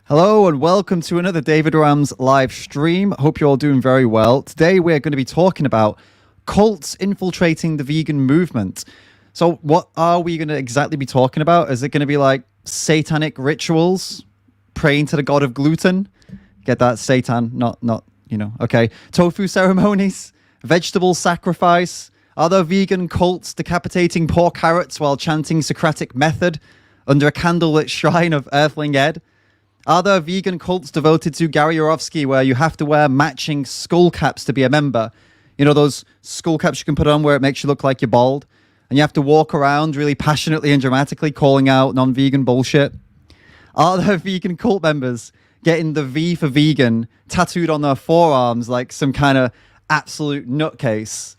Hello and welcome to another David Ram's live stream. Hope you're all doing very well. Today we're going to be talking about cults infiltrating the vegan movement. So what are we going to exactly be talking about? Is it going to be like satanic rituals, praying to the god of gluten? Get that? Satan, not, okay. Tofu ceremonies, vegetable sacrifice. Are there vegan cults decapitating poor carrots while chanting Socratic method under a candlelit shrine of Earthling Ed? Are there vegan cults devoted to Gary Yourofsky where you have to wear matching skull caps to be a member? You know, those skull caps you can put on where it makes you look like you're bald? And you have to walk around really passionately and dramatically calling out non-vegan bullshit? Are there vegan cult members getting the V for vegan tattooed on their forearms like some kind of absolute nutcase?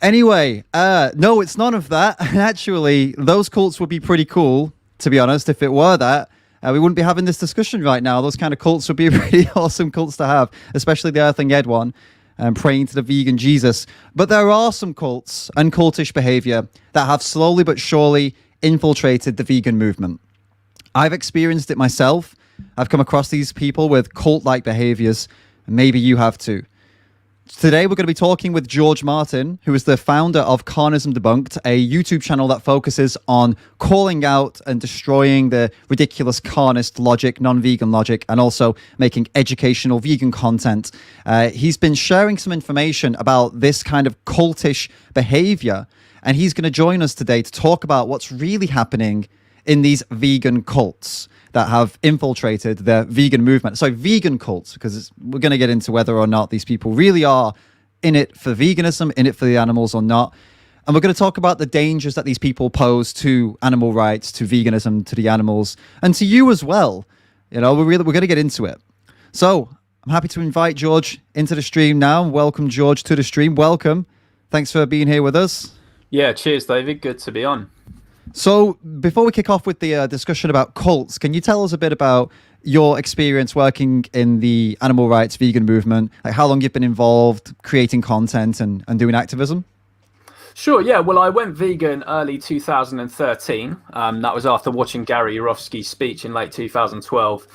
Anyway, no, it's none of that. Actually, those cults would be pretty cool, to be honest, if it were that. We wouldn't be having this discussion right now. Those kind of cults would be pretty awesome cults to have, especially the Earthling Ed one, praying to the vegan Jesus. But there are some cults and cultish behavior that have slowly but surely infiltrated the vegan movement. I've experienced it myself. I've come across these people with cult-like behaviors, and maybe you have too. Today, we're going to be talking with George Martin, who is the founder of Carnism Debunked, a YouTube channel that focuses on calling out and destroying the ridiculous carnist logic, non-vegan logic, and also making educational vegan content. He's been sharing some information about this kind of cultish behavior, and he's going to join us today to talk about what's really happening in these vegan cults that have infiltrated the vegan movement. So vegan cults, because we're going to get into whether or not these people really are in it for veganism, in it for the animals or not. And we're going to talk about the dangers that these people pose to animal rights, to veganism, to the animals, and to you as well. You know, we're going to get into it. So I'm happy to invite George into the stream now. Welcome, George, to the stream. Welcome. Thanks for being here with us. Yeah, cheers, David. Good to be on. So before we kick off with the discussion about cults, can you tell us a bit about your experience working in the animal rights vegan movement, like how long you've been involved creating content and doing activism? Sure, yeah. Well, I went vegan early 2013. That was after watching Gary Yourofsky's speech in late 2012.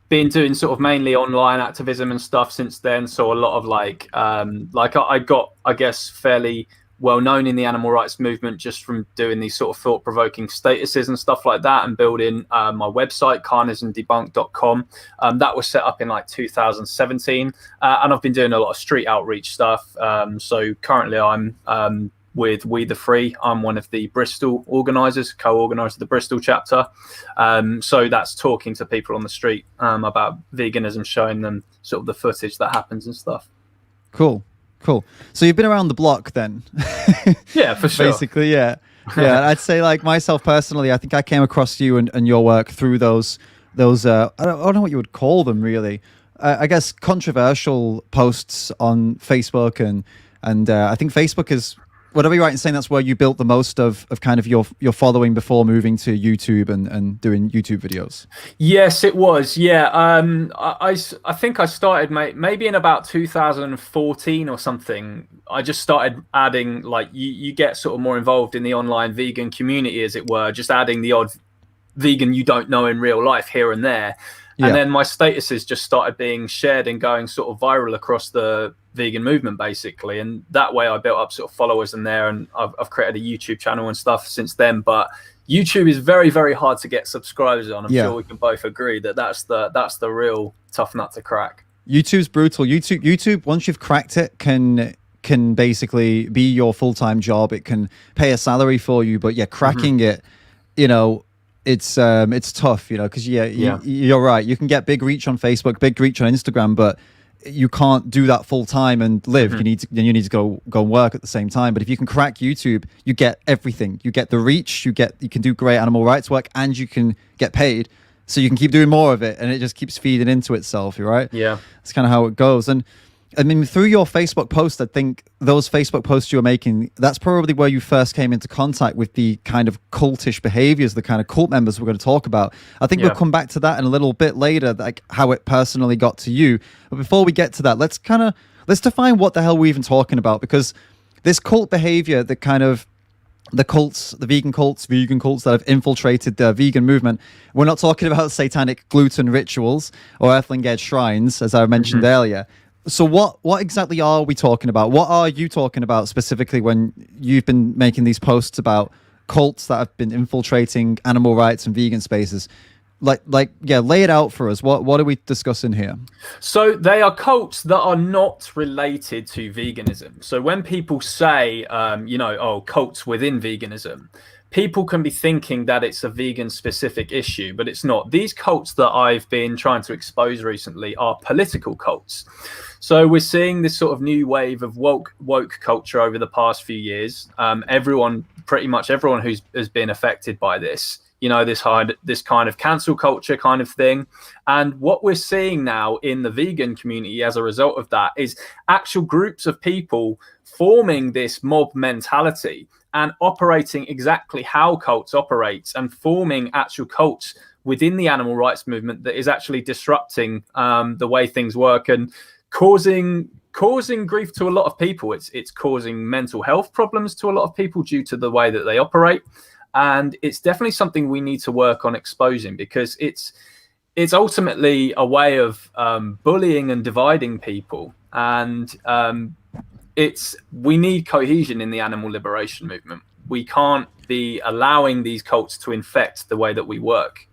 Been doing sort of mainly online activism and stuff since then. So a lot of I got, I guess, fairly well known in the animal rights movement just from doing these sort of thought-provoking statuses and stuff like that and building my website, carnismdebunked.com. That was set up in like 2017. And I've been doing a lot of street outreach stuff. So currently I'm with We the Free. I'm one of the Bristol organisers, co-organiser of the Bristol chapter. So that's talking to people on the street about veganism, showing them sort of the footage that happens and stuff. Cool. So you've been around the block then. Yeah, for sure. Basically, yeah. I'd say like myself personally, I think I came across you and your work through those I don't know what you would call them really. I guess controversial posts on Facebook and I think Facebook is, would I be right in saying that's where you built the most of kind of your following before moving to YouTube and doing YouTube videos? Yes, it was. Yeah. I think I started maybe in about 2014 or something. I just started adding, like, you get sort of more involved in the online vegan community, as it were, just adding the odd vegan you don't know in real life here and there. And then my statuses just started being shared and going sort of viral across the vegan movement, basically. And that way I built up sort of followers in there, and I've created a YouTube channel and stuff since then. But YouTube is very, very hard to get subscribers on. I'm sure we can both agree that that's the real tough nut to crack. YouTube's brutal. YouTube, once you've cracked it, can basically be your full-time job. It can pay a salary for you, but cracking it, you know, it's tough, you know, because you're right. You can get big reach on Facebook, big reach on Instagram, but you can't do that full time and live. You need to go and work at the same time. But if you can crack YouTube, you get everything. You get the reach. You can do great animal rights work, and you can get paid, so you can keep doing more of it, and it just keeps feeding into itself. You're right. Yeah, that's kind of how it goes. And I mean, through your Facebook post, I think those Facebook posts you were making, that's probably where you first came into contact with the kind of cultish behaviors, the kind of cult members we're going to talk about. I think we'll come back to that in a little bit later, like how it personally got to you. But before we get to that, let's define what the hell we're even talking about, because this cult behavior that kind of the cults, the vegan cults that have infiltrated the vegan movement. We're not talking about satanic gluten rituals or earthling edge shrines, as I mentioned earlier. So what exactly are we talking about? What are you talking about specifically when you've been making these posts about cults that have been infiltrating animal rights and vegan spaces? Yeah, lay it out for us. What are we discussing here? So they are cults that are not related to veganism. So when people say, oh, cults within veganism, people can be thinking that it's a vegan specific issue, but it's not. These cults that I've been trying to expose recently are political cults. So we're seeing this sort of new wave of woke culture over the past few years. Pretty much everyone has been affected by this. This kind of cancel culture kind of thing. And what we're seeing now in the vegan community as a result of that is actual groups of people forming this mob mentality and operating exactly how cults operate and forming actual cults within the animal rights movement that is actually disrupting the way things work and causing grief to a lot of people. It's causing mental health problems to a lot of people due to the way that they operate. And it's definitely something we need to work on exposing, because it's ultimately a way of bullying and dividing people. And we need cohesion in the animal liberation movement. We can't be allowing these cults to infect the way that we work.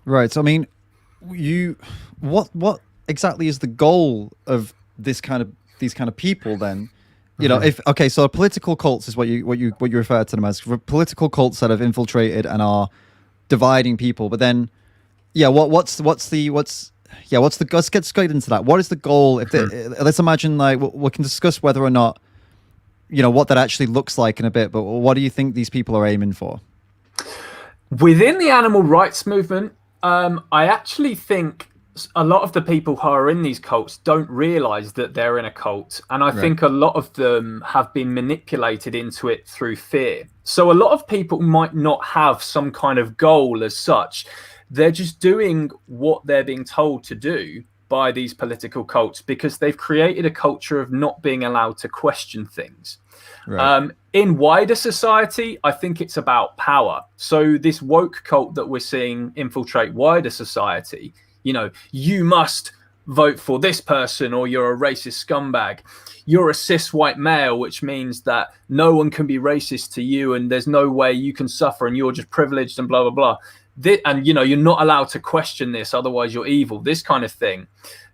Right. So, I mean, what exactly is the goal of these kind of people then? So political cults is what you refer to them as, political cults that have infiltrated and are dividing people. But then, let's get straight into that. What is the goal? Let's imagine, like, we can discuss whether or not, what that actually looks like in a bit. But what do you think these people are aiming for? Within the animal rights movement, I actually think a lot of the people who are in these cults don't realize that they're in a cult. And I think a lot of them have been manipulated into it through fear. So a lot of people might not have some kind of goal as such. They're just doing what they're being told to do by these political cults because they've created a culture of not being allowed to question things. Right. In wider society, I think it's about power. So this woke cult that we're seeing infiltrate wider society, you must vote for this person or you're a racist scumbag. You're a cis white male, which means that no one can be racist to you and there's no way you can suffer and you're just privileged and blah, blah, blah. You're not allowed to question this, otherwise you're evil, this kind of thing.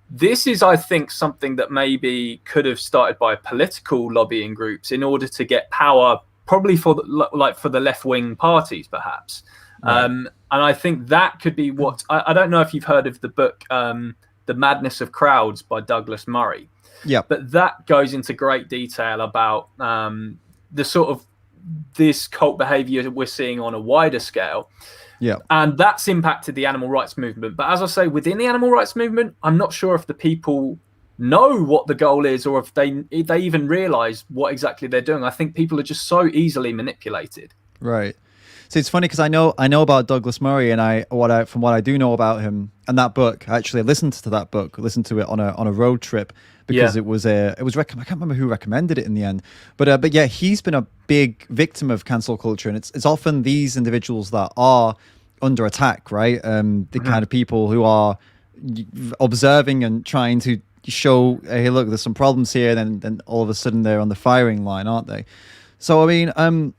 This is, I think, something that maybe could have started by political lobbying groups in order to get power, probably for the left-wing parties, perhaps. Right. And I think that could be what I don't know if you've heard of the book The Madness of Crowds by Douglas Murray. Yeah. But that goes into great detail about the sort of this cult behavior we're seeing on a wider scale. Yeah. And that's impacted the animal rights movement. But as I say, within the animal rights movement, I'm not sure if the people know what the goal is or if they even realize what exactly they're doing. I think people are just so easily manipulated. Right. So it's funny because I know about Douglas Murray, and from what I do know about him and that book, actually I listened to that book, listened to it on a road trip because it was I can't remember who recommended it in the end, but yeah, he's been a big victim of cancel culture, and it's often these individuals that are under attack, right? The kind of people who are observing and trying to show, hey, look, there's some problems here, then all of a sudden they're on the firing line, aren't they? So I mean,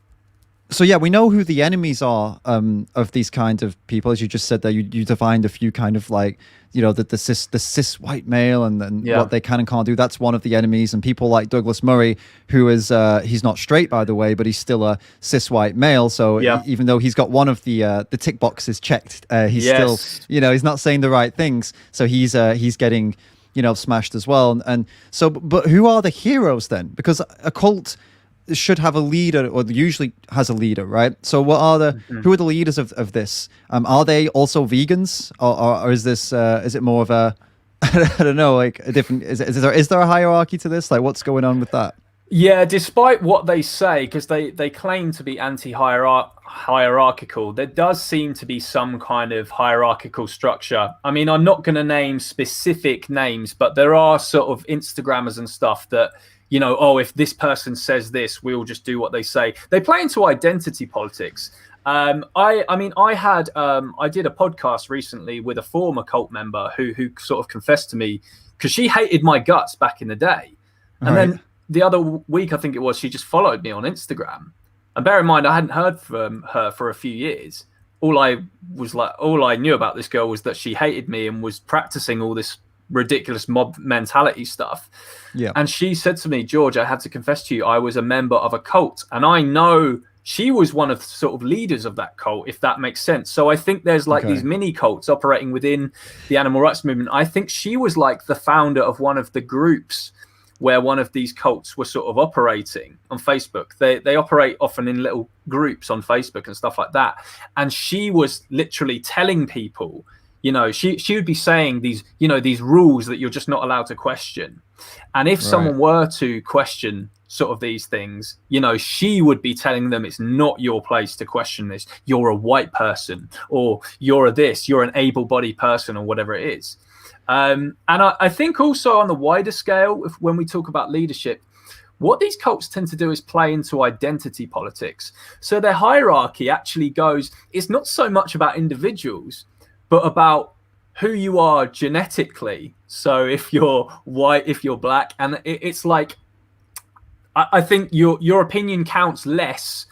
so yeah, we know who the enemies are of these kinds of people, as you just said there. You defined a few kind of like, the cis white male and what they can and can't do. That's one of the enemies. And people like Douglas Murray, who is he's not straight, by the way, but he's still a cis white male. So even though he's got one of the tick boxes checked, he's still he's not saying the right things. So he's getting smashed as well. And so, but who are the heroes then? Because a cult should have a leader, or usually has a leader, right? So what are who are the leaders of this? Are they also vegans, or is this is it more of a I don't know, like a different, is there a hierarchy to this? Like, what's going on with that? Yeah, despite what they say, because they claim to be anti-hierarchical, there does seem to be some kind of hierarchical structure. I mean, I'm not going to name specific names, but there are sort of Instagrammers and stuff that you know, oh, if this person says this, we'll just do what they say. They play into identity politics. I did a podcast recently with a former cult member who sort of confessed to me, because she hated my guts back in the day. And then the other week, I think it was, she just followed me on Instagram. And bear in mind, I hadn't heard from her for a few years. All I knew about this girl was that she hated me and was practicing all this ridiculous mob mentality stuff. Yeah. And she said to me, George, I have to confess to you, I was a member of a cult. And I know she was one of the sort of leaders of that cult, if that makes sense. So I think there's like these mini cults operating within the animal rights movement. I think she was like the founder of one of the groups where one of these cults were sort of operating on Facebook. They operate often in little groups on Facebook and stuff like that. And she was literally telling people, you know, she would be saying these, you know, these rules that you're just not allowed to question. And if someone were to question sort of these things, you know, she would be telling them it's not your place to question this. You're a white person, or you're an able-bodied person, or whatever it is. And I think also on the wider scale, when we talk about leadership, what these cults tend to do is play into identity politics. So their hierarchy actually goes, it's not so much about individuals, but about who you are genetically. So if you're white, if you're black, and it's like, I think your opinion counts less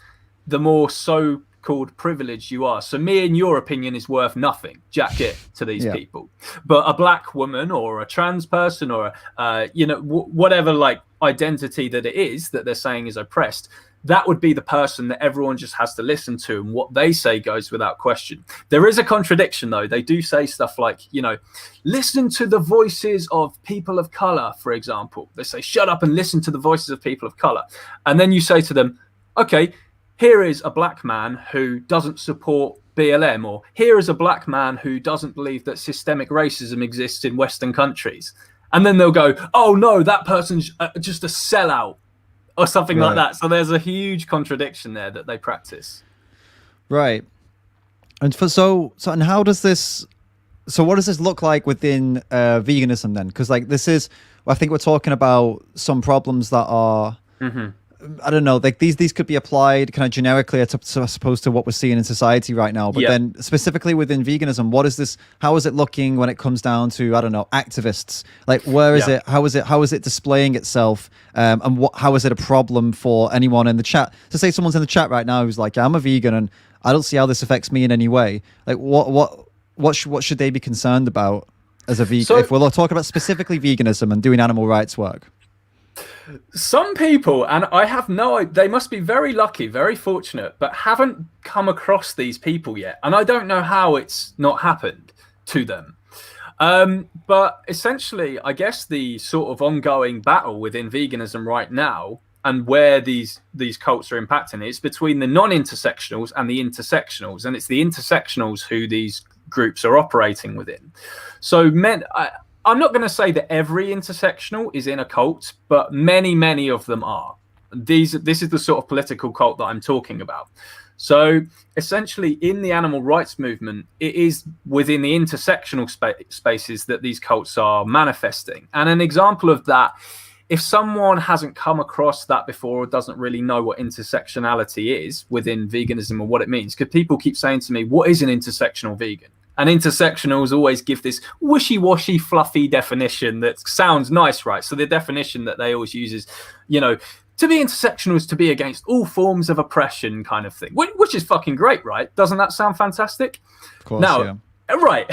the more so-called privileged you are. So me and your opinion is worth nothing, jack it, to these people. But a black woman or a trans person or whatever like identity that it is that they're saying is oppressed, that would be the person that everyone just has to listen to, and what they say goes without question. There is a contradiction, though. They do say stuff like, you know, listen to the voices of people of color, for example. They say, shut up and listen to the voices of people of color. And then you say to them, okay, here is a black man who doesn't support BLM, or here is a black man who doesn't believe that systemic racism exists in Western countries. And then they'll go, oh, no, that person's just a sellout, or something like that. So there's a huge contradiction there that they practice. Right. And and how does this, so what does this look like within veganism then? Because like I think we're talking about some problems that are, I don't know, like these could be applied kind of generically as opposed to what we're seeing in society right now. But then specifically within veganism, how is it looking when it comes down to, I don't know, activists? Like where is it? How is it displaying itself? And how is it a problem for anyone in the chat? So say someone's in the chat right now who's like, I'm a vegan and I don't see how this affects me in any way. Like what should they be concerned about as a vegan? So, if we're talking about specifically veganism and doing animal rights work. Some people, and I have they must be very lucky, very fortunate, but haven't come across these people yet. And I don't know how it's not happened to them. But essentially, I guess the sort of ongoing battle within veganism right now, and where these cults are impacting, it's between the non-intersectionals and the intersectionals. And it's the intersectionals who these groups are operating within. So I'm not going to say that every intersectional is in a cult, but many of them are. This is the sort of political cult that I'm talking about. So essentially in the animal rights movement, it is within the intersectional spaces that these cults are manifesting. And an example of that, if someone hasn't come across that before or doesn't really know what intersectionality is within veganism or what it means, because people keep saying to me, what is an intersectional vegan? And intersectionals always give this wishy-washy, fluffy definition that sounds nice, right? So the definition that they always use is, you know, to be intersectional is to be against all forms of oppression kind of thing, which is fucking great, right? Doesn't that sound fantastic? Of course, yeah. Right.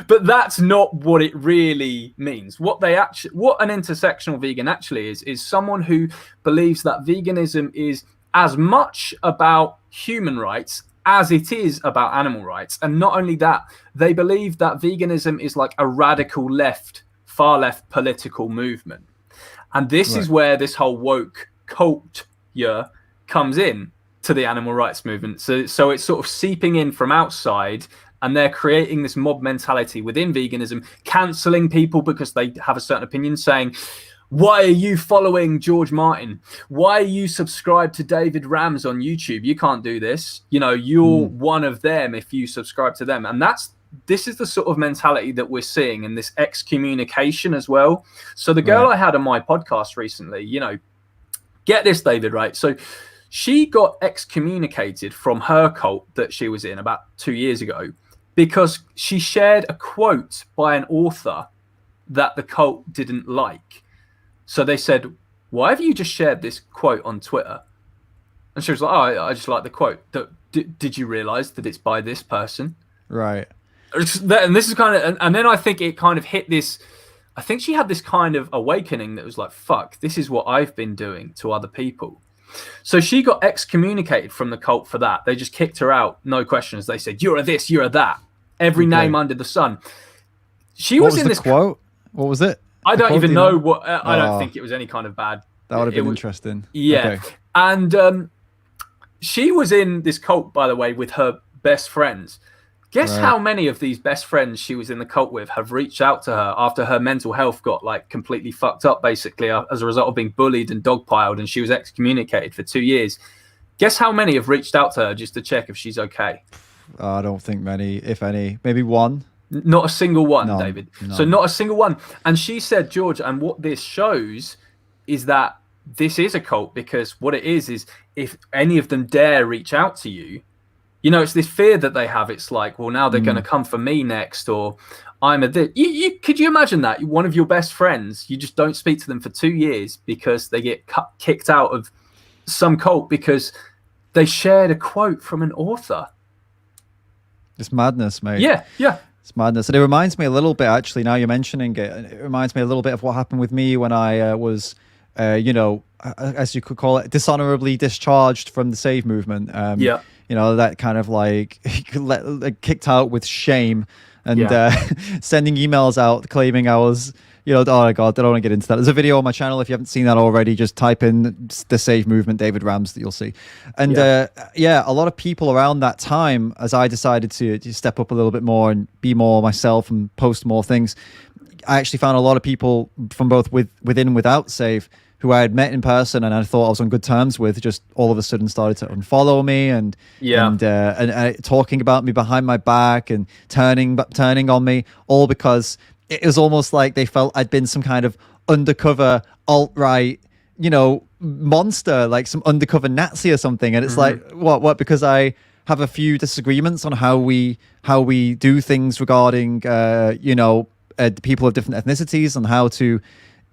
But that's not what it really means. What an intersectional vegan actually is someone who believes that veganism is as much about human rights as it is about animal rights. And not only that, they believe that veganism is like a radical far left political movement. And this is where this whole woke cult comes in to the animal rights movement. So it's sort of seeping in from outside, and they're creating this mob mentality within veganism, cancelling people because they have a certain opinion, saying, why are you following George Martin? Why are you subscribed to David Rams on YouTube? You can't do this. You know, you're one of them if you subscribe to them. And that's this is the sort of mentality that we're seeing, and this excommunication as well. So the girl Right. I had on my podcast recently, you know, get this, David, right? So she got excommunicated from her cult that she was in about 2 years ago because she shared a quote by an author that the cult didn't like. So they said, why have you just shared this quote on Twitter? And she was like, oh, I just like the quote. Did you realize that it's by this person? Right. And this is kind of, and then I think it kind of hit this, I think she had this kind of awakening that was like, fuck, this is what I've been doing to other people. So she got excommunicated from the cult for that. They just kicked her out, no questions. They said, you're a this, you're a that. Every name under the sun. She What was was in the this quote? What was it? I don't even know what. I don't Oh. think it was any kind of bad. That would have been was, interesting. Yeah. Okay. And she was in this cult, by the way, with her best friends. Guess how many of these best friends she was in the cult with have reached out to her after her mental health got like completely fucked up, basically, as a result of being bullied and dogpiled, and she was excommunicated for 2 years. Guess how many have reached out to her just to check if she's okay? I don't think many, if any. Maybe one. Not a single one, None. David. None. So not a single one. And she said, George, and what this shows is that this is a cult, because what it is if any of them dare reach out to you, you know, it's this fear that they have. It's like, well, now they're going to come for me next, or I'm a this. Could you imagine that? One of your best friends, you just don't speak to them for 2 years because they get kicked out of some cult because they shared a quote from an author. It's madness, mate. Yeah. It's madness. And it reminds me a little bit, actually, now you're mentioning it, it reminds me a little bit of what happened with me when I was, you know, as you could call it, dishonorably discharged from the Save movement. Yeah. You know, that kind of like kicked out with shame and sending emails out claiming I was, you know, oh my God, I don't want to get into that. There's a video on my channel. If you haven't seen that already, just type in the Save movement, David Rams, that you'll see. And a lot of people around that time, as I decided to step up a little bit more and be more myself and post more things, I actually found a lot of people from both within and without Save who I had met in person and I thought I was on good terms with, just all of a sudden started to unfollow me and talking about me behind my back and turning on me, all because it was almost like they felt I'd been some kind of undercover alt-right, you know, monster, like some undercover Nazi or something. And it's like, what? Because I have a few disagreements on how we do things regarding, people of different ethnicities and how to.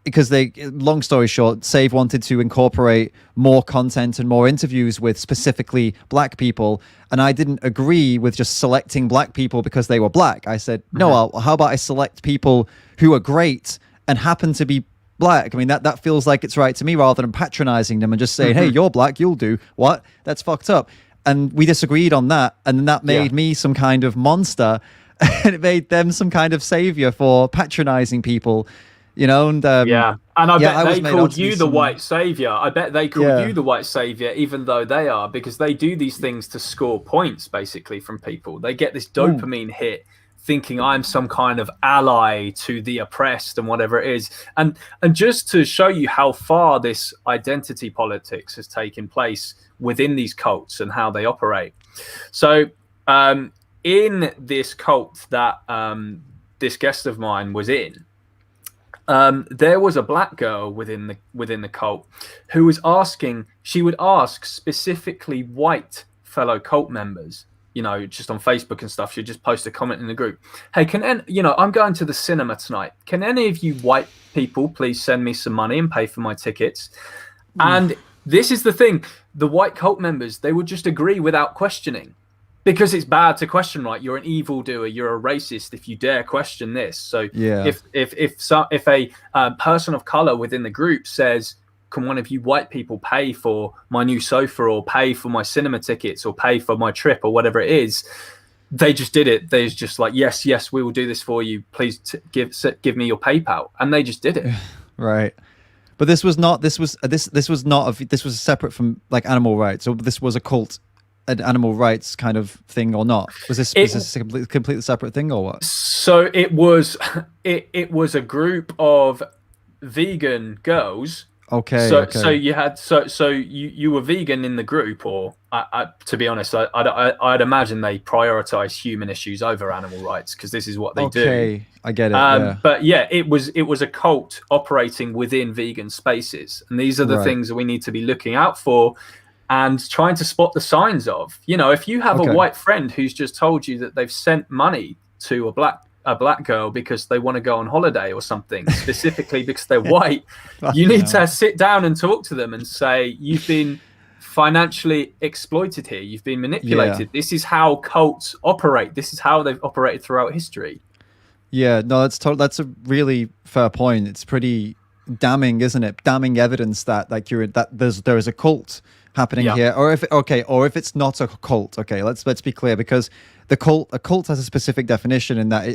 Because long story short, Save wanted to incorporate more content and more interviews with specifically black people. And I didn't agree with just selecting black people because they were black. I said, no, how about I select people who are great and happen to be black? I mean, that feels like it's right to me, rather than patronizing them and just saying, hey, you're black, you'll do. What? That's fucked up. And we disagreed on that. And then that made me some kind of monster. And it made them some kind of savior for patronizing people. You know, and and I bet they called you the white savior. I bet they called you the white savior, even though they are, because they do these things to score points, basically, from people. They get this dopamine hit, thinking I'm some kind of ally to the oppressed and whatever it is. And just to show you how far this identity politics has taken place within these cults and how they operate. So, in this cult that this guest of mine was in. There was a black girl within the cult who was asking. She would ask specifically white fellow cult members, you know, just on Facebook and stuff. She'd just post a comment in the group. Hey, I'm going to the cinema tonight. Can any of you white people please send me some money and pay for my tickets? And this is the thing: the white cult members, they would just agree without questioning. Because it's bad to question, right? You're an evildoer. You're a racist if you dare question this. So if a person of color within the group says, "Can one of you white people pay for my new sofa, or pay for my cinema tickets, or pay for my trip, or whatever it is," they just did it. They was just like, "Yes, we will do this for you. Please give me your PayPal," and they just did it. Right. But this was separate from like animal rights. So this was a cult. An animal rights kind of thing, or not? Was this a completely separate thing, or what? So it was a group of vegan girls Okay. So you had you were vegan in the group, or to be honest, I'd imagine they prioritize human issues over animal rights because this is what they do. Okay, I get it. Yeah. But yeah, it was a cult operating within vegan spaces, and these are the things that we need to be looking out for and trying to spot the signs of. You know, if you have a white friend who's just told you that they've sent money to a black girl because they want to go on holiday or something, specifically because they're white, you need to sit down and talk to them and say, you've been financially exploited here, you've been manipulated. This is how cults operate. This is how they've operated throughout history. Yeah, no, that's a really fair point. It's pretty damning, isn't it? Damning evidence that there is a cult happening here, or if it's not a cult. Okay, let's be clear, because a cult has a specific definition in that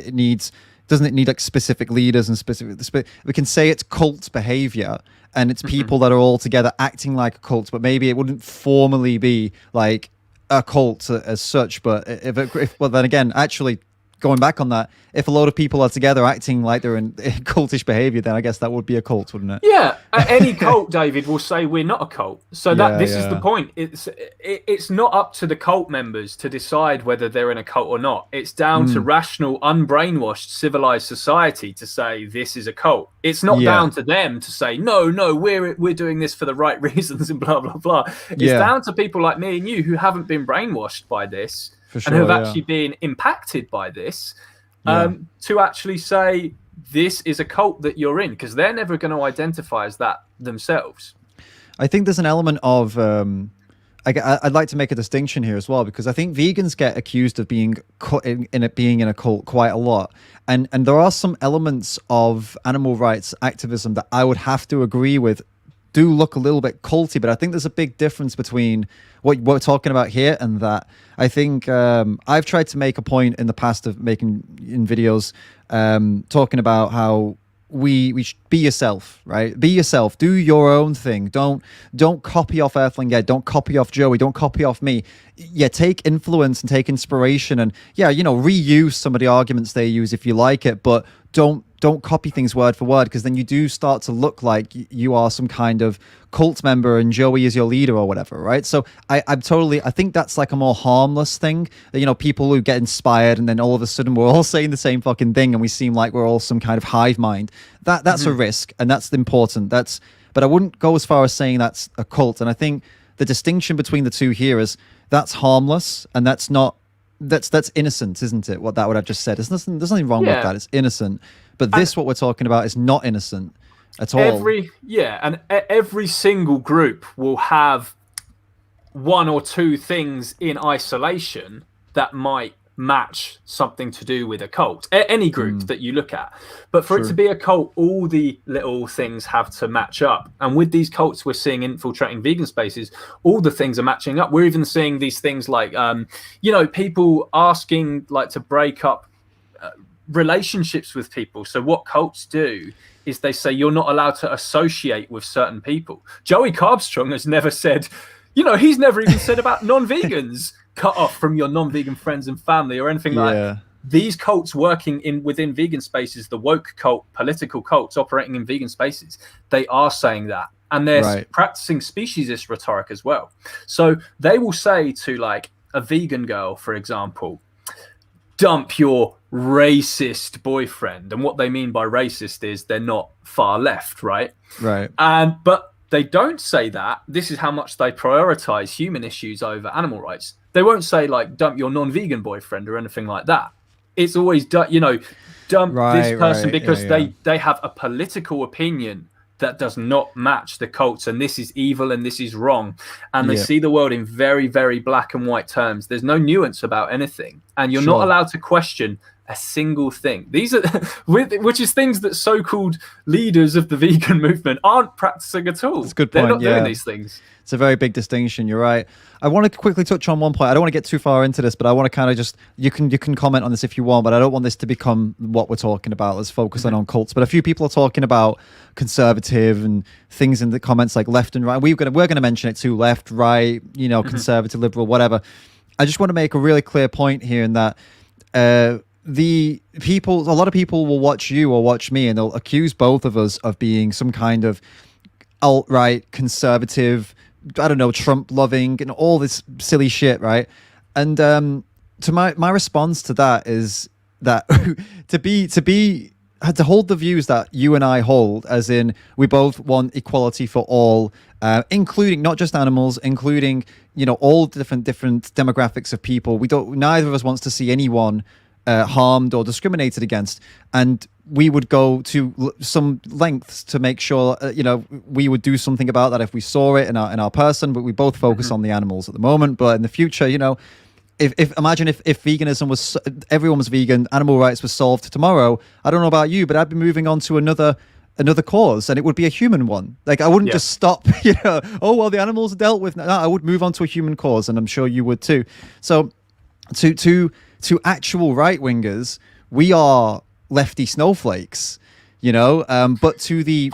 doesn't it need like specific leaders and specific. We can say it's cult behavior, and it's people that are all together acting like a cult, but maybe it wouldn't formally be like a cult as such. But well, then again, actually, going back on that, if a load of people are together acting like they're in cultish behavior, then I guess that would be a cult, wouldn't it? Yeah, any cult, David, will say we're not a cult. So this is the point. It's not up to the cult members to decide whether they're in a cult or not. It's down to rational, unbrainwashed, civilized society to say this is a cult. It's not down to them to say no, we're doing this for the right reasons and blah blah blah. It's down to people like me and you who haven't been brainwashed by this. For sure, and who have actually been impacted by this, to actually say this is a cult that you're in, because they're never going to identify as that themselves. I think there's an element of I'd like to make a distinction here as well, because I think vegans get accused of being being in a cult quite a lot, and there are some elements of animal rights activism that I would have to agree with do look a little bit culty, but I think there's a big difference between what we're talking about here and that. I think I've tried to make a point in the past of making in videos talking about how we should be yourself, right? Be yourself, do your own thing. Don't copy off Earthling Ed, don't copy off Joey, don't copy off me. Yeah, take influence and take inspiration, and reuse some of the arguments they use if you like it, but don't copy things word for word, because then you do start to look like you are some kind of cult member and Joey is your leader or whatever, right? So I think that's like a more harmless thing. People who get inspired and then all of a sudden we're all saying the same fucking thing and we seem like we're all some kind of hive mind. That's a risk, and that's important. But I wouldn't go as far as saying that's a cult. And I think the distinction between the two here is that's harmless and that's not. That's innocent, isn't it? What I've just said. There's nothing wrong with that. It's innocent. But what we're talking about is not innocent at all. Every single group will have one or two things in isolation that might match something to do with a cult. Any group that you look at. But for it to be a cult, all the little things have to match up. And with these cults we're seeing infiltrating vegan spaces, all the things are matching up. We're even seeing these things like, people asking like to break up relationships with people. So what cults do is they say you're not allowed to associate with certain people. Joey Carbstrong has never said, he's never even said about non-vegans, cut off from your non-vegan friends and family or anything like that. These cults working within vegan spaces, the woke cult, political cults operating in vegan spaces, they are saying that. And they're practicing speciesist rhetoric as well. So they will say to like a vegan girl, for example, dump your racist boyfriend. And what they mean by racist is they're not far left, right? Right. But they don't say that. This is how much they prioritize human issues over animal rights. They won't say like dump your non-vegan boyfriend or anything like that. It's always dump this person because they have a political opinion that does not match the cults, and this is evil and this is wrong, and they see the world in very, very black and white terms. There's no nuance about anything, and you're not allowed to question a single thing. These are which is things that so-called leaders of the vegan movement aren't practicing at all. That's a good point. They're not doing these things. It's a very big distinction. You're right. I want to quickly touch on one point. I don't want to get too far into this, but I want to kind of just you can comment on this if you want, but I don't want this to become what we're talking about. Let's focus on cults. But a few people are talking about conservative and things in the comments like left and right. We're going to mention it too, left, right, conservative, liberal, whatever. I just want to make a really clear point here in that a lot of people will watch you or watch me and they'll accuse both of us of being some kind of alt-right, conservative, I don't know, Trump loving and all this silly shit, right? And to my response to that is that to hold the views that you and I hold, as in we both want equality for all, including not just animals, including all different demographics of people. Neither of us wants to see anyone harmed or discriminated against, and we would go to some lengths to make sure we would do something about that if we saw it in our person. But we both focus on the animals at the moment. But in the future, if imagine if veganism was, everyone was vegan, animal rights was solved tomorrow. I don't know about you, but I'd be moving on to another cause, and it would be a human one. Like, I wouldn't just stop, oh well, the animals are dealt with. No, I would move on to a human cause, and I'm sure you would too. So to actual right wingers, we are lefty snowflakes, but to the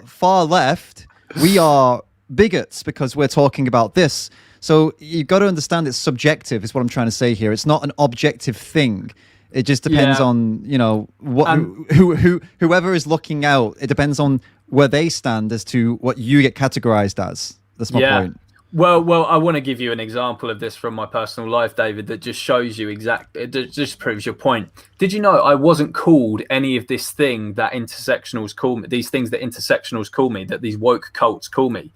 far left, we are bigots because we're talking about this. So you've got to understand it's subjective, is what I'm trying to say here. It's not an objective thing. It just depends on, whoever is looking out. It depends on where they stand as to what you get categorized as. That's my point. Well, I want to give you an example of this from my personal life, David, that just shows you it just proves your point. Did you know I wasn't called any of this thing that intersectionals call me, these things that intersectionals call me, that these woke cults call me?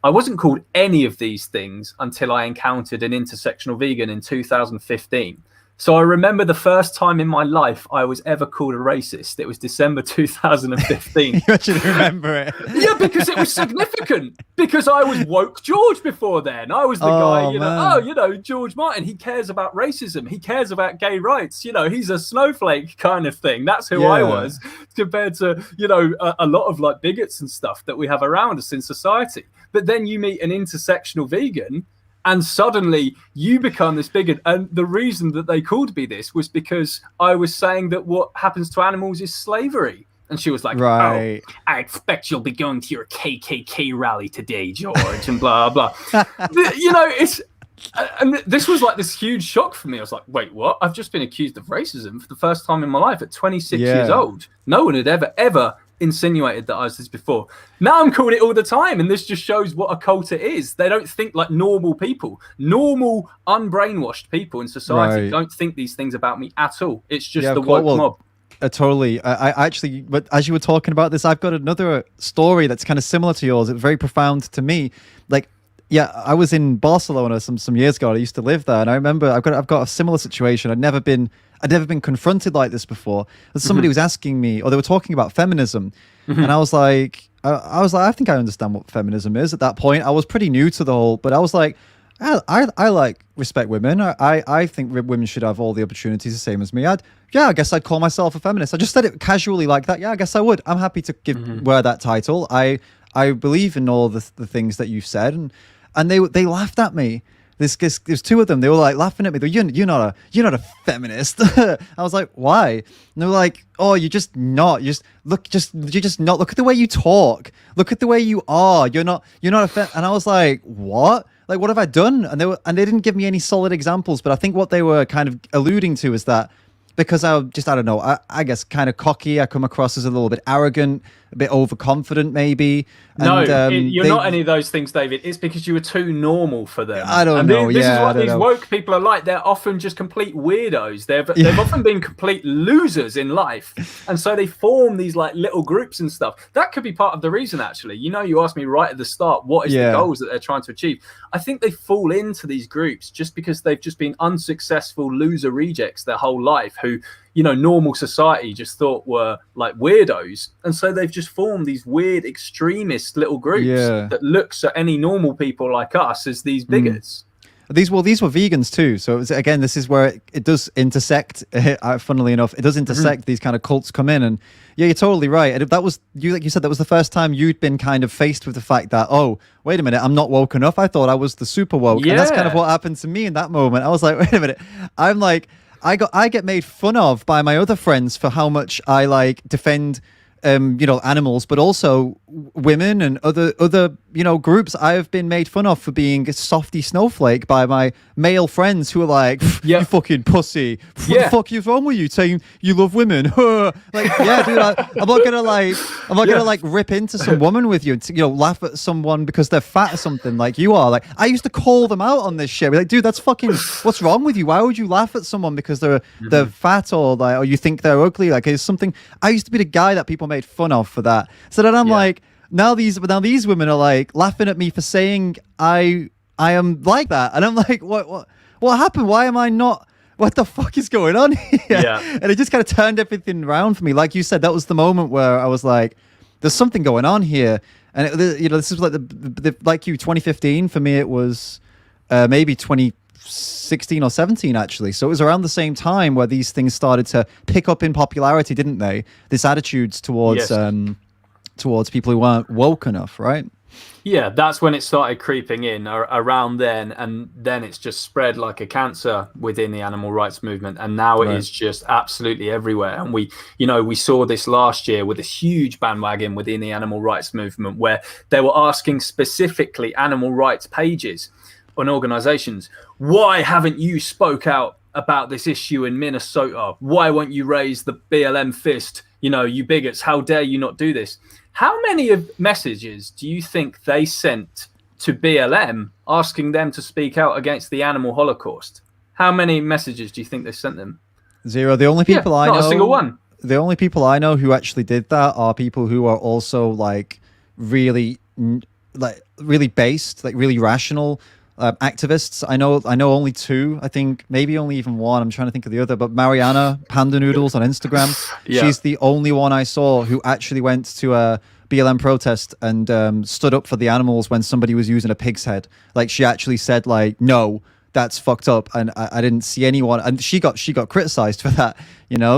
I wasn't called any of these things until I encountered an intersectional vegan in 2015. So I remember the first time in my life I was ever called a racist. It was December 2015. You actually remember it? Yeah, because it was significant. Because I was woke George before then. I was the guy, George Martin. He cares about racism. He cares about gay rights. He's a snowflake kind of thing. That's who I was compared to, a lot of like bigots and stuff that we have around us in society. But then you meet an intersectional vegan, and suddenly you become this bigot. And the reason that they called me this was because I was saying that what happens to animals is slavery. And she was like, right. Oh, I expect you'll be going to your KKK rally today, George, and blah, blah. And this was like this huge shock for me. I was like, wait, what? I've just been accused of racism for the first time in my life at 26 years old. No one had ever insinuated that I was this before. Now I'm called it all the time, and this just shows what a cult it is. They don't think like normal people. Normal, unbrainwashed people in society don't think these things about me at all. It's just the woke mob. Totally. I actually, but as you were talking about this, I've got another story that's kind of similar to yours. It's very profound to me. Like, I was in Barcelona some years ago. I used to live there, and I remember I've got a similar situation. I'd never been confronted like this before. And somebody was asking me, or they were talking about feminism, and I was like, I think I understand what feminism is. At that point, I was pretty new to the whole, but I was like, I like respect women. I think women should have all the opportunities the same as me. I guess I'd call myself a feminist. I just said it casually like that. Yeah, I guess I would. I'm happy to wear that title. I believe in all the things that you've said, and they laughed at me. There's two of them. They were like laughing at me. They're, you're not a feminist. I was like, why? And they were like, oh, you're just not. You just not. Look at the way you talk. Look at the way you are. You're not a and I was like, what? Like, what have I done? And they didn't give me any solid examples. But I think what they were kind of alluding to is that because I don't know, I guess kind of cocky. I come across as a little bit arrogant, a bit overconfident maybe. And, you're not any of those things, David. It's because you were too normal for them. I don't know. This is what these woke people are like. They're often just complete weirdos. They've often been complete losers in life. And so they form these like little groups and stuff. That could be part of the reason, actually. You asked me right at the start, what is the goals that they're trying to achieve? I think they fall into these groups just because they've just been unsuccessful loser rejects their whole life who, normal society just thought were like weirdos. And so they've just formed these weird extremist little groups that looks at any normal people like us as these bigots. These were vegans too. So this is where it does intersect. Funnily enough, it does intersect. These kind of cults come in, and you're totally right. And that was like you said, that was the first time you'd been kind of faced with the fact that, oh, wait a minute, I'm not woke enough. I thought I was the super woke, and that's kind of what happened to me in that moment. I was like, wait a minute, I get made fun of by my other friends for how much I like defend animals, but also women and other groups. I have been made fun of for being a softy snowflake by my male friends who are like, "You fucking pussy! What the fuck is wrong with you? Saying you love women?" Like, yeah, dude, I'm not gonna rip into some woman with you and laugh at someone because they're fat or something like you are. Like, I used to call them out on this shit. Like, dude, that's fucking. What's wrong with you? Why would you laugh at someone because they're fat or you think they're ugly? Like, it's something. I used to be the guy that people made fun of for that. So then I'm like, now these women are like laughing at me for saying I am like that, and I'm like, what happened? Why am I not? What the fuck is going on here? And it just kind of turned everything around for me. Like you said, that was the moment where I was like, there's something going on here. And this is like like 2015 for me. It was maybe 2016 or 17 actually. So it was around the same time where these things started to pick up in popularity, didn't they? This attitudes towards towards people who weren't woke enough, right? Yeah, that's when it started creeping in around then, and then it's just spread like a cancer within the animal rights movement, and now it is just absolutely everywhere. And we saw this last year with this huge bandwagon within the animal rights movement where they were asking specifically animal rights pages on organizations, why haven't you spoke out about this issue in Minnesota? Why won't you raise the BLM fist? You bigots, how dare you not do this? How many of messages do you think they sent to BLM asking them to speak out against the animal holocaust? How many messages do you think they sent them? Zero. The only people I know, not a single one. The only people I know who actually did that are people who are also like really based, like really rational activists. I know only two. I think maybe only even one. I'm trying to think of the other. But Mariana Panda Noodles on Instagram, she's the only one I saw who actually went to a BLM protest and stood up for the animals when somebody was using a pig's head. Like, she actually said, like, no, that's fucked up. And I didn't see anyone, and she got criticized for that,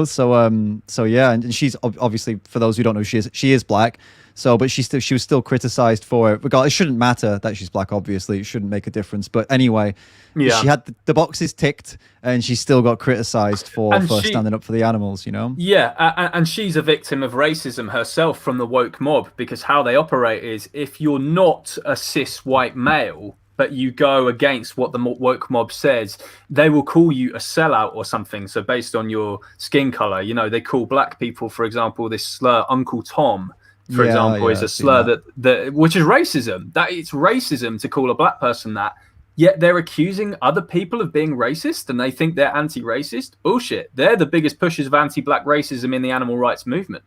so yeah. And she's obviously, for those who don't know, she is black. So, but she was still criticized for it. It shouldn't matter that she's black, obviously. It shouldn't make a difference. But anyway, she had the boxes ticked, and she still got criticized for standing up for the animals, Yeah, and she's a victim of racism herself from the woke mob, because how they operate is, if you're not a cis white male, but you go against what the woke mob says, they will call you a sellout or something. So based on your skin color, they call black people, for example, this slur Uncle Tom, for example, is a slur that which is racism. That it's racism to call a black person that, yet they're accusing other people of being racist and they think they're anti-racist. Bullshit. They're the biggest pushers of anti-black racism in the animal rights movement.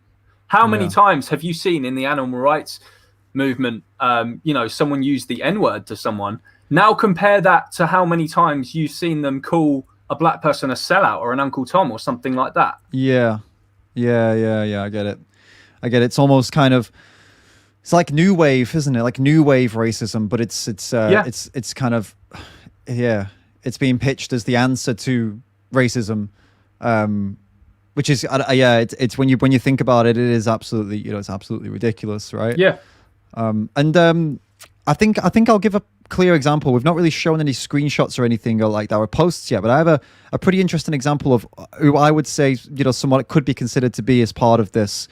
How many times have you seen in the animal rights movement, someone use the N-word to someone? Now compare that to how many times you've seen them call a black person a sellout or an Uncle Tom or something like that. Yeah. I get it. It's almost kind of, it's like new wave, isn't it? Like new wave racism, but it's kind of, it's being pitched as the answer to racism, which is, it's when you think about it, it is absolutely, it's absolutely ridiculous, right? Yeah. I think I'll give a clear example. We've not really shown any screenshots or anything or like that or posts yet, but I have a pretty interesting example of who I would say, somewhat could be considered to be as part of this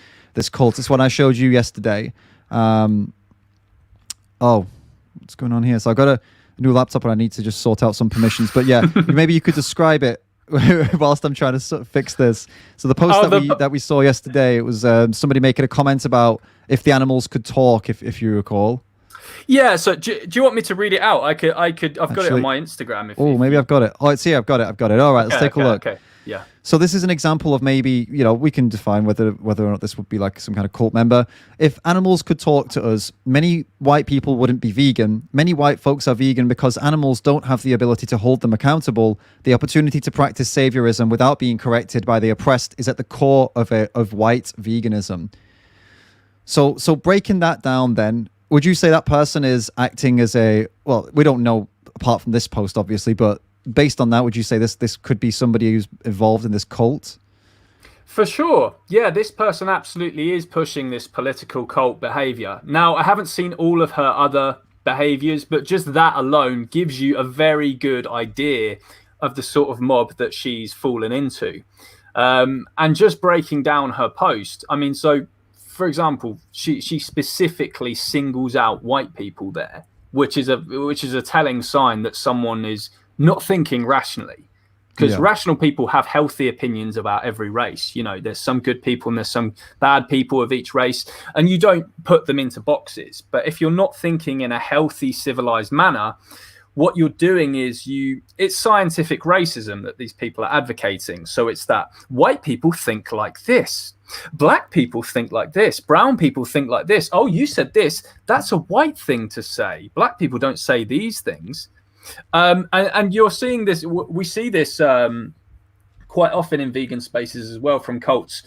cult. It's one I showed you yesterday. What's going on here? So I got a new laptop and I need to just sort out some permissions. But yeah, maybe you could describe it whilst I'm trying to sort of fix this. So the post that we saw yesterday, it was somebody making a comment about if the animals could talk, if you recall. Yeah. So do you want me to read it out? I could. I've got it on my Instagram. Maybe I've got it. Oh, see, I've got it. All right, let's take a look. Okay. Yeah. So this is an example of maybe, we can define whether or not this would be like some kind of cult member. If animals could talk to us, many white people wouldn't be vegan. Many white folks are vegan because animals don't have the ability to hold them accountable. The opportunity to practice saviorism without being corrected by the oppressed is at the core of white veganism. So breaking that down then, would you say that person is acting as we don't know apart from this post, obviously, but based on that, would you say this could be somebody who's involved in this cult? For sure. Yeah, this person absolutely is pushing this political cult behavior. Now, I haven't seen all of her other behaviors, but just that alone gives you a very good idea of the sort of mob that she's fallen into. And just breaking down her post, I mean, so for example, she specifically singles out white people there, which is a telling sign that someone is not thinking rationally. Because rational people have healthy opinions about every race. You know, there's some good people and there's some bad people of each race, and you don't put them into boxes. But if you're not thinking in a healthy, civilized manner, what you're doing is it's scientific racism that these people are advocating. So it's that white people think like this, black people think like this, brown people think like this. Oh, you said this. That's a white thing to say. Black people don't say these things. And you're seeing this, we see this quite often in vegan spaces as well from cults.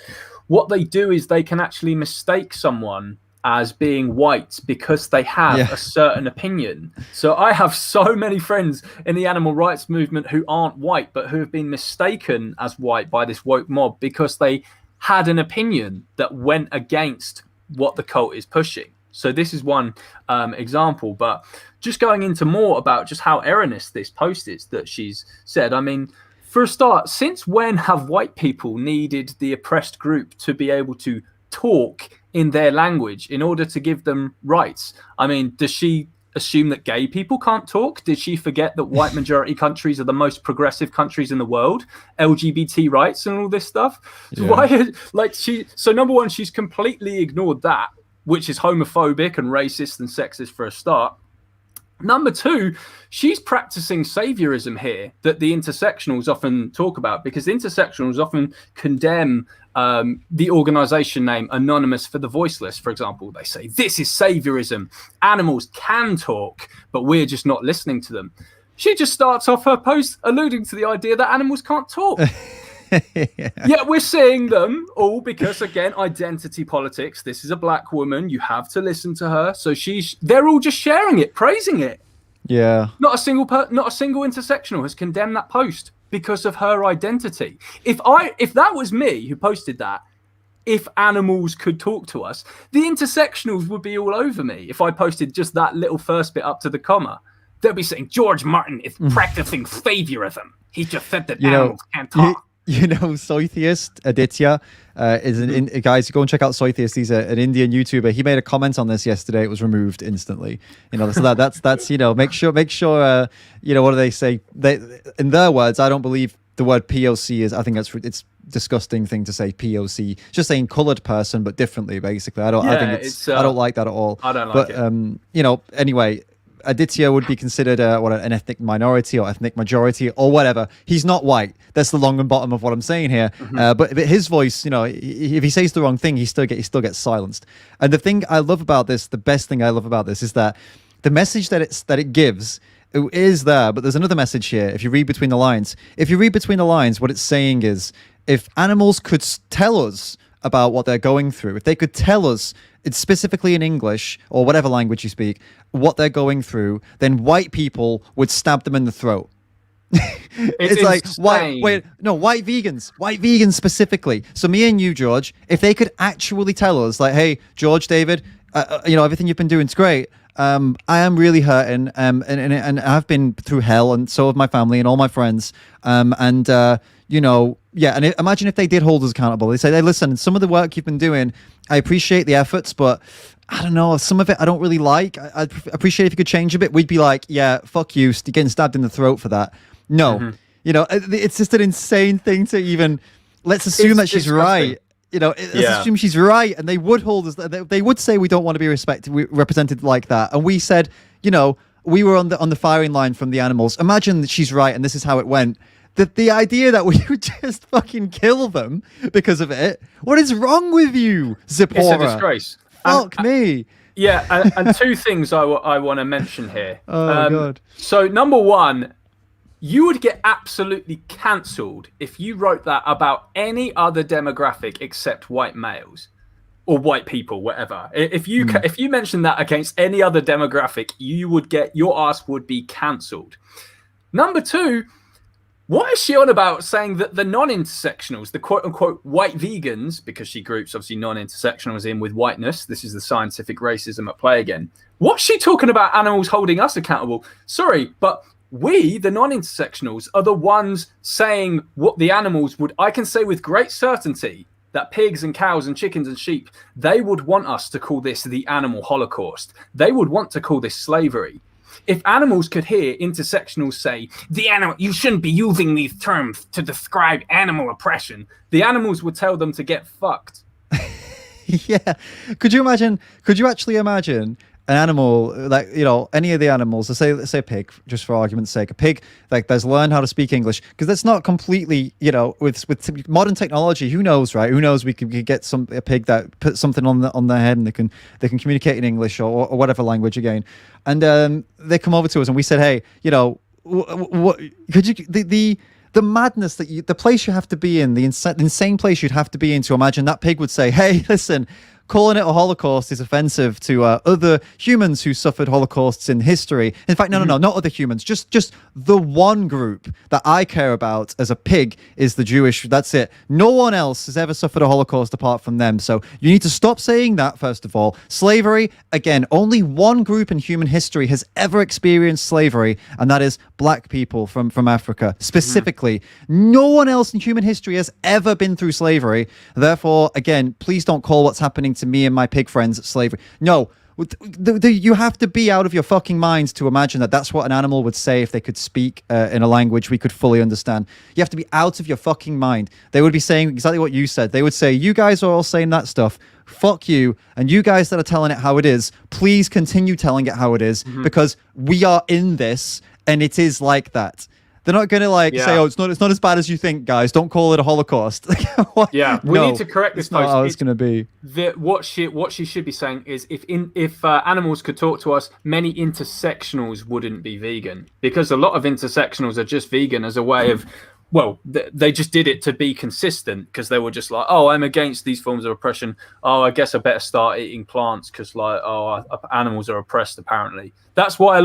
What they do is they can actually mistake someone as being white because they have a certain opinion. So I have so many friends in the animal rights movement who aren't white, but who have been mistaken as white by this woke mob because they had an opinion that went against what the cult is pushing. So this is one example, but just going into more about just how erroneous this post is that she's said. I mean, for a start, since when have white people needed the oppressed group to be able to talk in their language in order to give them rights? I mean, does she assume that gay people can't talk? Did she forget that white majority countries are the most progressive countries in the world? LGBT rights and all this stuff? So number one, she's completely ignored that, which is homophobic and racist and sexist for a start. Number two, she's practicing saviorism here that the intersectionals often talk about, because the intersectionals often condemn the organization name Anonymous for the Voiceless, for example. They say, this is saviorism. Animals can talk, but we're just not listening to them. She just starts off her post alluding to the idea that animals can't talk. Yeah, we're seeing them all because, again, identity politics. This is a black woman. You have to listen to her. So they're all just sharing it, praising it. Yeah. Not a single intersectional has condemned that post because of her identity. If that was me who posted that, if animals could talk to us, the intersectionals would be all over me. If I posted just that little first bit up to the comma, they'll be saying George Martin is practicing saviorism. He just said that animals can't talk. You know, Soytheist Aditya is guys, go and check out Soytheist. He's an Indian YouTuber. He made a comment on this yesterday. It was removed instantly. You know, so that's you know, make sure you know, what do they say? In their words, I don't believe the word POC is. I think it's disgusting thing to say POC. Just saying colored person, but differently. Basically, I think I don't like that at all. I don't like it. But you know, anyway. Aditya would be considered an ethnic minority or ethnic majority or whatever. He's not white. That's the long and bottom of what I'm saying here. Mm-hmm. But his voice, you know, if he says the wrong thing, he still gets silenced. And the thing I love about this, the best thing I love about this, is that the message that it gives is there. But there's another message here. If you read between the lines, what it's saying is, if animals could tell us about what they're going through, if they could tell us, it's specifically in English or whatever language you speak, what they're going through, then white people would stab them in the throat. It's like white vegans specifically. So me and you, George, if they could actually tell us, like, hey, George, David, you know, everything you've been doing is great. I am really hurting, and I've been through hell, and so have my family and all my friends. You know, yeah, and imagine if they did hold us accountable. They say, hey, listen, some of the work you've been doing, I appreciate the efforts, but I don't know, some of it I don't really like. I'd appreciate if you could change a bit. We'd be like, yeah, fuck you, getting stabbed in the throat for that. No, mm-hmm. You know, it's just an insane thing to even, let's assume that she's right. You know, let's assume she's right, and they would hold us. They would say we don't want to be represented like that, and we said, you know, we were on the firing line from the animals. Imagine that she's right, and this is how it went. The idea that we would just fucking kill them because of it. What is wrong with you, Zipporah? It's a disgrace. Fuck me. Yeah, and two things I want to mention here. Oh God. So number one, you would get absolutely cancelled if you wrote that about any other demographic except white males or white people, whatever. If you mentioned that against any other demographic, your ass would be cancelled. Number two, what is she on about saying that the non-intersectionals, the quote-unquote white vegans, because she groups obviously non-intersectionals in with whiteness, this is the scientific racism at play again. What's she talking about animals holding us accountable? Sorry, but we, the non-intersectionals, are the ones saying what the animals would, I can say with great certainty, that pigs and cows and chickens and sheep, they would want us to call this the animal holocaust. They would want to call this slavery. If animals could hear intersectionals say, the animal, you shouldn't be using these terms to describe animal oppression, the animals would tell them to get fucked. Yeah. Could you actually imagine an animal, like, you know, any of the animals, let's say a pig, just for argument's sake, a pig, like, there's learn how to speak English, because that's not completely, you know, with modern technology, who knows, right? Who knows, we could get a pig that puts something on their head and they can communicate in English or whatever language again. And they come over to us and we said, hey, you know, what could you, the madness the place you have to be in, the insane place you'd have to be in to imagine that pig would say, hey, listen, calling it a Holocaust is offensive to other humans who suffered Holocausts in history. In fact, no, not other humans. Just the one group that I care about as a pig is the Jewish. That's it. No one else has ever suffered a Holocaust apart from them. So you need to stop saying that, first of all. Slavery, again, only one group in human history has ever experienced slavery, and that is black people from Africa, specifically. No one else in human history has ever been through slavery. Therefore, again, please don't call what's happening to me and my pig friends slavery. No, you have to be out of your fucking minds to imagine that that's what an animal would say if they could speak in a language we could fully understand. You have to be out of your fucking mind. They would be saying exactly what you said. They would say, you guys are all saying that stuff, fuck you, and you guys that are telling it how it is, please continue telling it how it is, because we are in this and it is like that. They're not going to say, oh, it's not as bad as you think, guys. Don't call it a Holocaust. Yeah, we need to correct this. Not how it's going to be. What she should be saying is, if animals could talk to us, many intersectionals wouldn't be vegan, because a lot of intersectionals are just vegan as a way of, well, they just did it to be consistent, because they were just like, oh, I'm against these forms of oppression. Oh, I guess I better start eating plants because, like, oh, animals are oppressed, apparently. That's why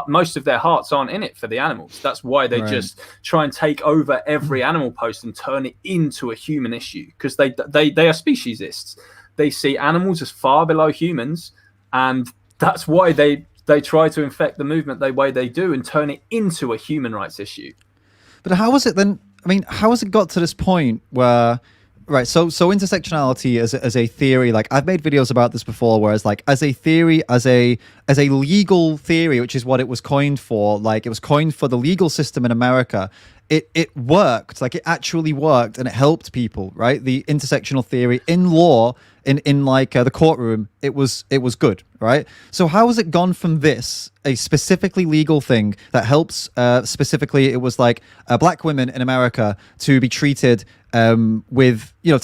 most of their hearts aren't in it for the animals. That's why they just try and take over every animal post and turn it into a human issue, because they are speciesists. They see animals as far below humans, and that's why they try to infect the movement the way they do and turn it into a human rights issue. But how was it then? I mean, how has it got to this point where, right? So intersectionality as a theory, like, I've made videos about this before, whereas, like, as a theory, as a legal theory, which is what it was coined for, like, it was coined for the legal system in America. It worked, like, it actually worked, and it helped people, right? The intersectional theory in law, in like the courtroom, it was good, right? So how has it gone from this, a specifically legal thing that helps, specifically, it was like black women in America to be treated with, you know,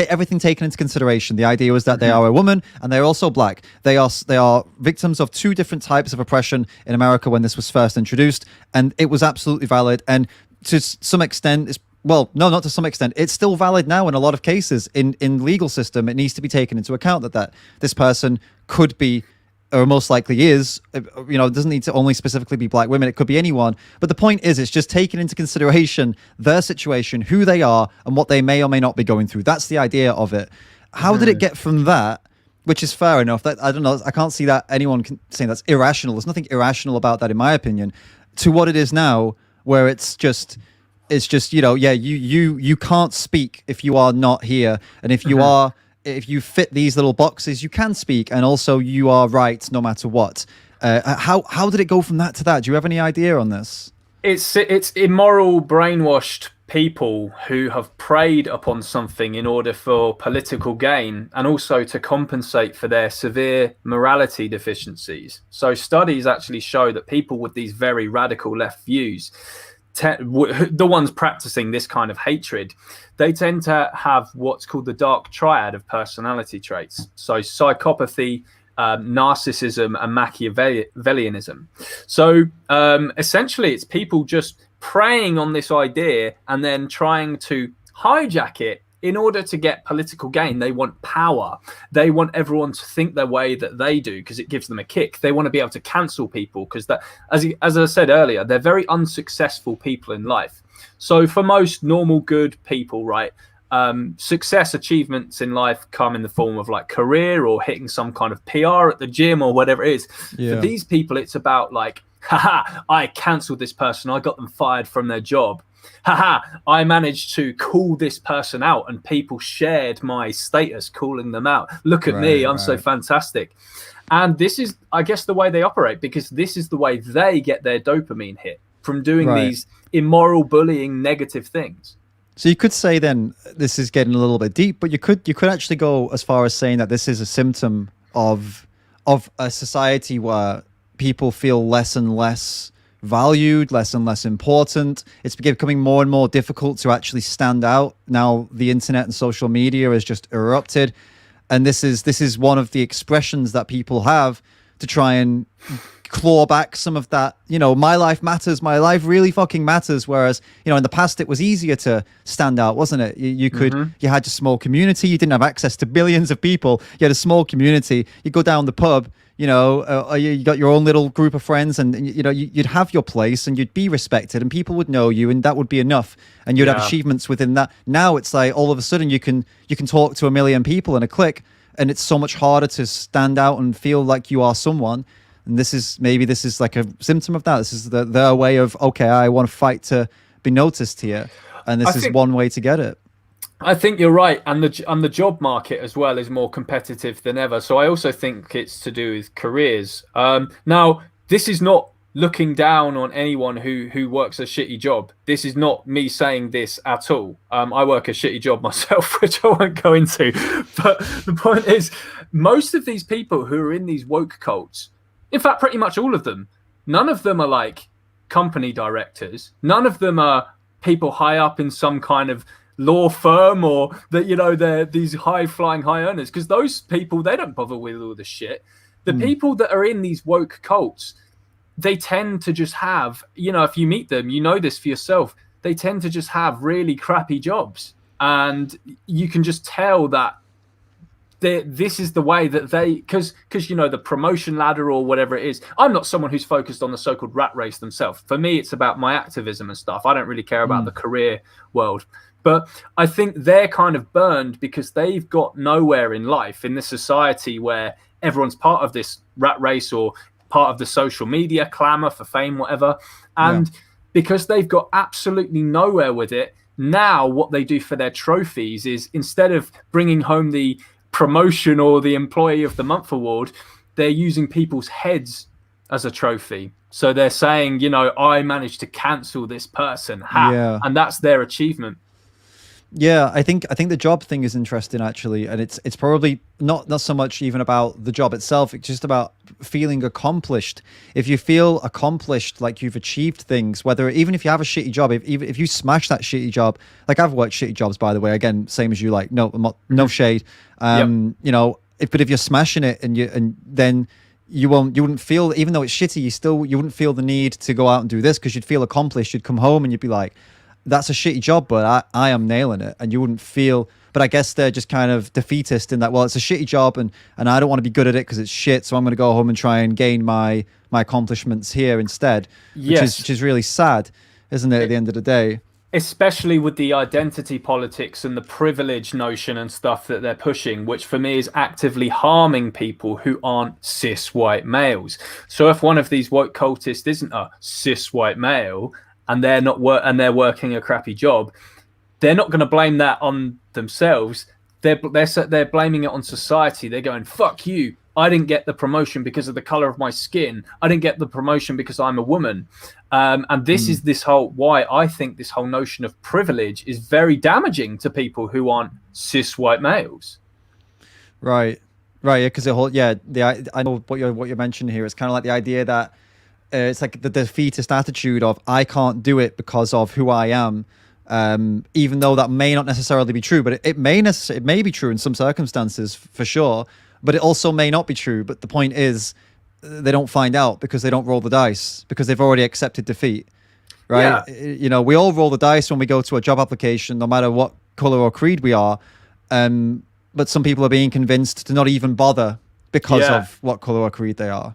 everything taken into consideration. The idea was that they are a woman and they're also black. They are victims of two different types of oppression in America when this was first introduced, and it was absolutely valid. And to some extent, well, no, not to some extent, it's still valid now in a lot of cases in legal system. It needs to be taken into account that this person could be, or most likely is, you know, it doesn't need to only specifically be black women. It could be anyone. But the point is, it's just taking into consideration their situation, who they are, and what they may or may not be going through. That's the idea of it. How did it get from that, which is fair enough, that, I don't know, I can't see that anyone can say that's irrational. There's nothing irrational about that, in my opinion, to what it is now, where it's just, you know, yeah, you can't speak if you are not here. And if you are, if you fit these little boxes, you can speak, and also you are right no matter what. How did it go from that to that? Do you have any idea on this? It's immoral, brainwashed people who have preyed upon something in order for political gain, and also to compensate for their severe morality deficiencies. So studies actually show that people with these very radical left views, the ones practicing this kind of hatred, they tend to have what's called the dark triad of personality traits. So psychopathy, narcissism, and Machiavellianism. So essentially, it's people just preying on this idea and then trying to hijack it in order to get political gain. They want power. They want everyone to think the way that they do because it gives them a kick. They want to be able to cancel people because that, as I said earlier, they're very unsuccessful people in life. So for most normal, good people, right, success achievements in life come in the form of like career or hitting some kind of PR at the gym or whatever it is. Yeah. For these people, it's about like, haha, I cancelled this person. I got them fired from their job. haha, I managed to call this person out and people shared my status calling them out. Look at me, I'm so fantastic. And this is, I guess, the way they operate, because this is the way they get their dopamine hit from doing these immoral, bullying, negative things. So you could say then, this is getting a little bit deep, but you could actually go as far as saying that this is a symptom of a society where people feel less and less valued, less and less important. It's becoming more and more difficult to actually stand out. Now the internet and social media has just erupted. And this is one of the expressions that people have to try and claw back some of that, my life matters, my life really fucking matters. Whereas, in the past, it was easier to stand out, wasn't it? You could, you had a small community, you didn't have access to billions of people. You had a small community, you go down the pub, you got your own little group of friends, and you'd have your place and you'd be respected and people would know you, and that would be enough, and you'd have achievements within that. Now it's like all of a sudden you can talk to a million people in a click, and it's so much harder to stand out and feel like you are someone. And this is like a symptom of that. This is their way of, okay, I want to fight to be noticed here, and this is one way to get it. I think you're right, and the job market as well is more competitive than ever. So I also think it's to do with careers. Now, this is not looking down on anyone who works a shitty job. This is not me saying this at all. I work a shitty job myself, which I won't go into. But the point is, most of these people who are in these woke cults, in fact, pretty much all of them, none of them are like company directors. None of them are people high up in some kind of law firm, or that, they're these high flying high earners, because those people, they don't bother with all the shit. The people that are in these woke cults, they tend to just have, if you meet them, this for yourself, they tend to just have really crappy jobs, and you can just tell that this is the way that because the promotion ladder or whatever it is. I'm not someone who's focused on the so-called rat race themselves. For me, it's about my activism and stuff. I don't really care about the career world. But I think they're kind of burned because they've got nowhere in life, in this society where everyone's part of this rat race or part of the social media clamor for fame, whatever. And because they've got absolutely nowhere with it, now what they do for their trophies is, instead of bringing home the promotion or the Employee of the Month award, they're using people's heads as a trophy. So they're saying, I managed to cancel this person. And that's their achievement. Yeah, I think the job thing is interesting, actually, and it's probably not so much even about the job itself. It's just about feeling accomplished. If you feel accomplished, like you've achieved things, even if you have a shitty job, if you smash that shitty job, like I've worked shitty jobs, by the way, again, same as you, like no shade, but if you're smashing it and then you wouldn't feel, even though it's shitty, you wouldn't feel the need to go out and do this, because you'd feel accomplished. You'd come home and you'd be like, that's a shitty job, but I am nailing it. And you wouldn't feel, but I guess they're just kind of defeatist in that, well, it's a shitty job and I don't want to be good at it because it's shit. So I'm going to go home and try and gain my accomplishments here instead, which is really sad, isn't it, at the end of the day? Especially with the identity politics and the privilege notion and stuff that they're pushing, which for me is actively harming people who aren't cis white males. So if one of these woke cultists isn't a cis white male, and they're not they're working a crappy job, they're not going to blame that on themselves. They're blaming it on society. They're going, fuck you, I didn't get the promotion because of the color of my skin. I didn't get the promotion because I'm a woman. And this is why I think this whole notion of privilege is very damaging to people who aren't cis white males. Right, yeah, because I know what you're mentioning here. It's kind of like the idea that it's like the defeatist attitude of, I can't do it because of who I am, even though that may not necessarily be true, but it may be true in some circumstances for sure, but it also may not be true. But the point is, they don't find out because they don't roll the dice, because they've already accepted defeat, right? Yeah. We all roll the dice when we go to a job application, no matter what color or creed we are, but some people are being convinced to not even bother because of what color or creed they are.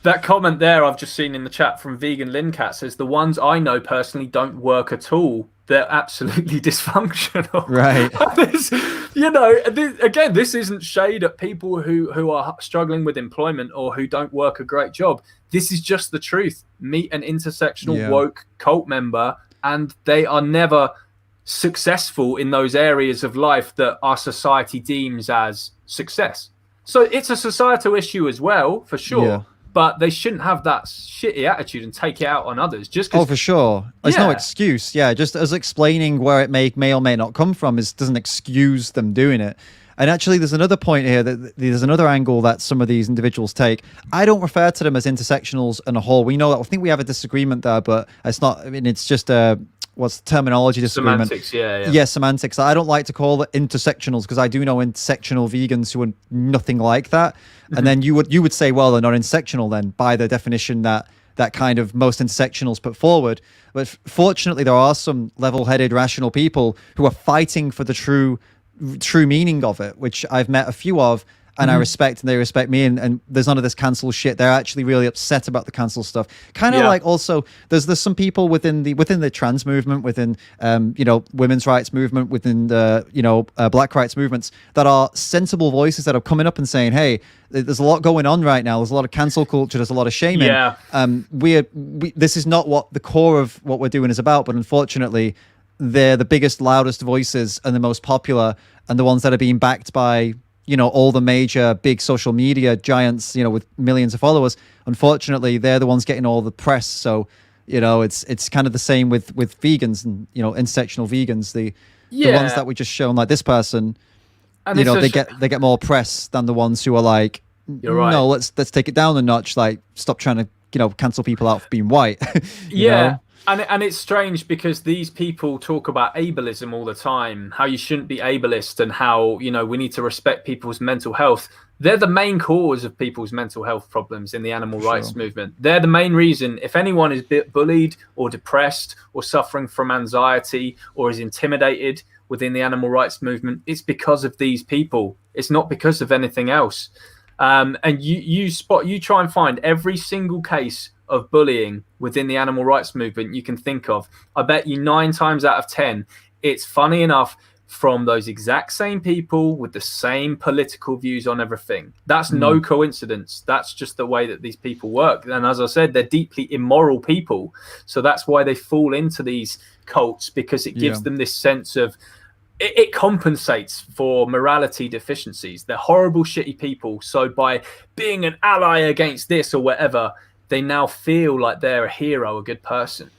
That comment there I've just seen in the chat from Vegan Lincat says, the ones I know personally don't work at all. They're absolutely dysfunctional. Right. Again, this isn't shade at people who are struggling with employment or who don't work a great job. This is just the truth. Meet an intersectional woke cult member and they are never successful in those areas of life that our society deems as success. So it's a societal issue as well, for sure. Yeah. But they shouldn't have that shitty attitude and take it out on others. Just 'cause, Oh, for sure. There's no excuse. Yeah, just as explaining where it may or may not come from doesn't excuse them doing it. And actually, there's another point here that there's another angle that some of these individuals take. I don't refer to them as intersectionals in a whole. We know that. I think we have a disagreement there, but it's not. I mean, it's just what's the terminology disagreement? Semantics, yeah. Yeah, semantics. I don't like to call it intersectionals because I do know intersectional vegans who are nothing like that. And then you would say, well, they're not intersectional then by the definition that kind of most intersectionals put forward. But fortunately, there are some level-headed, rational people who are fighting for the true meaning of it, which I've met a few of, and I respect, and they respect me, and there's none of this cancel shit. They're actually really upset about the cancel stuff. Kind of like also there's some people within the trans movement, within women's rights movement, within the black rights movements that are sensible voices that are coming up and saying, hey, there's a lot going on right now. There's a lot of cancel culture. There's a lot of shaming. Yeah. This is not what the core of what we're doing is about, but unfortunately, they're the biggest, loudest voices and the most popular, and the ones that are being backed by all the major big social media giants, with millions of followers. Unfortunately, they're the ones getting all the press. So, it's kind of the same with vegans and intersectional vegans. The ones that we just shown, like this person, and they get more press than the ones who are like, you're right. No, let's take it down a notch. Like, stop trying to cancel people out for being white. you Yeah. know? And it's strange because these people talk about ableism all the time, how you shouldn't be ableist and how, we need to respect people's mental health. They're the main cause of people's mental health problems in the animal rights movement. They're the main reason. If anyone is bullied or depressed or suffering from anxiety or is intimidated within the animal rights movement, it's because of these people. It's not because of anything else. And you try and find every single case of bullying within the animal rights movement you can think of. I bet you 9 times out of 10, it's funny enough from those exact same people with the same political views on everything. That's no coincidence. That's just the way that these people work. And as I said, they're deeply immoral people. So that's why they fall into these cults, because it gives them this sense of, it compensates for morality deficiencies. They're horrible, shitty people. So by being an ally against this or whatever, they now feel like they're a hero, a good person.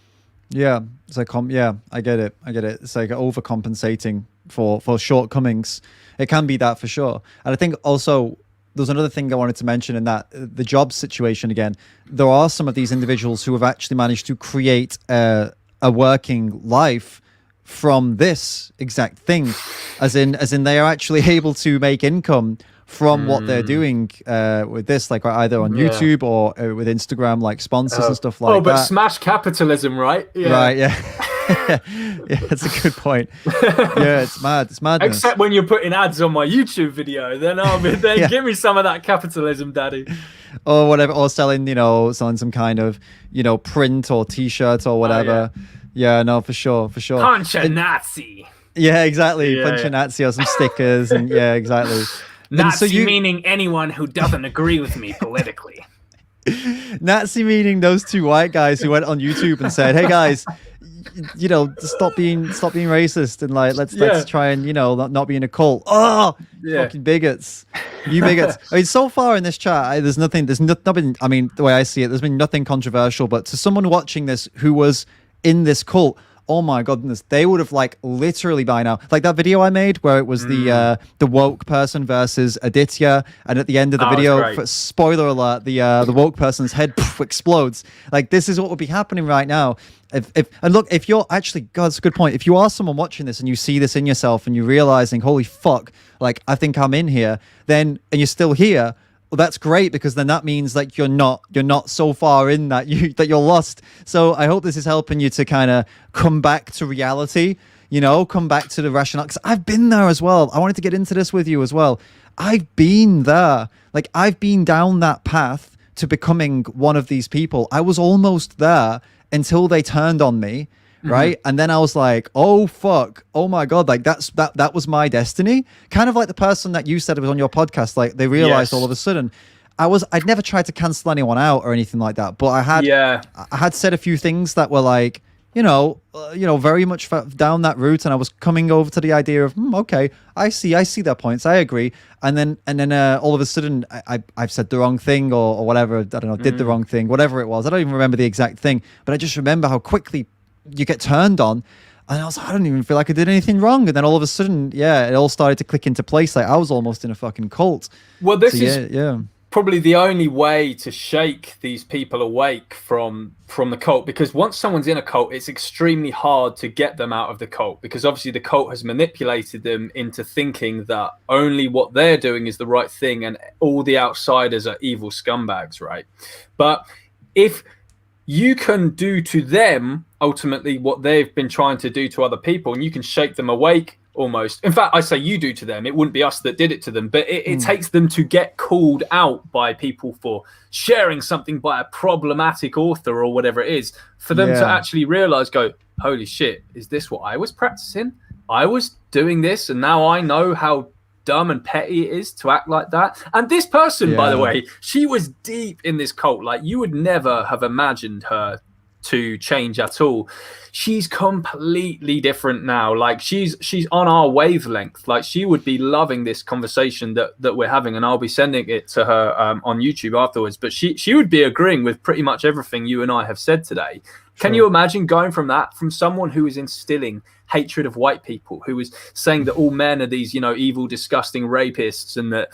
Yeah, it's like I get it. It's like overcompensating for shortcomings. It can be that for sure. And I think also there's another thing I wanted to mention in that the job situation again. There are some of these individuals who have actually managed to create a working life from this exact thing, as in they are actually able to make income from what they're doing with this, like either on YouTube or with Instagram, like sponsors and stuff like that. Oh, but smash capitalism, right? Yeah. Right, yeah. Yeah, that's a good point. Yeah, it's madness. Except when you're putting ads on my YouTube video, then give me some of that capitalism, daddy. Or whatever, or selling some kind of, print or t-shirt or whatever. Yeah, no, for sure. Punch a Nazi. Yeah, exactly. Punch a Nazi or some stickers and yeah, exactly. Nazi meaning anyone who doesn't agree with me politically. Nazi meaning those 2 white guys who went on YouTube and said, "Hey guys, stop being racist and like let's try and not be in a cult." Fucking bigots, you bigots. I mean, so far in this chat, there's nothing. I mean, the way I see it, there's been nothing controversial. But to someone watching this who was in this cult, oh my goodness, they would have like literally by now, like that video I made where it was the woke person versus Aditya, and at the end of the video, spoiler alert, the woke person's head explodes. Like this is what would be happening right now. If you're actually, God, that's a good point. If you are someone watching this and you see this in yourself and you're realizing, holy fuck, like I think I'm in here, then and you're still here. Well, that's great, because then that means like you're not so far in that you're lost. So I hope this is helping you to kind of come back to reality, come back to the rationale. Because I've been there as well. I wanted to get into this with you as well. I've been there. Like I've been down that path to becoming one of these people. I was almost there until they turned on me. Right. And then I was like, oh, fuck. Oh, my God. Like that was my destiny. Kind of like the person that you said was on your podcast. Like they realized all of a sudden I'd never tried to cancel anyone out or anything like that. But I had said a few things that were like, very much down that route, and I was coming over to the idea of, okay, I see their points, I agree, and then all of a sudden I've said the wrong thing or whatever, I don't know, did the wrong thing, whatever it was. I don't even remember the exact thing, but I just remember how quickly you get turned on, and I was like, I don't even feel like I did anything wrong, and then all of a sudden, it all started to click into place. Like I was almost in a fucking cult. Well, this is probably the only way to shake these people awake from the cult, because once someone's in a cult, it's extremely hard to get them out of the cult, because obviously the cult has manipulated them into thinking that only what they're doing is the right thing and all the outsiders are evil scumbags, right? But if you can do to them ultimately what they've been trying to do to other people, and you can shake them awake almost. In fact, I say you do to them. It wouldn't be us that did it to them, but it takes them to get called out by people for sharing something by a problematic author or whatever it is, for them to actually realize, go, holy shit, is this what I was practicing? I was doing this, and now I know how dumb and petty it is to act like that. And this person, by the way, she was deep in this cult. Like, you would never have imagined her to change at all. She's completely different now. Like she's on our wavelength. Like she would be loving this conversation that we're having, and I'll be sending it to her on YouTube afterwards. But she would be agreeing with pretty much everything you and I have said today. Can you imagine going from someone who is instilling hatred of white people, who is saying that all men are these, evil, disgusting rapists, and that,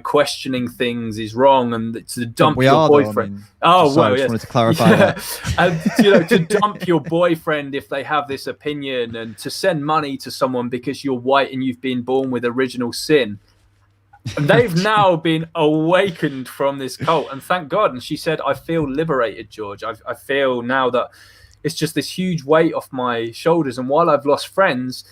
questioning things is wrong, and to dump your boyfriend. I just wanted to clarify that. And, to dump your boyfriend if they have this opinion, and to send money to someone because you're white and you've been born with original sin. And they've now been awakened from this cult, and thank God. And she said, I feel liberated, George. I feel now that it's just this huge weight off my shoulders. And while I've lost friends,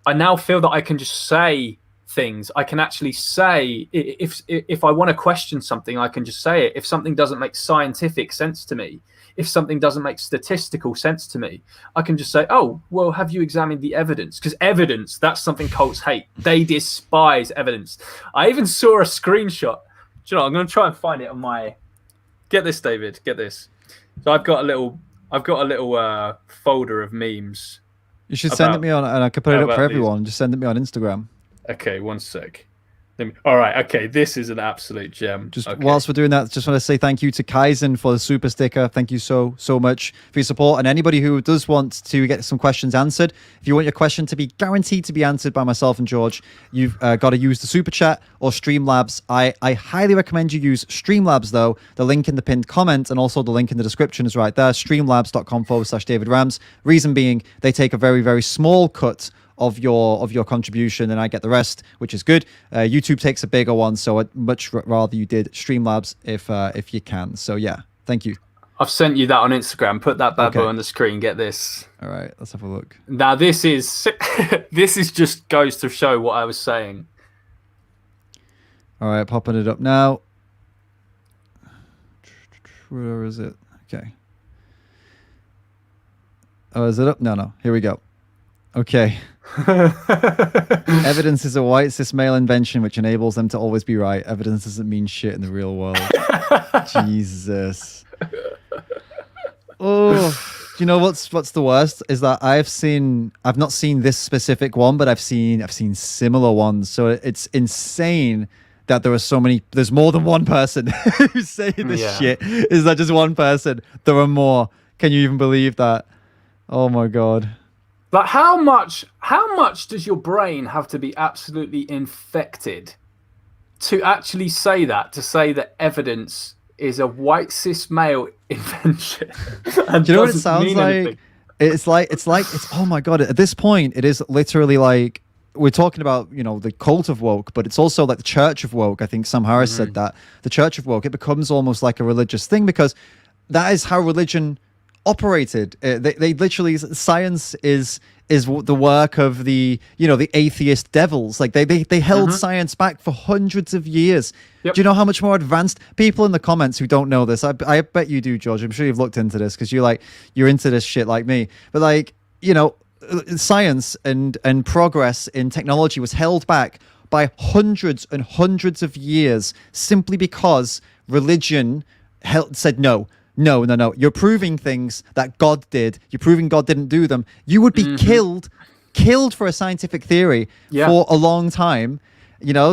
I now feel that I can just say things. I can actually say, if I want to question something, I can just say it. If something doesn't make scientific sense to me, if something doesn't make statistical sense to me, I can just say, oh, well, have you examined the evidence? Because evidence, that's something cults hate. They despise evidence. I even saw a screenshot. Do you know, I'm going to try and find it on my... Get this, David. Get this. So I've got a little folder of memes. You should send it me on, and I could put it up for everyone. Just send it me on Instagram. Okay, one sec. All right, okay, this is an absolute gem. Whilst we're doing that, just want to say thank you to Kaizen for the super sticker. Thank you so much for your support. And anybody who does want to get some questions answered, if you want your question to be guaranteed to be answered by myself and George, you've got to use the super chat or Streamlabs. I highly recommend you use Streamlabs, though. The link in the pinned comment and also the link in the description is right there, streamlabs.com/David Rams. Reason being, they take a very, very small cut of your contribution, and I get the rest, which is good. YouTube takes a bigger one, so I'd much rather you did Streamlabs if you can. So yeah, thank you. I've sent you that on Instagram. Put that bad boy on the screen. Get this. All right, let's have a look. Now this is just goes to show what I was saying. All right, popping it up now. Where is it? Okay. Oh, is it up? No. Here we go. Okay. Evidence is a white cis male invention which enables them to always be right. Evidence doesn't mean shit in the real world. Jesus. Oh, do you know what's the worst is that I've not seen this specific one, but I've seen similar ones. So it's insane that there's more than one person who's saying this shit. Is that just one person? There are more. Can you even believe that? Oh my God. Like how much does your brain have to be absolutely infected to actually say that? To say that evidence is a white cis male invention? And do you know what it sounds like? It's oh my God. At this point, it is literally like we're talking about, the cult of woke, but it's also like the church of woke. I think Sam Harris said that. The church of woke, it becomes almost like a religious thing because that is how religion operated. They literally, science is the work of the atheist devils. Like they held science back for hundreds of years. Yep. Do you know how much more advanced people in the comments who don't know this? I bet you do, George. I'm sure you've looked into this because you're into this shit like me. But science and progress in technology was held back by hundreds and hundreds of years simply because religion said no. No. You're proving things that God did. You're proving God didn't do them. You would be killed for a scientific theory for a long time.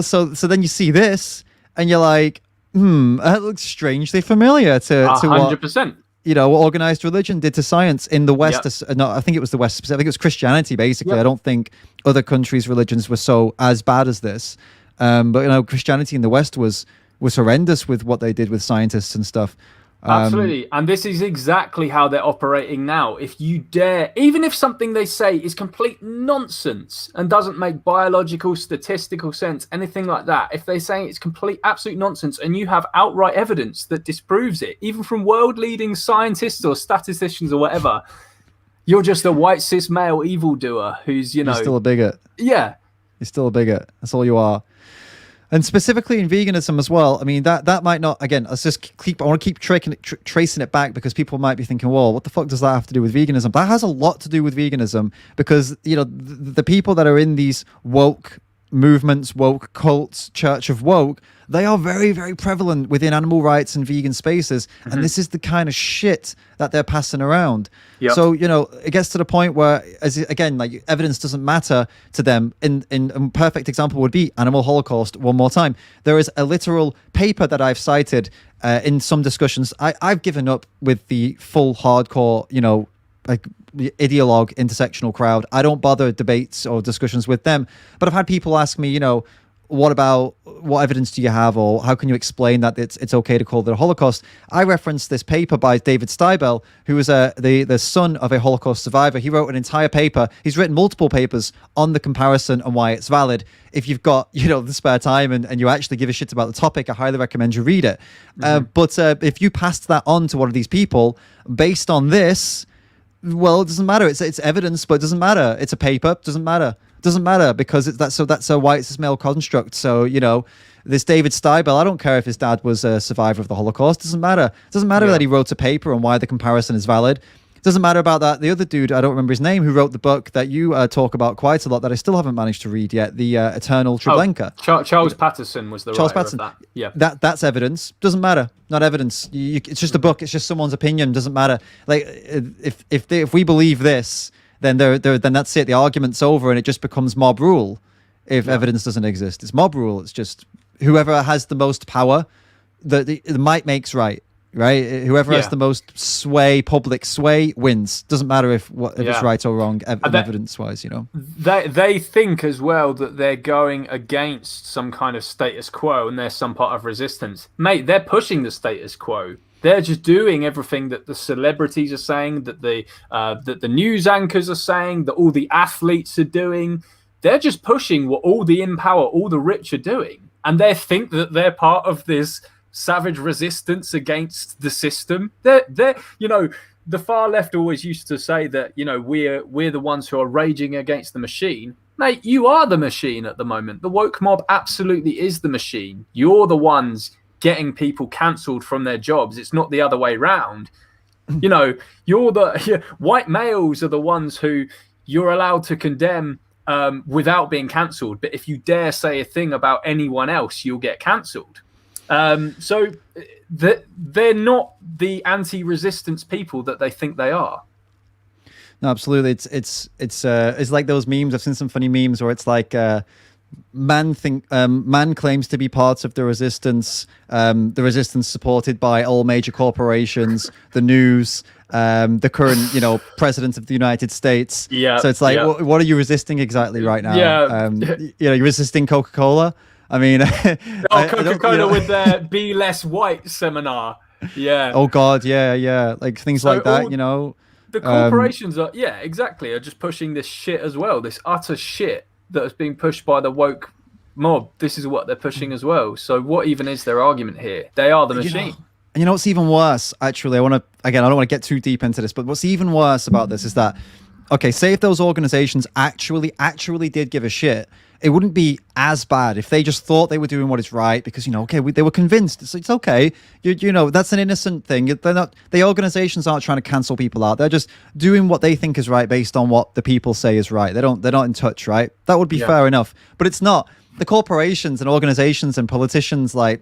So then you see this and you're like, that looks strangely familiar to 100%. What organized religion did to science in the West. No, I think it was the West. I think it was Christianity, basically. I don't think other countries' religions were so as bad as this. But Christianity in the West was horrendous with what they did with scientists and stuff. Absolutely. And this is exactly how they're operating now. If you dare, even if something they say is complete nonsense and doesn't make biological, statistical sense, anything like that, if they say it's complete, absolute nonsense and you have outright evidence that disproves it, even from world-leading scientists or statisticians or whatever, you're just a white cis male evildoer who's, You're still a bigot. Yeah. You're still a bigot. That's all you are. And specifically in veganism as well. I mean, that might not, again, I want to keep tracing it back because people might be thinking, well, what the fuck does that have to do with veganism? That has a lot to do with veganism because, the people that are in these woke movements, woke cults, Church of Woke, they are very, very prevalent within animal rights and vegan spaces. And this is the kind of shit that they're passing around. Yep. So, it gets to the point where, like evidence doesn't matter to them. In a perfect example would be animal holocaust. One more time. There is a literal paper that I've cited in some discussions. I've given up with the full hardcore, like the ideologue intersectional crowd. I don't bother debates or discussions with them. But I've had people ask me, what evidence do you have, or how can you explain that it's okay to call it a Holocaust? I referenced this paper by David Steibel, who was the son of a Holocaust survivor. He wrote an entire paper. He's written multiple papers on the comparison and why it's valid. If you've got the spare time and you actually give a shit about the topic, I highly recommend you read it. But if you passed that on to one of these people based on this, well, it doesn't matter. It's evidence, but it doesn't matter. It's a paper. It doesn't matter. Doesn't matter because that's a white cis male construct. So this David Steibel, I don't care if his dad was a survivor of the Holocaust. Doesn't matter. Doesn't matter that he wrote a paper on why the comparison is valid. Doesn't matter about that. The other dude, I don't remember his name, who wrote the book that you talk about quite a lot that I still haven't managed to read yet. The Eternal Treblinka. Charles Patterson was the writer of that. Yeah. That's evidence. Doesn't matter. Not evidence. It's just a book. It's just someone's opinion. Doesn't matter. Like if we believe this, then then that's it. The argument's over, and it just becomes mob rule. If evidence doesn't exist, it's mob rule. It's just whoever has the most power, the might makes right. Right? Whoever has the most public sway, wins. Doesn't matter if it's right or wrong, evidence-wise. They think as well that they're going against some kind of status quo, and they're some part of resistance. Mate, they're pushing the status quo. They're just doing everything that the celebrities are saying, that the news anchors are saying, that all the athletes are doing. They're just pushing what all the in power, all the rich are doing, and they think that they're part of this savage resistance against the system. They're the far left always used to say that we're the ones who are raging against the machine. Mate, you are the machine at the moment. The woke mob absolutely is the machine. You're the ones getting people cancelled from their jobs. It's not the other way round. White males are the ones who you're allowed to condemn without being cancelled. But if you dare say a thing about anyone else, you'll get cancelled. So they're not the anti-resistance people that they think they are. No, absolutely. It's like those memes. I've seen some funny memes where it's like man claims to be part of the resistance supported by all major corporations, the news, the current president of the United States. Yeah. So it's like, what are you resisting exactly right now? Yeah. You're resisting Coca-Cola. I mean, Coca-Cola with their "Be Less White" seminar. Yeah. Oh God, yeah, like things like that. The corporations are just pushing this shit as well. This utter shit that is being pushed by the woke mob. This is what they're pushing as well. So what even is their argument here? They are the machine. And what's even worse? Actually, I don't want to get too deep into this, but what's even worse about this is that, okay, say if those organizations actually did give a shit, it wouldn't be as bad if they just thought they were doing what is right because they were convinced. It's okay. That's an innocent thing. They're not. The organizations aren't trying to cancel people out. They're just doing what they think is right based on what the people say is right. They're not in touch, right? That would be fair enough. But it's not. The corporations and organizations and politicians like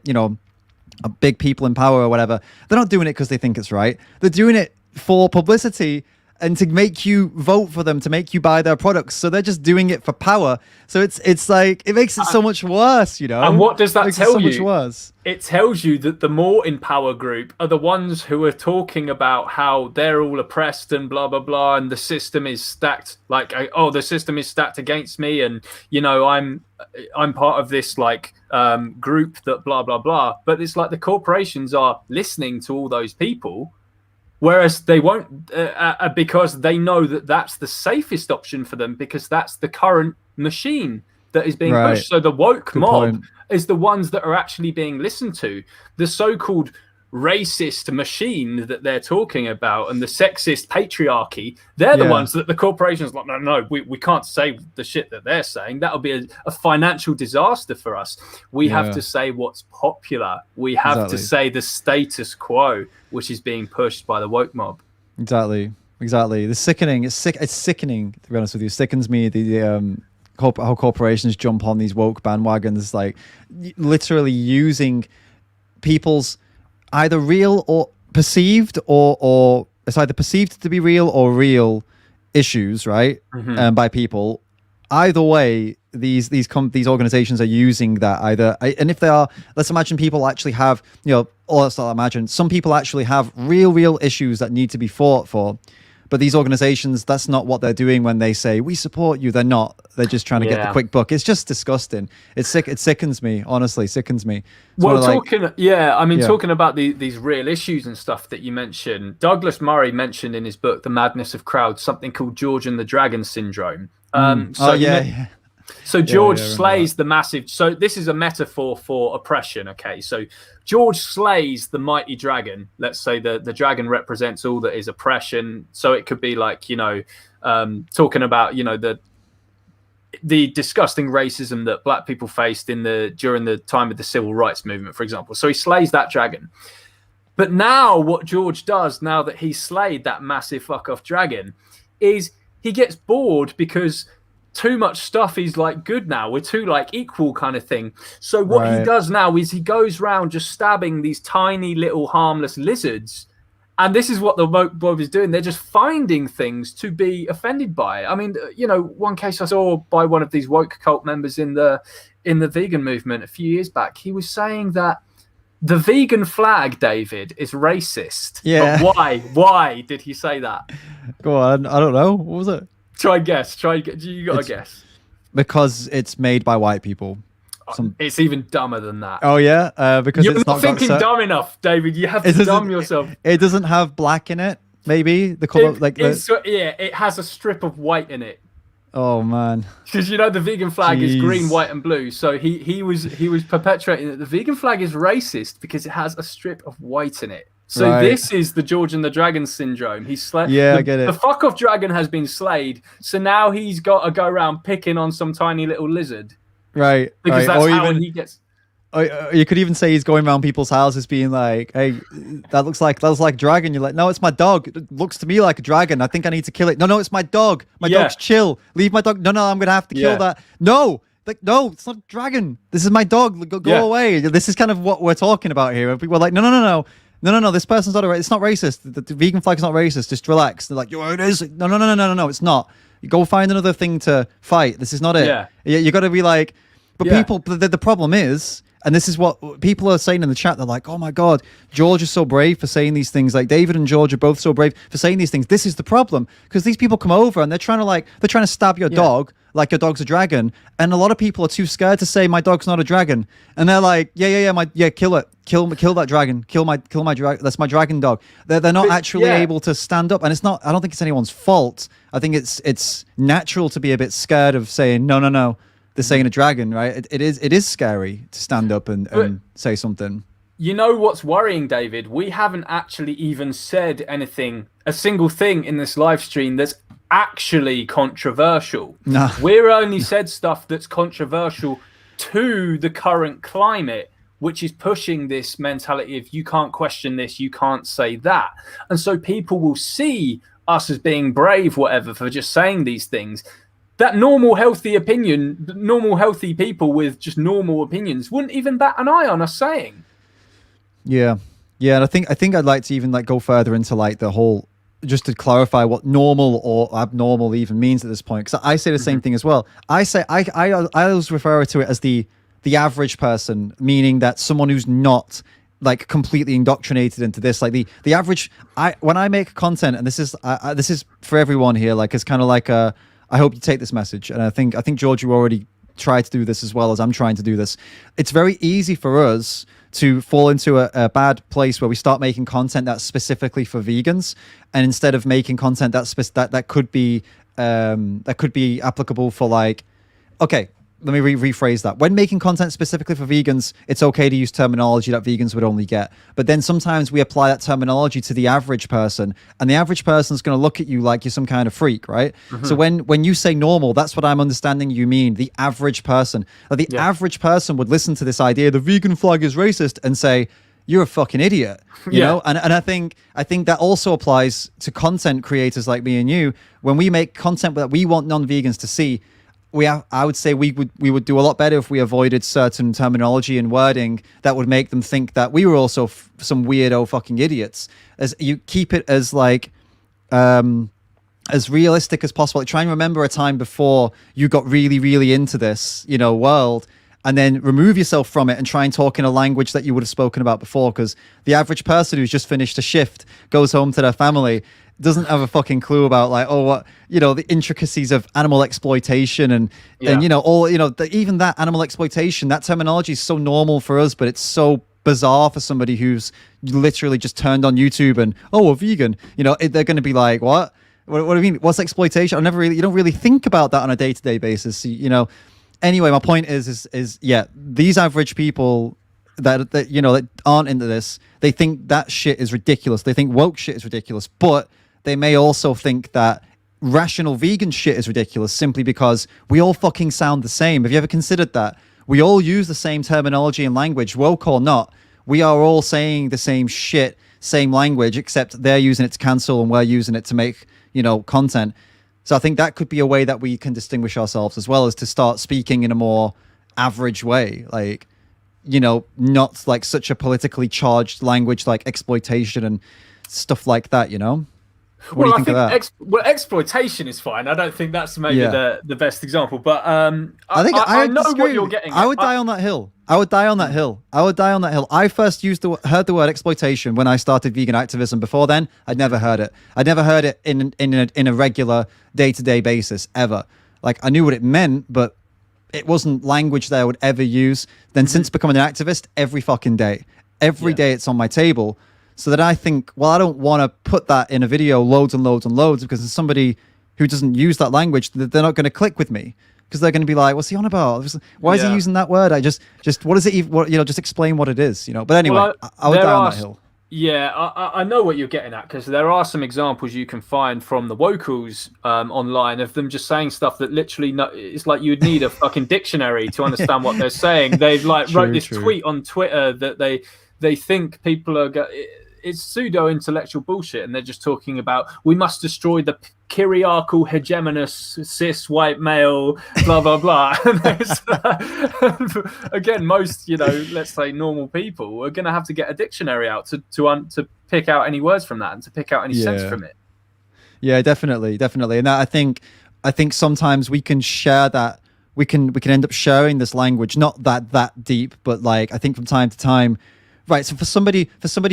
big people in power or whatever, they're not doing it because they think it's right. They're doing it for publicity and to make you vote for them, to make you buy their products. So they're just doing it for power. So it's like, it makes it so much worse, you know? And what does that tell you? Much worse. It tells you that the more in power group are the ones who are talking about how they're all oppressed and blah, blah, blah. And the system is stacked like, oh, the system is stacked against me. And, you know, I'm part of this like group that blah, blah, blah. But it's like the corporations are listening to all those people. Whereas they won't, because they know that that's the safest option for them, because that's the current machine that is being pushed. So the woke mob is the ones that are actually being listened to. The so-called racist machine that they're talking about and the sexist patriarchy, they're the ones that the corporations like, no, we can't say the shit that they're saying. That'll be a financial disaster for us. We have to say what's popular. We have to say the status quo, which is being pushed by the woke mob. Exactly. The sickening. It's sickening, to be honest with you. It sickens me, how corporations jump on these woke bandwagons, like literally using people's either real or perceived, or it's either perceived to be real or real issues, right? By people. Either way, these organizations are using that either, and if they are, let's imagine people actually have, you know, or let's not imagine, some people actually have real issues that need to be fought for. But these organizations, that's not what they're doing when they say, we support you. They're not. They're just trying to get the quick buck. It's just disgusting. It's sick. It sickens me, honestly, sickens me. It's well, talking about these real issues and stuff that you mentioned, Douglas Murray mentioned in his book, The Madness of Crowds, something called George and the Dragon Syndrome. So George slays the massive. So this is a metaphor for oppression. Okay, so George slays the mighty dragon. Let's say the dragon represents all that is oppression. So it could be like, you know, talking about, you know, the disgusting racism that black people faced during the time of the civil rights movement, for example. So he slays that dragon. But now what George does, now that he's slayed that massive fuck off dragon, is he gets bored because too much stuff is like good now. We're too like equal kind of thing. So what he does now is he goes around just stabbing these tiny little harmless lizards. And this is what the woke mob is doing. They're just finding things to be offended by. I mean, you know, one case I saw by one of these woke cult members in the vegan movement a few years back, he was saying that the vegan flag, David, is racist. Yeah. But why? Why did he say that? Go on. I don't know. What was it? Try and guess. You got to guess. Because it's made by white people. It's even dumber than that. Oh yeah, because you're it's not thinking dumb enough, David. You have to dumb yourself. It doesn't have black in it. Maybe the color, it has a strip of white in it. Oh man, because you know the vegan flag is green, white, and blue. So he was perpetuating that the vegan flag is racist because it has a strip of white in it. So this is the George and the Dragon syndrome. He's slayed. Yeah, I get it. The fuck off dragon has been slayed. So now he's got to go around picking on some tiny little lizard. Right. Because that's how he gets. You could even say he's going around people's houses being like, hey, that looks like dragon. You're like, no, it's my dog. It looks to me like a dragon. I think I need to kill it. No, it's my dog. My dog's chill. Leave my dog. No, I'm going to have to kill that. No, it's not a dragon. This is my dog. Go away. This is kind of what we're talking about here. People are like, no. This person's not it's not racist. The vegan flag's not racist. Just relax. They're like, it is. No, it's not. You go find another thing to fight. This is not it. Yeah. You got to be like, but people, the problem is, and this is what people are saying in the chat. They're like, oh my God, George is so brave for saying these things. Like David and George are both so brave for saying these things. This is the problem, because these people come over and they're trying to stab your dog like your dog's a dragon. And a lot of people are too scared to say my dog's not a dragon. And they're like, kill it. Kill that dragon. Kill my dragon. That's my dragon dog. They're not actually able to stand up. And it's not, I don't think it's anyone's fault. I think it's natural to be a bit scared of saying, no. They're saying a dragon, right? It is scary to stand up and say something. You know what's worrying, David? We haven't actually even said anything, a single thing in this live stream that's actually controversial. No. We're only said stuff that's controversial to the current climate, which is pushing this mentality of you can't question this, you can't say that. And so people will see us as being brave, whatever, for just saying these things. That normal, healthy people with just normal opinions wouldn't even bat an eye on us saying. Yeah, yeah, and I think I'd like to even like go further into like the whole, just to clarify what normal or abnormal even means at this point, because I say the same thing as well. I say I always refer to it as the average person, meaning that someone who's not like completely indoctrinated into this, like the average. When I make content, and this is for everyone here, like it's kind of like a, I hope you take this message, and I think George, you already tried to do this as well as I'm trying to do this. It's very easy for us to fall into a bad place where we start making content that's specifically for vegans, and instead of making content that could be applicable for like, okay, let me rephrase that. When making content specifically for vegans, it's okay to use terminology that vegans would only get. But then sometimes we apply that terminology to the average person, and the average person's going to look at you like you're some kind of freak, right? So when you say normal, that's what I'm understanding you mean, the average person. The average person would listen to this idea, the vegan flag is racist, and say, you're a fucking idiot, you know? And I think that also applies to content creators like me and you. When we make content that we want non-vegans to see, I would say we would do a lot better if we avoided certain terminology and wording that would make them think that we were also some weirdo fucking idiots. As you keep it as like as realistic as possible. Like, try and remember a time before you got really, really into this, you know, world, and then remove yourself from it and try and talk in a language that you would have spoken about before. Because the average person who's just finished a shift, goes home to their family, doesn't have a fucking clue about like, oh, what, you know, the intricacies of animal exploitation and you know, all, you know, even that animal exploitation, that terminology is so normal for us, but it's so bizarre for somebody who's literally just turned on YouTube and, oh, a vegan, you know, they're going to be like, what do you mean? What's exploitation? You don't really think about that on a day-to-day basis, you know. Anyway, my point is yeah, these average people that you know, that aren't into this, they think that shit is ridiculous. They think woke shit is ridiculous, but they may also think that rational vegan shit is ridiculous simply because we all fucking sound the same. Have you ever considered that? We all use the same terminology and language, woke or not. We are all saying the same shit, same language, except they're using it to cancel and we're using it to make, you know, content. So I think that could be a way that we can distinguish ourselves, as well as to start speaking in a more average way, like, you know, not like such a politically charged language like exploitation and stuff like that, you know? What do you think of that? Exploitation is fine. I don't think that's maybe the best example, but I know what you're getting at. I would die on that hill. I first heard the word exploitation when I started vegan activism. Before then, I'd never heard it. I'd never heard it in a regular day-to-day basis ever. Like, I knew what it meant, but it wasn't language that I would ever use. Then since becoming an activist, every fucking day, every day it's on my table. So that I think, well, I don't want to put that in a video loads and loads and loads, because there's somebody who doesn't use that language, they're not going to click with me, because they're going to be like, what's he on about? Why is he using that word? I just what is it even, what, you know, just explain what it is, you know. But anyway, I would die on that hill. Yeah, I know what you're getting at, because there are some examples you can find from the wokals online of them just saying stuff that literally it's like you'd need a fucking dictionary to understand what they're saying. They've like wrote this tweet on Twitter that they think people are it's pseudo-intellectual bullshit, and they're just talking about, we must destroy the kyriarchal hegemonous cis white male, blah blah blah. Again, most, you know, let's say normal people are going to have to get a dictionary out to pick out any words from that and to pick out any sense from it. Yeah, definitely, and that, I think sometimes we can share that. We can end up sharing this language, not that deep, but like, I think from time to time. Right, so for somebody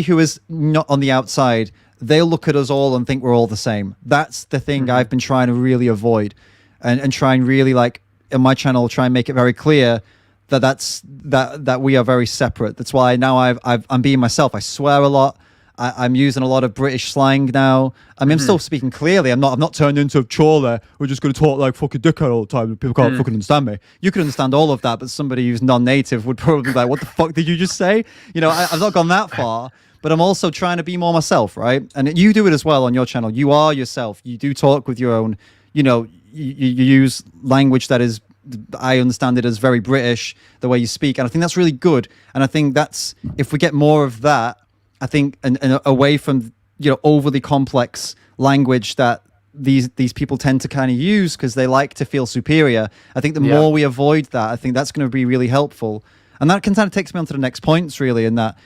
who is not on the outside, they'll look at us all and think we're all the same. That's the thing I've been trying to really avoid, and try and really, like, in my channel, try and make it very clear that we are very separate. That's why now I'm being myself. I swear a lot. I'm using a lot of British slang now. I mean, I'm still speaking clearly. I'm not turned into a chorler. We're just going to talk like fucking dickhead all the time, and people can't fucking understand me. You can understand all of that, but somebody who's non-native would probably be like, what the fuck did you just say? You know, I've not gone that far, but I'm also trying to be more myself, right? And you do it as well on your channel. You are yourself. You do talk with your own, you know, you use language that is, I understand it as very British, the way you speak. And I think that's really good. And I think that's, if we get more of that, I think, and away from, you know, overly complex language that these people tend to kind of use because they like to feel superior. I think the more we avoid that, I think that's going to be really helpful. And that kind of takes me on to the next points, really, in that,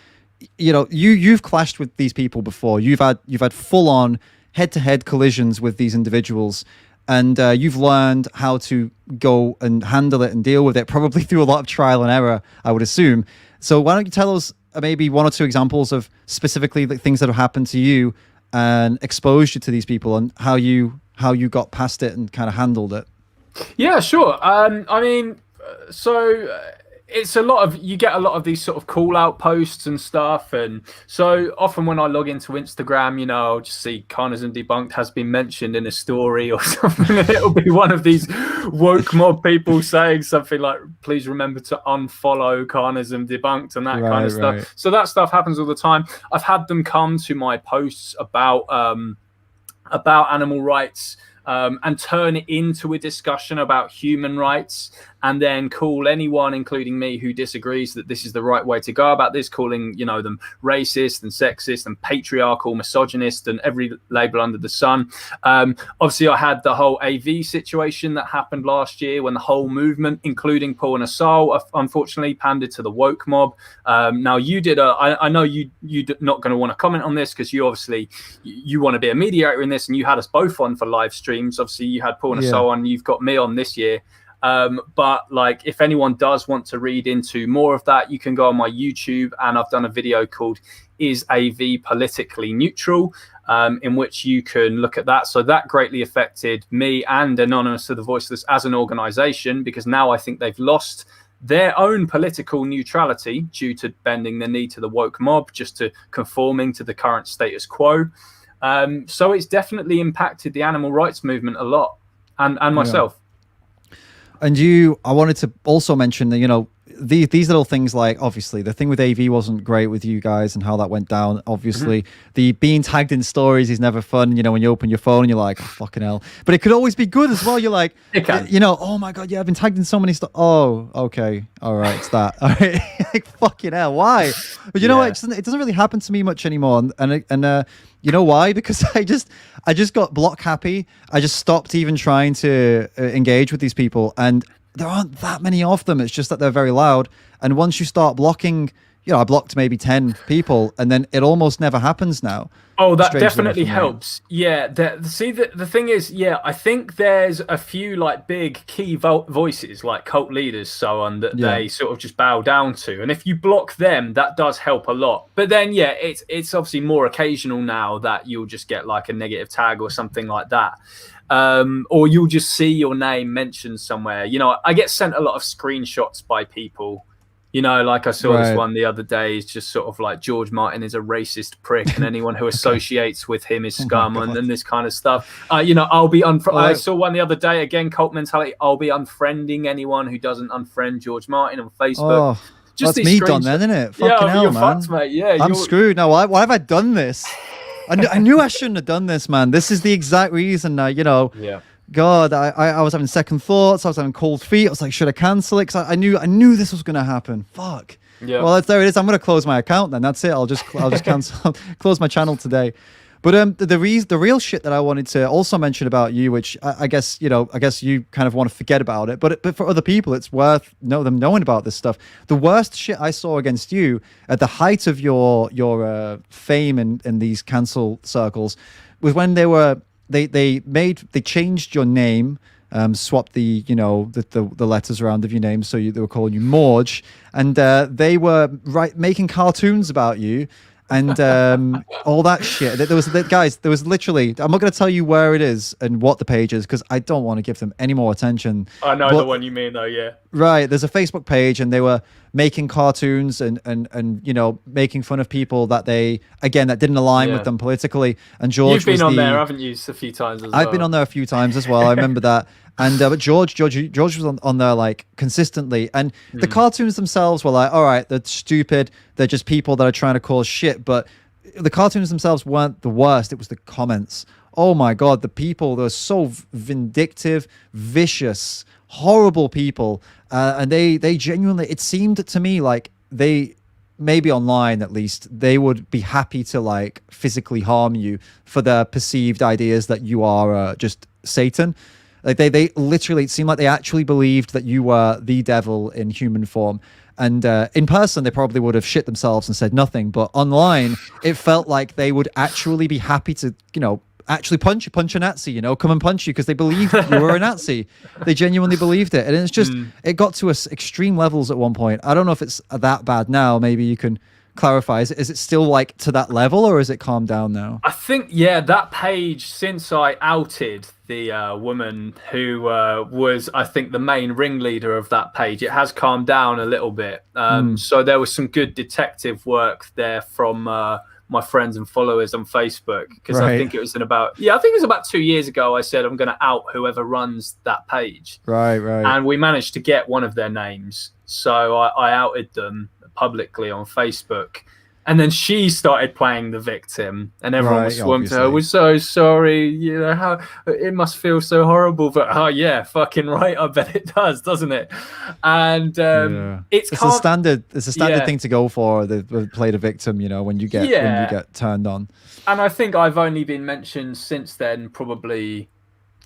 you've clashed with these people before. You've had full on head to head collisions with these individuals, and you've learned how to go and handle it and deal with it, probably through a lot of trial and error, I would assume. So why don't you tell us maybe one or two examples of specifically the things that have happened to you and exposed you to these people, and how you got past it and kind of handled it? Yeah, sure. I mean, so it's you get a lot of these sort of call out posts and stuff. And so often when I log into Instagram, I'll just see Carnism Debunked has been mentioned in a story or something. And it'll be one of these woke mob people saying something like, please remember to unfollow Carnism Debunked and that kind of stuff. Right. So that stuff happens all the time. I've had them come to my posts about animal rights, and turn it into a discussion about human rights, and then call anyone, including me, who disagrees that this is the right way to go about this, calling them racist and sexist and patriarchal, misogynist, and every label under the sun. Obviously, I had the whole AV situation that happened last year when the whole movement, including Paul Nassau, unfortunately pandered to the woke mob. Now, you did I know you're not going to want to comment on this because you obviously you want to be a mediator in this, and you had us both on for live streams. Obviously, you had Paul Nassau on, you've got me on this year. But like, if anyone does want to read into more of that, you can go on my YouTube, and I've done a video called "Is AV Politically Neutral?" In which you can look at that. So that greatly affected me and Anonymous to the Voiceless as an organization, because now I think they've lost their own political neutrality due to bending the knee to the woke mob, just to conforming to the current status quo. So it's definitely impacted the animal rights movement a lot, and myself. And I wanted to also mention that, these little things, like obviously the thing with AV wasn't great with you guys and how that went down. Obviously, the being tagged in stories is never fun. When you open your phone and you're like, oh, fucking hell. But it could always be good as well. You're like, oh my God, yeah, I've been tagged in so many stuff. Oh, okay. All right, it's that. All right. Like, fucking hell, why? But you know what? It doesn't really happen to me much anymore. And you know why? Because I just got block happy. I just stopped even trying to engage with these people. And there aren't that many of them. It's just that they're very loud. And once you start blocking, I blocked maybe 10 people, and then it almost never happens now. Oh, that definitely helps. Yeah. The thing is, I think there's a few like big key voices, like cult leaders, so on, that they sort of just bow down to. And if you block them, that does help a lot. But then, it's obviously more occasional now that you'll just get like a negative tag or something like that. Or you'll just see your name mentioned somewhere. I get sent a lot of screenshots by people. Like I saw this one the other day, is just sort of like, George Martin is a racist prick, and anyone who associates with him is scum, and this kind of stuff. I'll be I saw one the other day, again, cult mentality. I'll be unfriending anyone who doesn't unfriend George Martin on Facebook. Just that's me done then, isn't it? Fucking hell, you're man. Fucked, mate. Yeah, I'm screwed now. Why have I done this? I knew I shouldn't have done this, man. This is the exact reason. God, I was having second thoughts. I was having cold feet. I was like, should I cancel it? Because I knew this was going to happen. Fuck. Yeah. Well, there it is. I'm going to close my account then. That's it. I'll just cancel, close my channel today. But the real shit that I wanted to also mention about you, which I guess you kind of want to forget about it, but for other people, it's worth them knowing about this stuff. The worst shit I saw against you at the height of your fame in these cancel circles was when they changed your name, swapped the letters around of your name, so they were calling you Morge, and they were making cartoons about you. And all that shit. There was literally, I'm not going to tell you where it is and what the page is, because I don't want to give them any more attention. I know the one you mean, though. Yeah. Right. There's a Facebook page, and they were making cartoons and making fun of people that didn't align with them politically. And George, you've been on there, haven't you, a few times as well? I've been on there a few times as well. I remember that. And but George was on there like consistently, and the cartoons themselves were like, all right, they're stupid. They're just people that are trying to cause shit. But the cartoons themselves weren't the worst. It was the comments. Oh my God, the people, they're so vindictive, vicious, horrible people, and they genuinely. It seemed to me like they. Maybe online at least, they would be happy to like physically harm you for their perceived ideas that you are just Satan. Like they literally, it seemed like they actually believed that you were the devil in human form. And in person, they probably would have shit themselves and said nothing. But online, it felt like they would actually be happy to, actually punch a Nazi, come and punch you because they believed you were a Nazi. They genuinely believed it. And it's just, it got to us extreme levels at one point. I don't know if it's that bad now. Maybe you can clarify. Is it still like to that level, or is it calmed down now? I think, yeah, that page, since I outed the woman who was, I think, the main ringleader of that page, it has calmed down a little bit. So there was some good detective work there from my friends and followers on Facebook, because I think it was about 2 years ago. I said I'm going to out whoever runs that page, right, and we managed to get one of their names. So I outed them publicly on Facebook, and then she started playing the victim, and everyone was swarming to her. We're so sorry, how it must feel so horrible, but yeah, fucking right, I bet it does, doesn't it? And it's a standard thing to go for, the play the victim, when you get turned on. And I think I've only been mentioned since then probably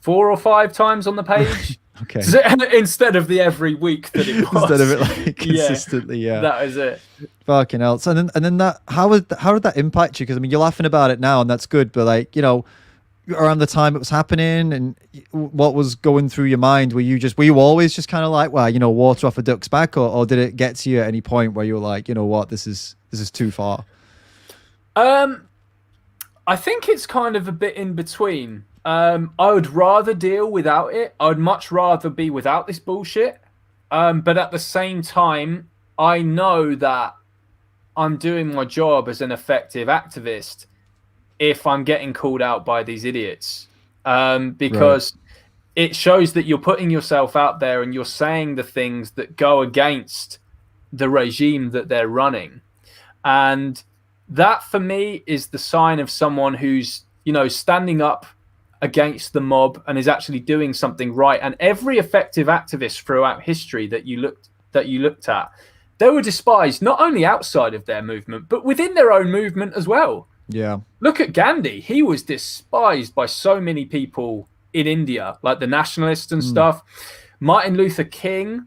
4 or 5 times on the page. Okay. So, instead of the every week that it was. Instead of it like consistently, that is it. Fucking else. And then that, how did that impact you? Because I mean, you're laughing about it now, and that's good. But like, around the time it was happening, and what was going through your mind? Were you always just kind of like, well, water off a duck's back, or did it get to you at any point where you were like, what, this is too far? I think it's kind of a bit in between. I would rather deal without it. I would much rather be without this bullshit. But at the same time, I know that I'm doing my job as an effective activist if I'm getting called out by these idiots. Because it shows that you're putting yourself out there and you're saying the things that go against the regime that they're running. And that, for me, is the sign of someone who's, standing up against the mob and is actually doing something right. And every effective activist throughout history that you looked at, they were despised not only outside of their movement, but within their own movement as well. Yeah. Look at Gandhi. He was despised by so many people in India, like the nationalists and stuff. Martin Luther King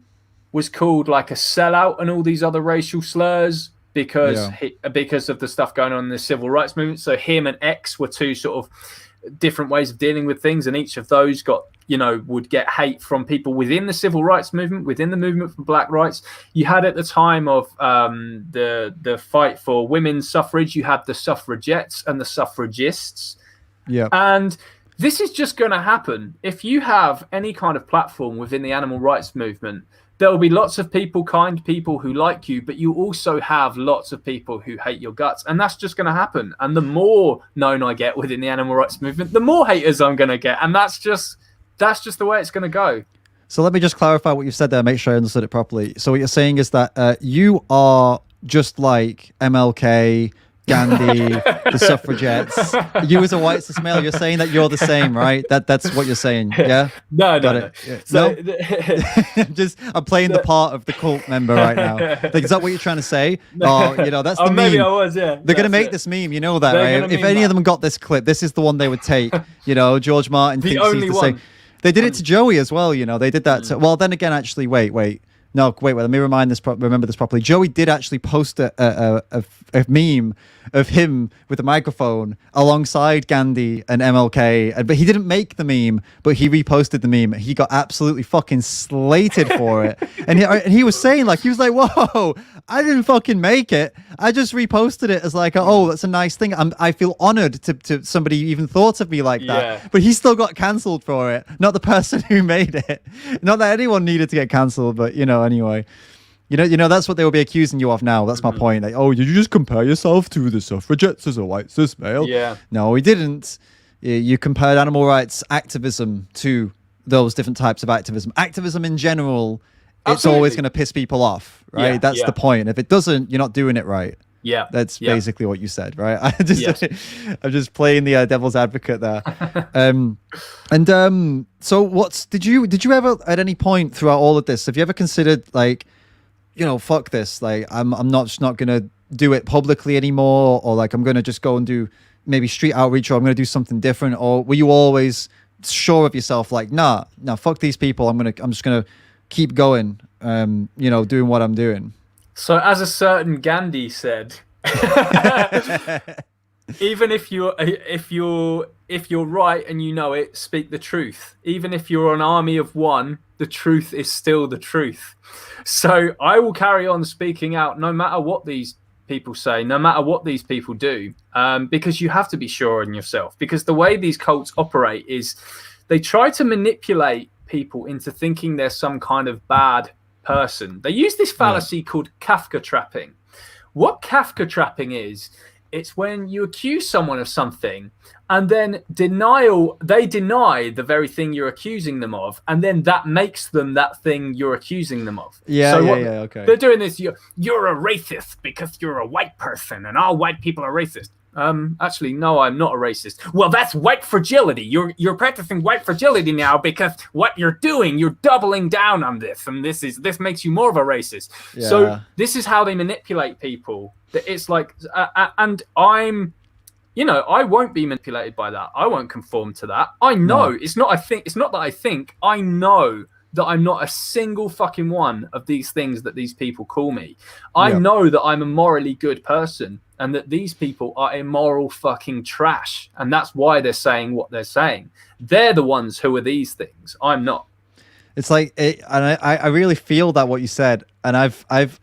was called like a sellout and all these other racial slurs because of the stuff going on in the civil rights movement. So him and X were two sort of different ways of dealing with things, and each of those got would get hate from people within the civil rights movement, within the movement for black rights. You had at the time of the fight for women's suffrage, you had the suffragettes and the suffragists. And this is just going to happen if you have any kind of platform within the animal rights movement. There will be lots of people, kind people who like you, but you also have lots of people who hate your guts. And that's just going to happen. And the more known I get within the animal rights movement, the more haters I'm going to get. And that's just the way it's going to go. So let me just clarify what you said there, make sure I understood it properly. So what you're saying is that you are just like MLK, Gandhi, the suffragetts. You as a white cis male, you're saying that you're the same, right? That's what you're saying, yeah? No. Yeah. So, I'm playing the part of the cult member right now. Like, is that what you're trying to say? Oh, that's the meme. Maybe I was, yeah. They're going to make this meme, you know that, right? If any of them got this clip, this is the one they would take. George Martin thinks he's the same. They did it to Joey as well, They did that to, well, then again, actually, wait. No, wait. Let me remember this properly. Joey did actually post a meme of him with a microphone alongside Gandhi and MLK, but he didn't make the meme, but he reposted the meme. He got absolutely fucking slated for it, and he was saying he was like, "Whoa, I didn't fucking make it. I just reposted it as like, oh, that's a nice thing. I feel honored to somebody even thought of me like that." Yeah. But he still got cancelled for it, not the person who made it. Not that anyone needed to get cancelled, but anyway. That's what they will be accusing you of now. That's my point. Like, oh, did you just compare yourself to the suffragettes as a white cis male? Yeah. No, we didn't. You compared animal rights activism to those different types of activism. Activism in general, it's always going to piss people off, right? Yeah, that's the point. If it doesn't, you're not doing it right. Yeah. That's basically what you said, right? I'm just playing the devil's advocate there. So did you ever at any point throughout all of this, have you ever considered fuck this, I'm not going to do it publicly anymore, or I'm going to just go and do maybe street outreach, or I'm going to do something different? Or were you always sure of yourself, nah, fuck these people, I'm just going to keep going, doing what I'm doing? So, as a certain Gandhi said, even if you're right and you know it, speak the truth. Even if you're an army of one, the truth is still the truth. So I will carry on speaking out no matter what these people say, no matter what these people do, because you have to be sure in yourself. Because the way these cults operate is they try to manipulate people into thinking they're some kind of bad person. They use this fallacy called Kafka trapping. What Kafka trapping is, it's when you accuse someone of something and then they deny the very thing you're accusing them of, and then that makes them that thing you're accusing them of. Okay. They're doing this, you're a racist because you're a white person and all white people are racist. Actually, no, I'm not a racist. Well, that's white fragility. You're practicing white fragility now because what you're doing, you're doubling down on this, and this makes you more of a racist. Yeah. So this is how they manipulate people. It's like, and I won't be manipulated by that. I won't conform to that. I know it's not that I think. I know that I'm not a single fucking one of these things that these people call me. I know that I'm a morally good person, and that these people are immoral fucking trash. And that's why they're saying what they're saying. They're the ones who are these things. I'm not. It's like, and I really feel that what you said, and I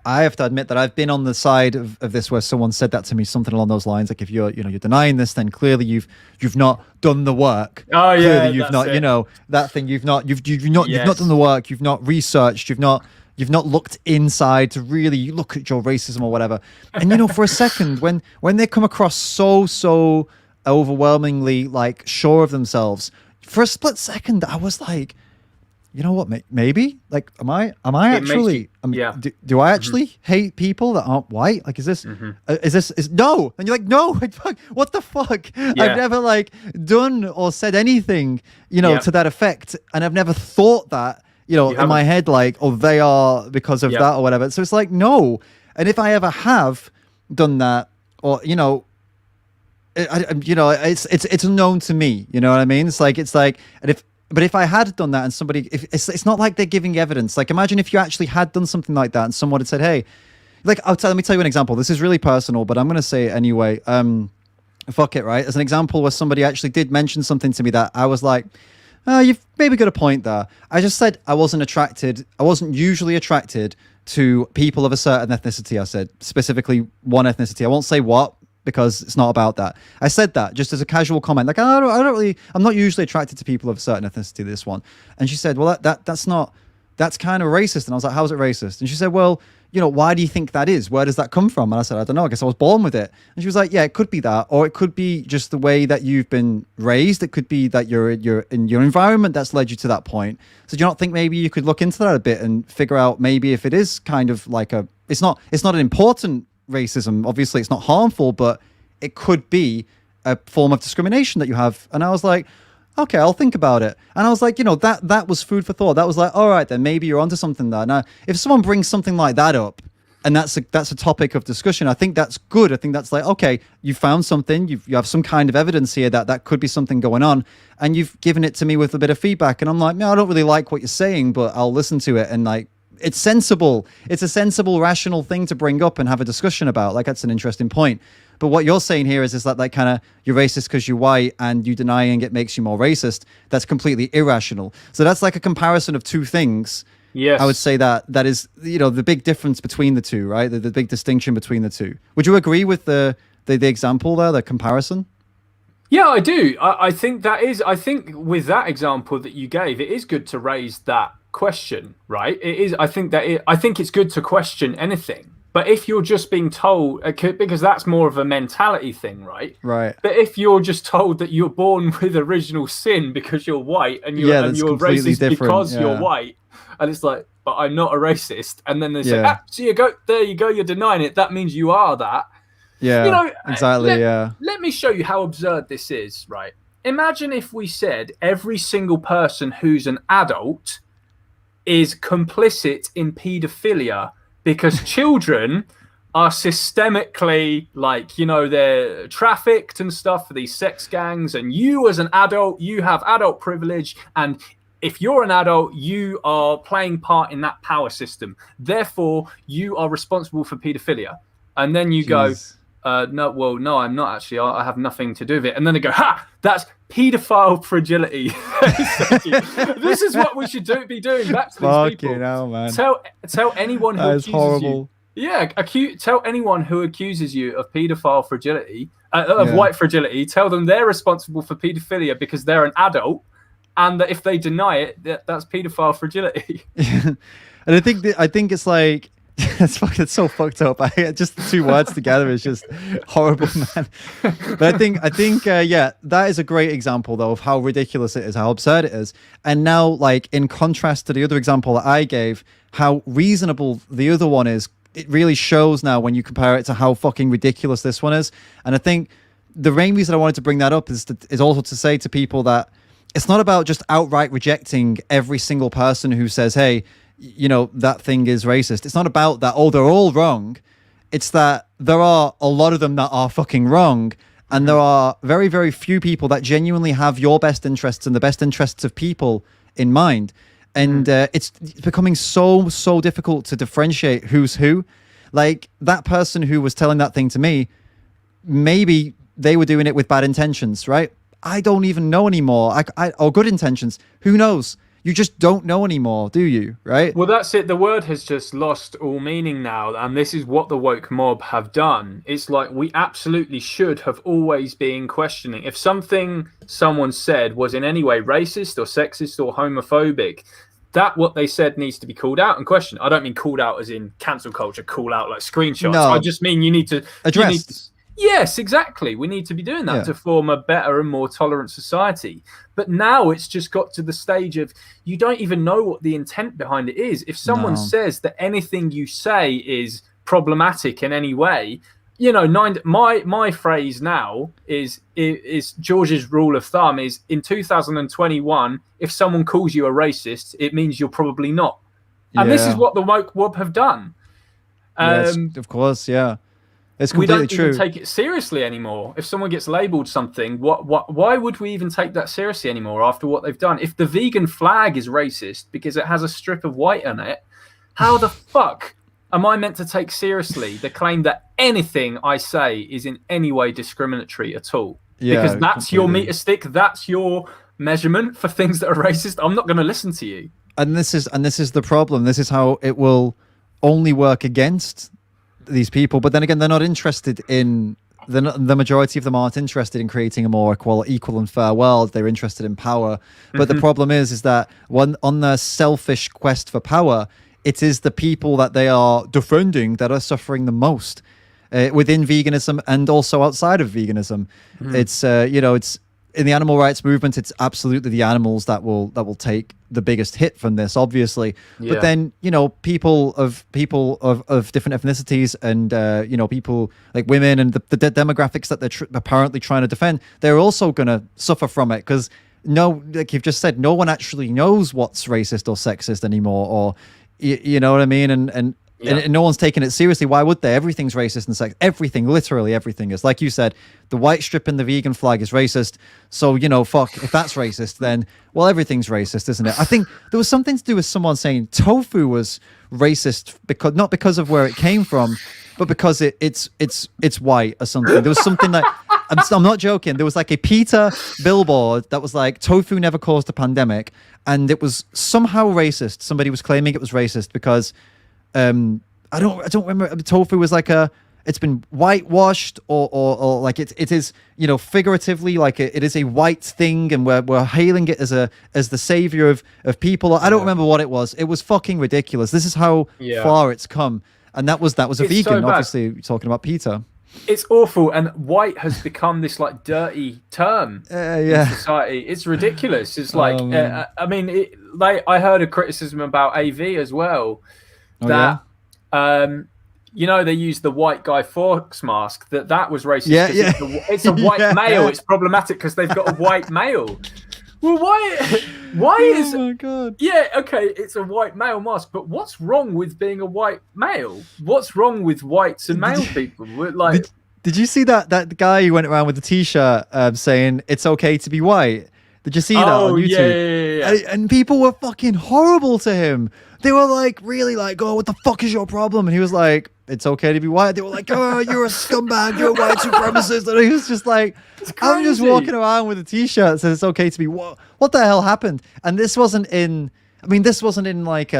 have to admit that I've been on the side of this where someone said that to me, something along those lines, like if you're denying this, then clearly you've not done the work. Oh yeah, clearly you've not, that thing you've not done the work, you've not researched, you've not looked inside to really look at your racism or whatever. And for a second, when they come across so overwhelmingly like sure of themselves, for a split second I was like, you know what? Maybe like, am I actually? Do I actually hate people that aren't white? Like, is no? And you're like, no. What the fuck? Yeah. I've never like done or said anything, to that effect, and I've never thought that, in my head, like, oh, they are because of that or whatever. So it's like, no. And if I ever have done that, or it's unknown to me. You know what I mean? It's like, But if I had done that and somebody, if it's not like they're giving evidence. Like, imagine if you actually had done something like that and someone had said, hey, like, let me tell you an example. This is really personal, but I'm going to say it anyway. Fuck it, right? As an example where somebody actually did mention something to me that I was like, oh, you've maybe got a point there. I just said I wasn't usually attracted to people of a certain ethnicity. I said specifically one ethnicity. I won't say what, because it's not about that. I said that just as a casual comment, like, I'm not usually attracted to people of a certain ethnicity, this one. And she said, well, that's kind of racist. And I was like, how is it racist? And she said, well, why do you think that is? Where does that come from? And I said, I don't know. I guess I was born with it. And she was like, yeah, it could be that, or it could be just the way that you've been raised. It could be that you're in your environment that's led you to that point. So do you not think maybe you could look into that a bit and figure out maybe if it is kind of like it's not an important racism, obviously it's not harmful, but it could be a form of discrimination that you have. And I was like, okay, I'll think about it. And I was like, that was food for thought. That was like, all right, then maybe you're onto something there. Now, if someone brings something like that up, and that's a topic of discussion, I think that's good. I think that's like, okay, you found something, you have some kind of evidence here that could be something going on, and you've given it to me with a bit of feedback. And I'm like, no, I don't really like what you're saying, but I'll listen to it. And like, it's sensible. It's a sensible, rational thing to bring up and have a discussion about. Like, that's an interesting point. But what you're saying here is that like kind of you're racist because you're white and you denying it makes you more racist. That's completely irrational. So that's like a comparison of two things. Yes. I would say that is, the big difference between the two, right? The big distinction between the two. Would you agree with the example there, the comparison? Yeah, I do. I think with that example that you gave, it is good to raise that question, right? It is. I think it's good to question anything. But if you're just being told, because that's more of a mentality thing, right? Right. But if you're just told that you're born with original sin because you're white and you're racist because you're white, and it's like, but I'm not a racist, and then they say, so there you go, you're denying it. That means you are that. Yeah. Exactly. Let me show you how absurd this is, right? Imagine if we said every single person who's an adult is complicit in paedophilia. Because children are systemically, they're trafficked and stuff for these sex gangs. And you as an adult, you have adult privilege. And if you're an adult, you are playing part in that power system. Therefore, you are responsible for paedophilia. And then you go, no, I'm not actually. I have nothing to do with it. And then they go, ha, that's paedophile fragility. This is what we should be doing back to these people. Hell, man. Tell anyone who accuses horrible. you. Yeah, tell anyone who accuses you of paedophile fragility, of white fragility, tell them they're responsible for paedophilia because they're an adult, and that if they deny it, that's paedophile fragility. And I think it's like it's so fucked up. Just the two words together is just horrible, man. But I think that is a great example though of how ridiculous it is, how absurd it is. And now, like in contrast to the other example that I gave, how reasonable the other one is. It really shows now when you compare it to how fucking ridiculous this one is. And I think the main reason I wanted to bring that up is also to say to people that it's not about just outright rejecting every single person who says, hey, you know, that thing is racist. It's not about that, oh, they're all wrong. It's that there are a lot of them that are fucking wrong. And there are very, very few people that genuinely have your best interests and the best interests of people in mind. And it's becoming so difficult to differentiate who's who. Like that person who was telling that thing to me, maybe they were doing it with bad intentions, right? I don't even know anymore. Or good intentions. Who knows? You just don't know anymore, do you? Right? Well, that's it. The word has just lost all meaning now. And this is what the woke mob have done. It's like we absolutely should have always been questioning. If something someone said was in any way racist or sexist or homophobic, that what they said needs to be called out and questioned. I don't mean called out as in cancel culture, call out like screenshots. No, I just mean you need to address. Yes, exactly. We need to be doing that to form a better and more tolerant society. But now it's just got to the stage of you don't even know what the intent behind it is. If someone says that anything you say is problematic in any way, you know, my phrase now is George's rule of thumb is in 2021, if someone calls you a racist, it means you're probably not. And this is what the woke mob have done. Yes, of course, yeah. It's completely true. We don't even take it seriously anymore. If someone gets labelled something, why would we even take that seriously anymore after what they've done? If the vegan flag is racist because it has a strip of white on it, how the fuck am I meant to take seriously the claim that anything I say is in any way discriminatory at all? Yeah, because that's your meter stick, that's your measurement for things that are racist. I'm not going to listen to you. And this is the problem. This is how it will only work against these people. But then again, they're not interested in the majority of them aren't interested in creating a more equal and fair world. They're interested in power. But the problem is that on their selfish quest for power, it is the people that they are defending that are suffering the most within veganism and also outside of veganism. It's it's in the animal rights movement. It's absolutely the animals that will take the biggest hit from this, obviously. But then people of different ethnicities and people like women and the demographics that they're apparently trying to defend, they're also going to suffer from it because like you've just said, no one actually knows what's racist or sexist anymore, or you know what I mean? And no one's taking it seriously. Why would they? Everything's racist and sex. Everything, literally everything is. Like you said, the white strip in the vegan flag is racist. So, fuck, if that's racist, then, well, everything's racist, isn't it? I think there was something to do with someone saying tofu was racist, not because of where it came from, but because it's white or something. There was something that... I'm not joking. There was like a PETA billboard that was like, tofu never caused a pandemic. And it was somehow racist. Somebody was claiming it was racist because... I don't remember. Tofu was like it's been whitewashed or like it is, figuratively like it is a white thing, and we're hailing it as the savior of people. I don't remember what it was. It was fucking ridiculous. This is how far it's come, and that was a vegan, so obviously talking about PETA. It's awful, and white has become this like dirty term in society. It's ridiculous. It's like I mean, I heard a criticism about AV as well. They use the white Guy Fawkes mask. That was racist. It's a white male. It's problematic because they've got a white male. Well, why is? Oh my god! Yeah, okay, it's a white male mask, but what's wrong with being a white male? What's wrong with whites and male people? Like, did you see that guy who went around with the T-shirt saying it's okay to be white? Did you see that on YouTube? And people were fucking horrible to him. They were like, really like, oh, what the fuck is your problem? And he was like, it's okay to be white. They were like, oh, you're a scumbag, you're a white supremacist. And he was just like, I'm just walking around with a t-shirt that says it's okay to be what the hell happened? And this wasn't in like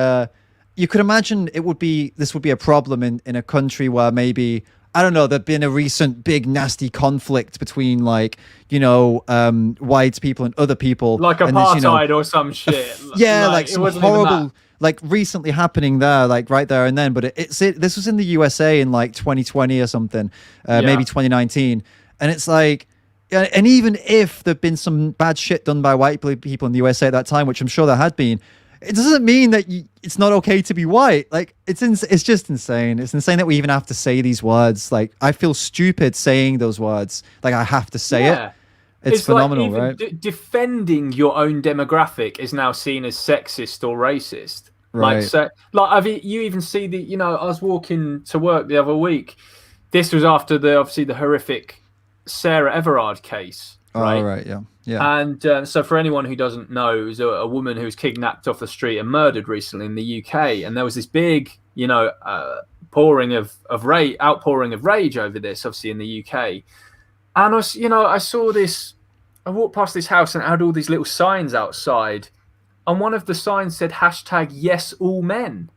you could imagine this would be a problem in a country where maybe, I don't know, there'd been a recent big nasty conflict between like, white people and other people. Like apartheid or some shit. Yeah, like some horrible, like recently happening there, like right there and then. But this was in the USA in like 2020 or something, maybe 2019. And it's like, and even if there'd been some bad shit done by white people in the USA at that time, which I'm sure there had been, it doesn't mean that it's not okay to be white. Like it's just insane. It's insane that we even have to say these words. Like I feel stupid saying those words. Like I have to say it. It's phenomenal, like right? Defending your own demographic is now seen as sexist or racist. Right. Like so, like you even see I was walking to work the other week. This was after the horrific Sarah Everard case. Right? Oh, right, yeah. And so for anyone who doesn't know, it was a woman who was kidnapped off the street and murdered recently in the UK. And there was this big, outpouring of rage over this, obviously in the UK. And I saw this, I walked past this house and it had all these little signs outside. And one of the signs said #YesAllMen.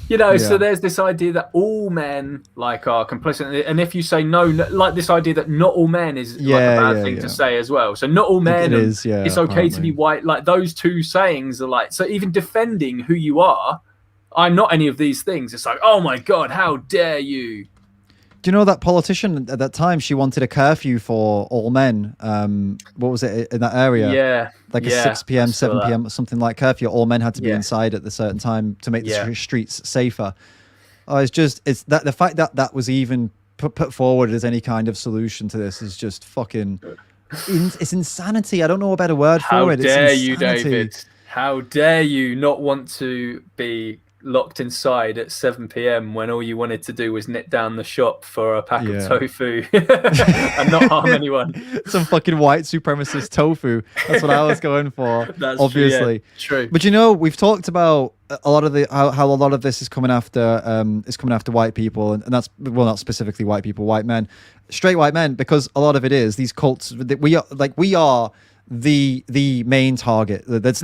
So there's this idea that all men like are complicit, and if you say no, like this idea that not all men is like a bad thing to say as well. So not all men, it's okay to be white. Like those two sayings are like, so even defending who you are, I'm not any of these things. It's like, oh my god, how dare you? Do you know that politician at that time? She wanted a curfew for all men. What was it in that area? Yeah, like a 6 p.m., 7 p.m., something like curfew. All men had to be inside at a certain time to make the streets safer. Oh, it's that the fact that was even put forward as any kind of solution to this is just fucking. It's insanity. I don't know a better word for it. How dare you, David? How dare you not want to be locked inside at 7 p.m. when all you wanted to do was nip down the shop for a pack of tofu and not harm anyone. Some fucking white supremacist tofu. That's what I was going for. That's obviously true. But we've talked about a lot of how a lot of this is coming after white people, and that's, well, not specifically white people, white men, straight white men, because a lot of it is these cults that we are the main target. Let's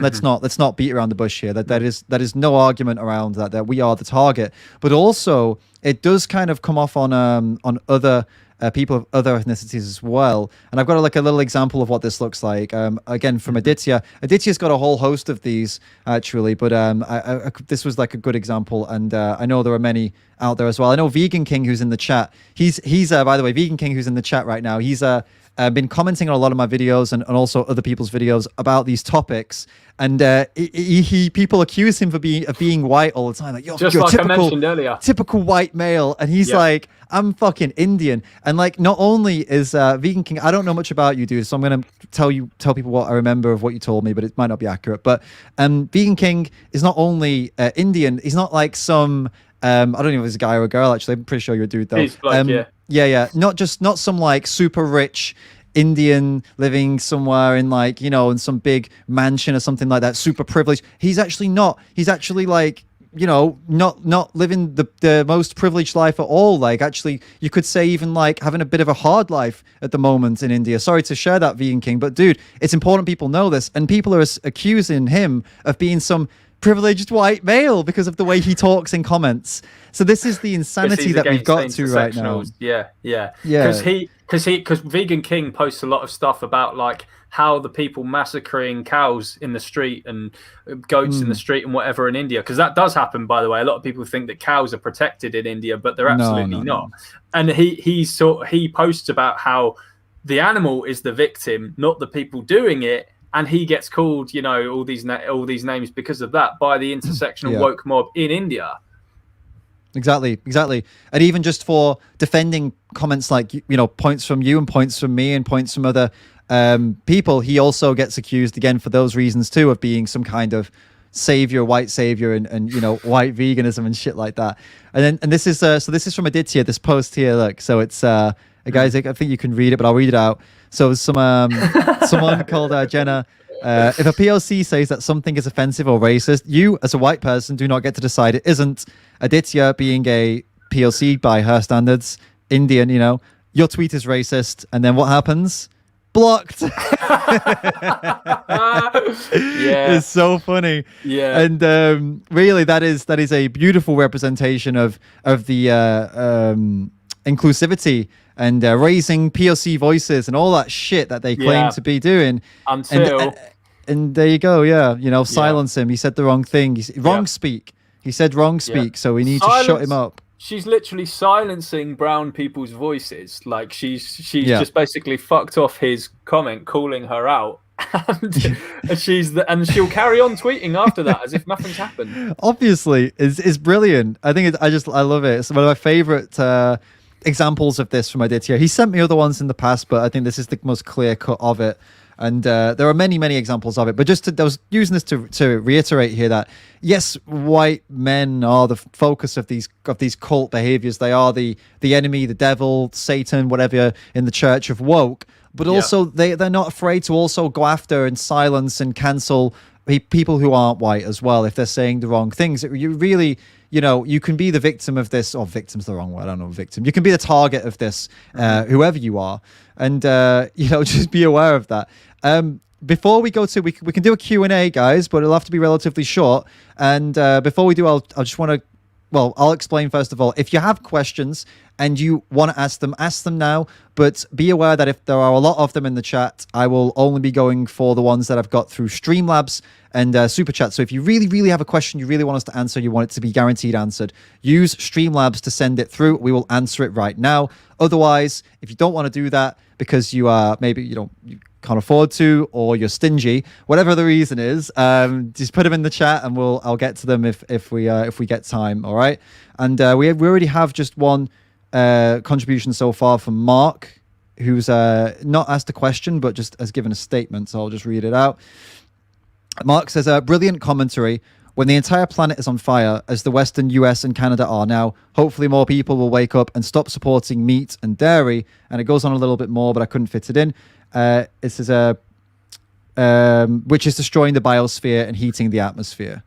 not beat around the bush here. That is no argument around that we are the target. But also it does kind of come off on other people of other ethnicities as well. And I've got a little example of what this looks like. Again, from Aditya. Aditya's got a whole host of these actually, but this was like a good example, and I know there are many out there as well. I know Vegan King, who's in the chat. He's by the way, Vegan King, who's in the chat right now. He's been commenting on a lot of my videos and also other people's videos about these topics, and people accuse him of being white all the time, like you're like typical, I mentioned earlier, typical white male, and he's like, I'm fucking Indian. And like, not only is Vegan King, I don't know much about you, dude, so I'm gonna tell people what I remember of what you told me, but it might not be accurate. But Vegan King is not only Indian, he's not like some I don't know if he's a guy or a girl, actually. I'm pretty sure you're a dude though. He's black, yeah. Not some like super rich Indian living somewhere in like, in some big mansion or something like that, super privileged. He's actually not. He's actually like, not living the most privileged life at all. Like, actually, you could say even like having a bit of a hard life at the moment in India. Sorry to share that, Vegan King, but dude, it's important people know this, and people are accusing him of being some privileged white male because of the way he talks in comments. So this is the insanity that we've got to right now. Because Vegan King posts a lot of stuff about like how the people massacring cows in the street and goats in the street and whatever in India, because that does happen, by the way. A lot of people think that cows are protected in India, but they're absolutely not. And he posts about how the animal is the victim, not the people doing it. And he gets called, all these names because of that by the intersectional woke mob in India. Exactly. And even just for defending comments like, points from you and points from me and points from other people, he also gets accused again for those reasons too of being some kind of savior, white savior, and white veganism and shit like that. And this is this is from Aditya, this post here. Look, so it's guys, I think you can read it, but I'll read it out. So someone called Jenna If a POC says that something is offensive or racist, you, as a white person, do not get to decide it isn't. Aditya, being a POC by her standards, Indian, your tweet is racist, and then what happens? Blocked. It's so funny. And really, that is a beautiful representation of the inclusivity and raising POC voices and all that shit that they claim to be doing. And there you go. Silence him. He said the wrong thing. Wrong speak. He said wrong speak. So we need to shut him up. She's literally silencing brown people's voices. Like she's just basically fucked off his comment, calling her out, and she'll carry on tweeting after that as if nothing's happened. Obviously, it's brilliant. I think I love it. It's one of my favorite examples of this from Aditya. He sent me other ones in the past, but I think this is the most clear cut of it. And there are many, many examples of it. But I was using this to reiterate here that, yes, white men are the focus of these cult behaviors. They are the enemy, the devil, Satan, whatever, in the church of woke. But also they're not afraid to also go after and silence and cancel people who aren't white as well if they're saying the wrong things. You really... you can be the victim of this, or victim's the wrong word, I don't know, victim. You can be the target of this, whoever you are. And, just be aware of that. Before we go to, we can do a Q&A, guys, but it'll have to be relatively short. And before we do, I'll just want to, I'll explain first of all. If you have questions and you want to ask them now, but be aware that if there are a lot of them in the chat, I will only be going for the ones that I've got through Streamlabs and Super Chat. So if you really, really have a question you really want us to answer, you want it to be guaranteed answered, use Streamlabs to send it through. We will answer it right now. Otherwise, if you don't want to do that because you are maybe you can't afford to, or you're stingy, whatever the reason is, just put them in the chat and I'll get to them if we get time. All right. And we already have just one contribution so far from Mark, who's not asked a question but just has given a statement. So I'll just read it out. Mark says, brilliant commentary. When the entire planet is on fire, as the Western US and Canada are now, hopefully more people will wake up and stop supporting meat and dairy. And it goes on a little bit more, but I couldn't fit it in. It says, which is destroying the biosphere and heating the atmosphere.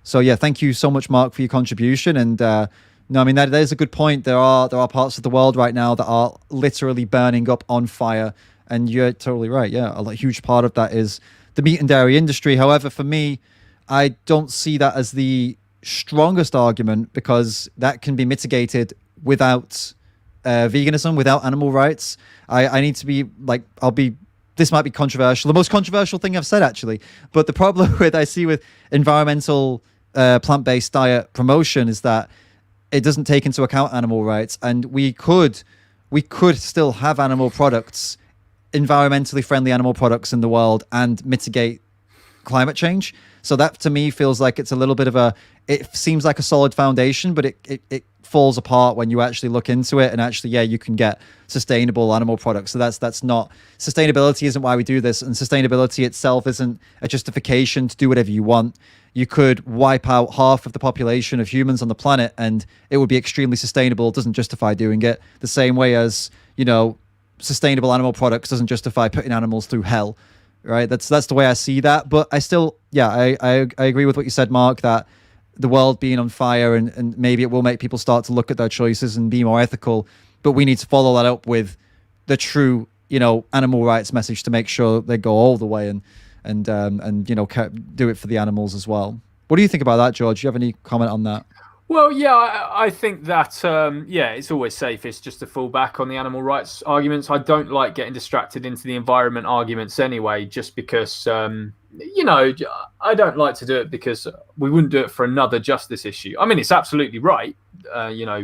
So yeah, thank you so much, Mark, for your contribution. And no, I mean, that is a good point. There are parts of the world right now that are literally burning up on fire. And you're totally right. Yeah, a huge part of that is the meat and dairy industry. However, for me, I don't see that as the strongest argument, because that can be mitigated without veganism, without animal rights. I need to be like, this might be controversial, the most controversial thing I've said actually, but the problem I see with environmental plant-based diet promotion is that it doesn't take into account animal rights, and we could still have animal products, environmentally friendly animal products in the world, and mitigate climate change. So that to me feels like it's a little bit of it seems like a solid foundation, but it falls apart when you actually look into it. And actually, yeah, you can get sustainable animal products. So that's not, sustainability isn't why we do this. And sustainability itself isn't a justification to do whatever you want. You could wipe out half of the population of humans on the planet and it would be extremely sustainable. It doesn't justify doing it. The same way as, sustainable animal products doesn't justify putting animals through hell. Right, that's the way I see that. But I still, I agree with what you said, Mark, that the world being on fire and maybe it will make people start to look at their choices and be more ethical. But we need to follow that up with the true, animal rights message to make sure they go all the way and do it for the animals as well. What do you think about that, George? Do you have any comment on that? Well, yeah, I think that, it's always safest just to fall back on the animal rights arguments. I don't like getting distracted into the environment arguments anyway, just because, I don't like to do it because we wouldn't do it for another justice issue. I mean, it's absolutely right,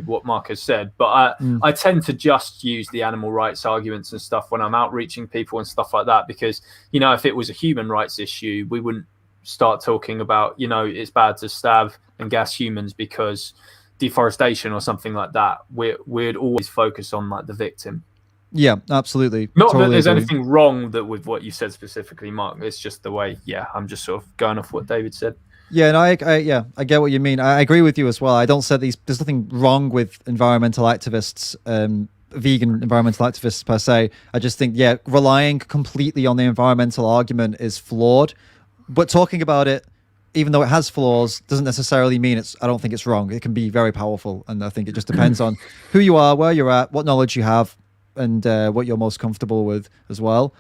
what Mark has said, but I tend to just use the animal rights arguments and stuff when I'm outreaching people and stuff like that, because, if it was a human rights issue, we wouldn't start talking about, it's bad to stab and gas humans because deforestation or something like that. We'd always focus on like the victim. Yeah, absolutely. Not that there's anything wrong with what you said specifically, Mark. It's just the way. Yeah, I'm just sort of going off what David said. Yeah, and I get what you mean. I agree with you as well. I don't say there's nothing wrong with environmental activists vegan environmental activists per se. I just think, yeah, relying completely on the environmental argument is flawed. But talking about it, even though it has flaws, doesn't necessarily mean I don't think it's wrong. It can be very powerful. And I think it just depends on who you are, where you're at, what knowledge you have, and what you're most comfortable with as well.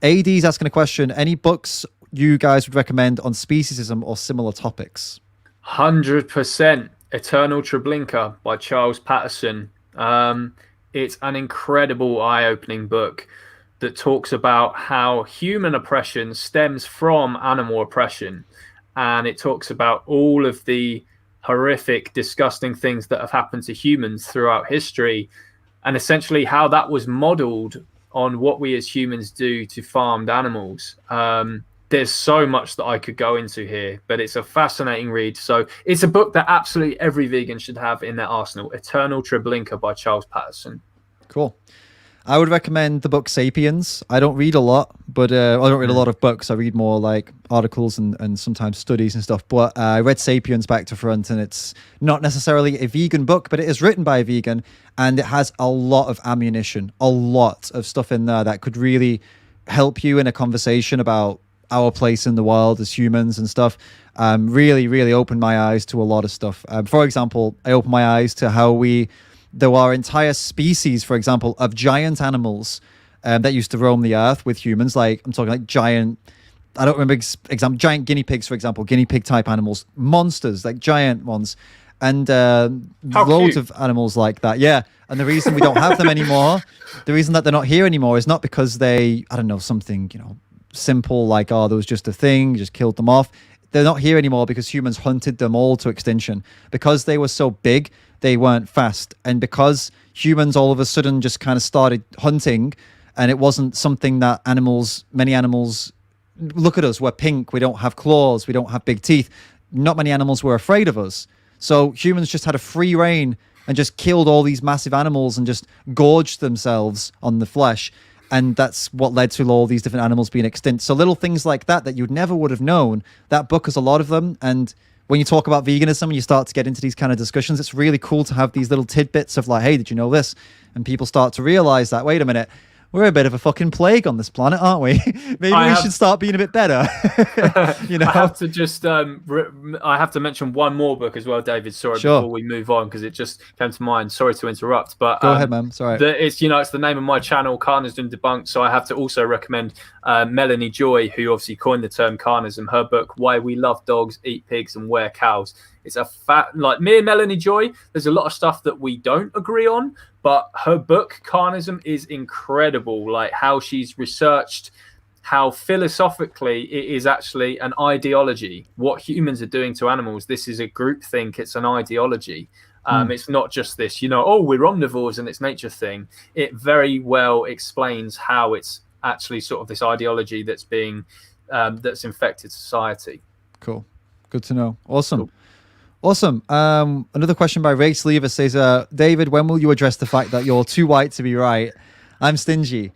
AD's asking a question. Any books you guys would recommend on speciesism or similar topics? 100%. Eternal Treblinka by Charles Patterson. It's an incredible eye-opening book that talks about how human oppression stems from animal oppression. And it talks about all of the horrific, disgusting things that have happened to humans throughout history, and essentially how that was modeled on what we as humans do to farmed animals. There's so much that I could go into here, but it's a fascinating read. So it's a book that absolutely every vegan should have in their arsenal. Eternal Treblinka by Charles Patterson. Cool. I would recommend the book Sapiens. I don't read a lot, but I don't read a lot of books. I read more like articles and sometimes studies and stuff. But I read Sapiens back to front, and it's not necessarily a vegan book, but it is written by a vegan, and it has a lot of ammunition, a lot of stuff in there that could really help you in a conversation about our place in the world as humans and stuff. Really, really opened my eyes to a lot of stuff. For example, I opened my eyes to how there are entire species, for example, of giant animals that used to roam the earth with humans. Like, I'm talking like giant, I don't remember giant guinea pigs, for example, guinea pig type animals, monsters, like giant ones. And loads of animals like that. Yeah. And the reason we don't have them anymore, the reason that they're not here anymore is not because they, I don't know, something, simple like, oh, there was just a thing, just killed them off. They're not here anymore because humans hunted them all to extinction. Because they were so big, they weren't fast. And because humans all of a sudden just kind of started hunting, and it wasn't something that many animals, look at us, we're pink, we don't have claws, we don't have big teeth. Not many animals were afraid of us. So humans just had a free reign and just killed all these massive animals and just gorged themselves on the flesh. And that's what led to all these different animals being extinct. So little things like that you never would have known. That book has a lot of them. And when you talk about veganism and you start to get into these kind of discussions, it's really cool to have these little tidbits of like, hey, did you know this? And people start to realize that, wait a minute, we're a bit of a fucking plague on this planet, aren't we? Maybe we should start being a bit better. I have to just, I have to mention one more book as well, David. Sorry, sure. Before we move on, because it just came to mind. Sorry to interrupt, but go ahead, man. Sorry. It's it's the name of my channel, Carnism Debunked. So I have to also recommend Melanie Joy, who obviously coined the term carnism. Her book, Why We Love Dogs, Eat Pigs, and Wear Cows. It's like me and Melanie Joy. There's a lot of stuff that we don't agree on, but her book, Carnism, is incredible. Like how she's researched how philosophically it is actually an ideology. What humans are doing to animals, this is a groupthink. It's an ideology. It's not just this, oh, we're omnivores and it's nature thing. It very well explains how it's actually sort of this ideology that's being that's infected society. Cool. Good to know. Awesome. Cool. Awesome. Another question by Ray Sleever says, David, when will you address the fact that you're too white to be right? I'm stingy.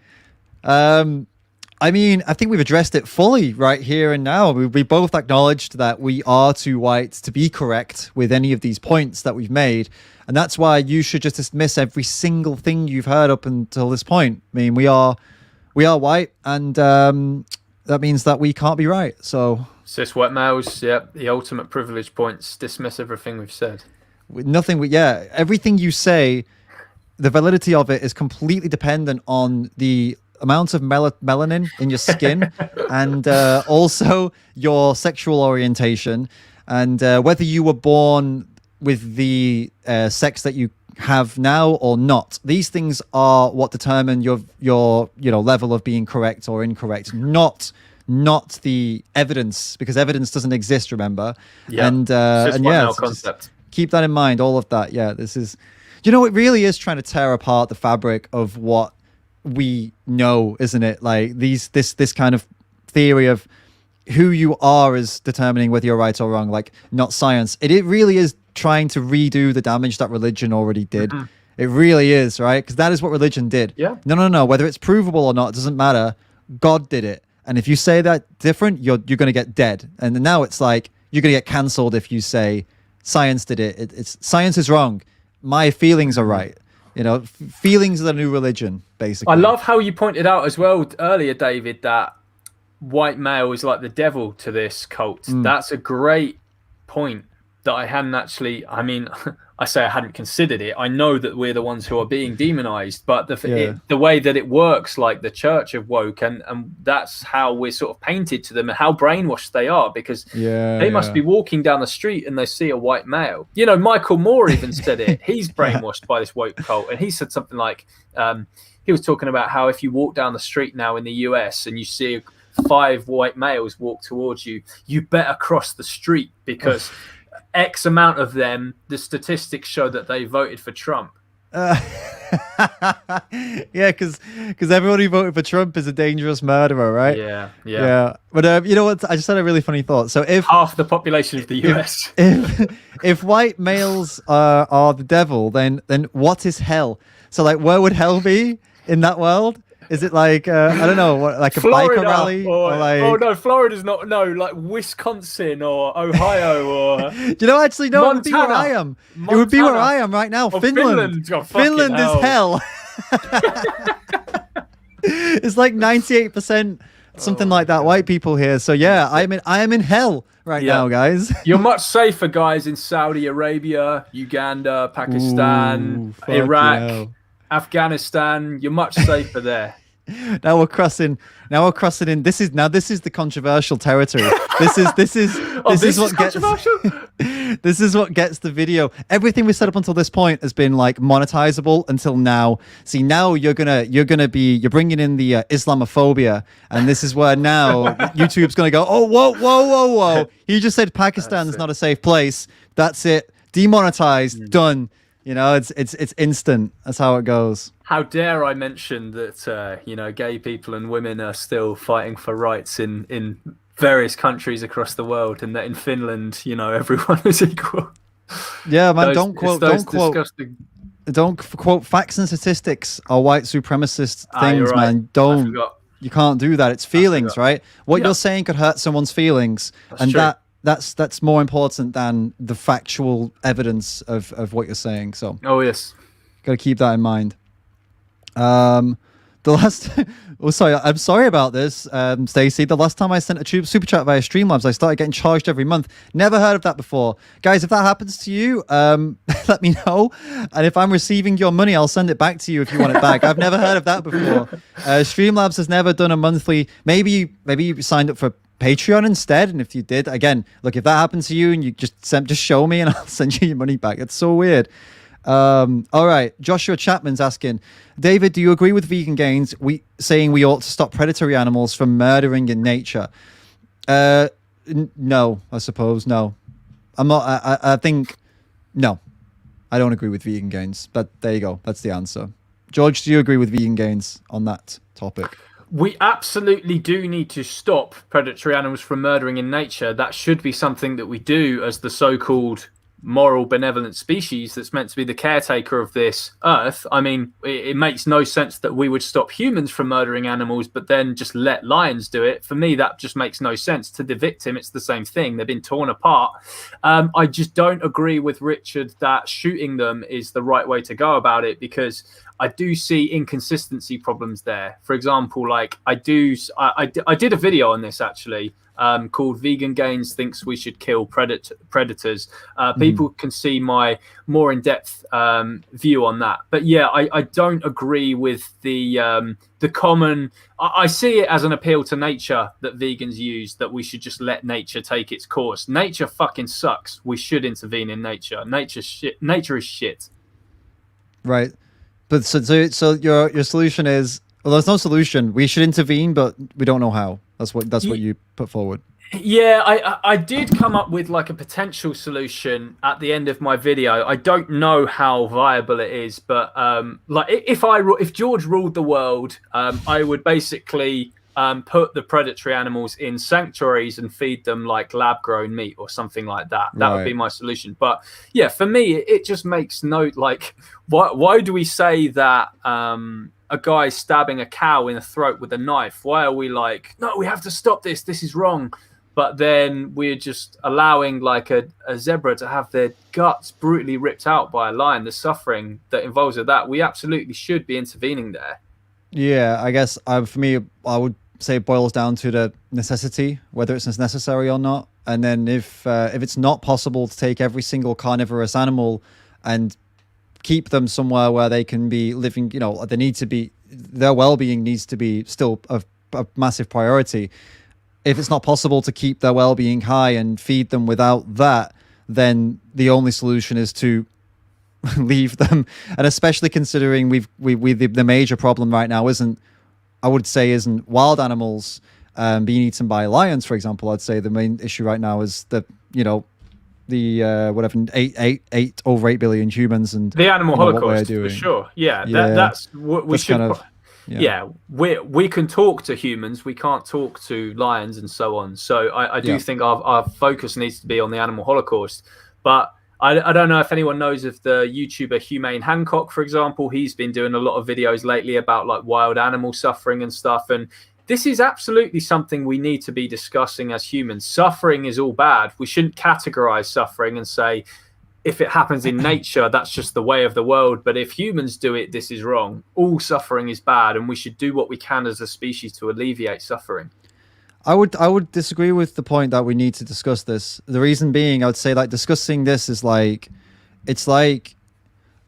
I mean, I think we've addressed it fully right here and now. We both acknowledged that we are too white to be correct with any of these points that we've made. And that's why you should just dismiss every single thing you've heard up until this point. I mean, we are white, and that means that we can't be right. So cis white males, the ultimate privilege points, dismiss everything we've said. Everything you say, the validity of it is completely dependent on the amount of melanin in your skin and also your sexual orientation and whether you were born with the sex that you have now or not. These things are what determine your level of being correct or incorrect, not the evidence, because evidence doesn't exist, remember? Concept. Keep that in mind, all of that. Yeah, this is, it really is trying to tear apart the fabric of what we know, isn't it? Like this kind of theory of who you are is determining whether you're right or wrong, like not science. It really is trying to redo the damage that religion already did. Mm-hmm. It really is, right? Because that is what religion did. Yeah. No. Whether it's provable or not, it doesn't matter. God did it. And if you say that different, you're going to get dead. And now it's like you're going to get cancelled if you say science did it. It's science is wrong. My feelings are right. Feelings are the new religion, basically. I love how you pointed out as well earlier, David, that white male is like the devil to this cult. That's a great point that I hadn't actually, I mean, I say I hadn't considered it. I know that we're the ones who are being demonized, but the way that it works, like the church of woke, and that's how we're sort of painted to them and how brainwashed they are, because they must be walking down the street and they see a white male. Michael Moore even said it. He's brainwashed by this woke cult, and he said something like, he was talking about how if you walk down the street now in the US and you see 5 white males walk towards you, you better cross the street because X amount of them, the statistics show that they voted for Trump. Because everyone who voted for Trump is a dangerous murderer, right? Yeah. But you know what? I just had a really funny thought. So if half the population of the US, if white males are the devil, then what is hell? So like, where would hell be in that world? Is it like I don't know, like a Florida, biker rally? Or like... Oh no, Florida's not. No, like Wisconsin or Ohio or. Do you know? Actually, no. Montana. It would be where I am. Montana. It would be where I am right now. Finland. Finland is hell. It's like 98%, something like that. White people here. So yeah, I am in hell right now, guys. You're much safer, guys, in Saudi Arabia, Uganda, Pakistan, Iraq. Afghanistan, you're much safer there. Now we're crossing in. This is the controversial territory. This is what gets this is what gets the video. Everything we set up until this point has been like monetizable until now. See, now you're bringing in the Islamophobia, and this is where now YouTube's gonna go, oh, whoa. He just said Pakistan's not a safe place. That's it. Demonetized. Done. It's instant. That's how it goes. How dare I mention that, gay people and women are still fighting for rights in various countries across the world, and that in Finland, everyone is equal. Yeah, man, don't quote facts and statistics are white supremacist things, right. Man. You can't do that. It's feelings, right? What you're saying could hurt someone's feelings, that's true. That's more important than the factual evidence of what you're saying. So, yes, got to keep that in mind. I'm sorry about this, Stacey. The last time I sent a super chat via Streamlabs, I started getting charged every month. Never heard of that before, guys. If that happens to you, let me know. And if I'm receiving your money, I'll send it back to you if you want it back. I've never heard of that before. Streamlabs has never done a monthly. Maybe you signed up for Patreon instead, and if you did, again, look, if that happened to you and you just show me and I'll send you your money back. It's so weird. All right, Joshua Chapman's asking, David, do you agree with Vegan Gains saying we ought to stop predatory animals from murdering in nature? No, I suppose. No, I'm not. I think no, I don't agree with Vegan Gains, but there you go, that's the answer. George, do you agree with Vegan Gains on that topic? We absolutely do need to stop predatory animals from murdering in nature. That should be something that we do as the so-called moral benevolent species that's meant to be the caretaker of this earth. I mean, it makes no sense that we would stop humans from murdering animals, but then just let lions do it. For me, that just makes no sense. To the victim, it's the same thing. They've been torn apart. I just don't agree with Richard that shooting them is the right way to go about it, because I do see inconsistency problems there. For example, like I did a video on this actually, called Vegan Gains Thinks We Should Kill Predators. People can see my more in-depth view on that. But yeah, I don't agree with the common. I see it as an appeal to nature that vegans use, that we should just let nature take its course. Nature fucking sucks. We should intervene in nature. Nature is shit. Right. But so your solution is, well, there's no solution. We should intervene, but we don't know how. That's what you put forward. Yeah, I did come up with like a potential solution at the end of my video. I don't know how viable it is, but like if George ruled the world, I would basically put the predatory animals in sanctuaries and feed them like lab-grown meat or something like that. That would be my solution. But yeah, for me, it just makes no, like, why do we say that a guy stabbing a cow in the throat with a knife? Why are we like, no, we have to stop this. This is wrong. but then we're just allowing like a zebra to have their guts brutally ripped out by a lion, the suffering that involves with that, we absolutely should be intervening there. Yeah, I guess for me, I would say it boils down to the necessity, whether it's necessary or not. And then if it's not possible to take every single carnivorous animal and keep them somewhere where they can be living, they need to be, their well-being needs to be still a massive priority. If it's not possible to keep their well-being high and feed them without that, then the only solution is to leave them. And especially considering the major problem right now isn't wild animals being eaten by lions, for example. I'd say the main issue right now is that whatever 8 billion humans and the animal holocaust, for sure. That's what we should. We can talk to humans, we can't talk to lions and so on. So I do think our focus needs to be on the animal holocaust. But I don't know if anyone knows of the YouTuber Humane Hancock, for example. He's been doing a lot of videos lately about like wild animal suffering and stuff. And this is absolutely something we need to be discussing as humans. Suffering is all bad. We shouldn't categorize suffering and say, if it happens in nature, that's just the way of the world. But if humans do it, this is wrong. All suffering is bad, and we should do what we can as a species to alleviate suffering. I would disagree with the point that we need to discuss this. The reason being, I would say like discussing this is like, it's like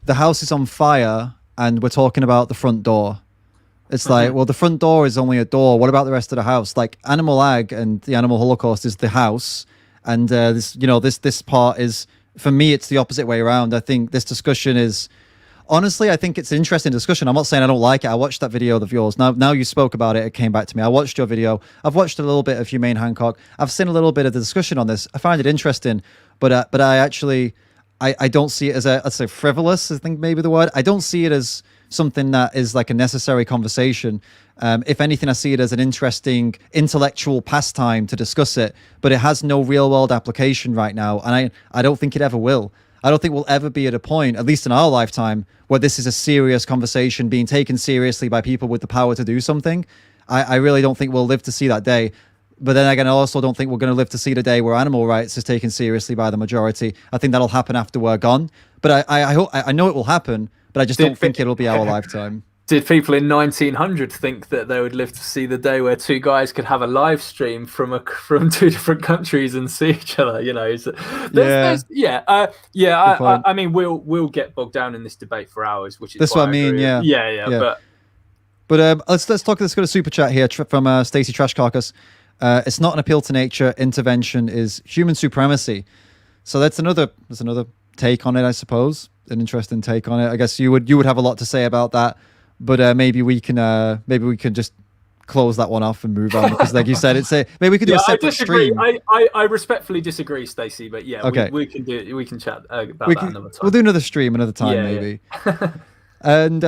the house is on fire and we're talking about the front door. It's like, well, the front door is only a door. What about the rest of the house? Like Animal Ag and the Animal Holocaust is the house. And this part is, for me, it's the opposite way around. I think this discussion is, honestly, I think it's an interesting discussion. I'm not saying I don't like it. I watched that video of yours. Now you spoke about it. It came back to me. I watched your video. I've watched a little bit of Humane Hancock. I've seen a little bit of the discussion on this. I find it interesting, but I actually, I don't see it as let's say frivolous, I think maybe the word. I don't see it as something that is like a necessary conversation. If anything, I see it as an interesting intellectual pastime to discuss it, but it has no real world application right now. And I don't think it ever will. I don't think we'll ever be at a point, at least in our lifetime, where this is a serious conversation being taken seriously by people with the power to do something. I really don't think we'll live to see that day. But then again, I also don't think we're going to live to see the day where animal rights is taken seriously by the majority. I think that'll happen after we're gone. But I know it will happen, but I just don't think it'll be our lifetime. Did people in 1900 think that they would live to see the day where two guys could have a live stream from two different countries and see each other? I mean, we'll get bogged down in this debate for hours, which is that's what I mean. Yeah. But let's talk. Let's go to super chat here from Stacey Trash Carcass. It's not an appeal to nature. Intervention is human supremacy. So that's another take on it, I suppose. An interesting take on it. I guess you would have a lot to say about that. But maybe we can just close that one off and move on, because like you said, maybe we could do a separate stream. I respectfully disagree, Stacey, but okay. we can chat about that another time. We'll do another stream another time, maybe. And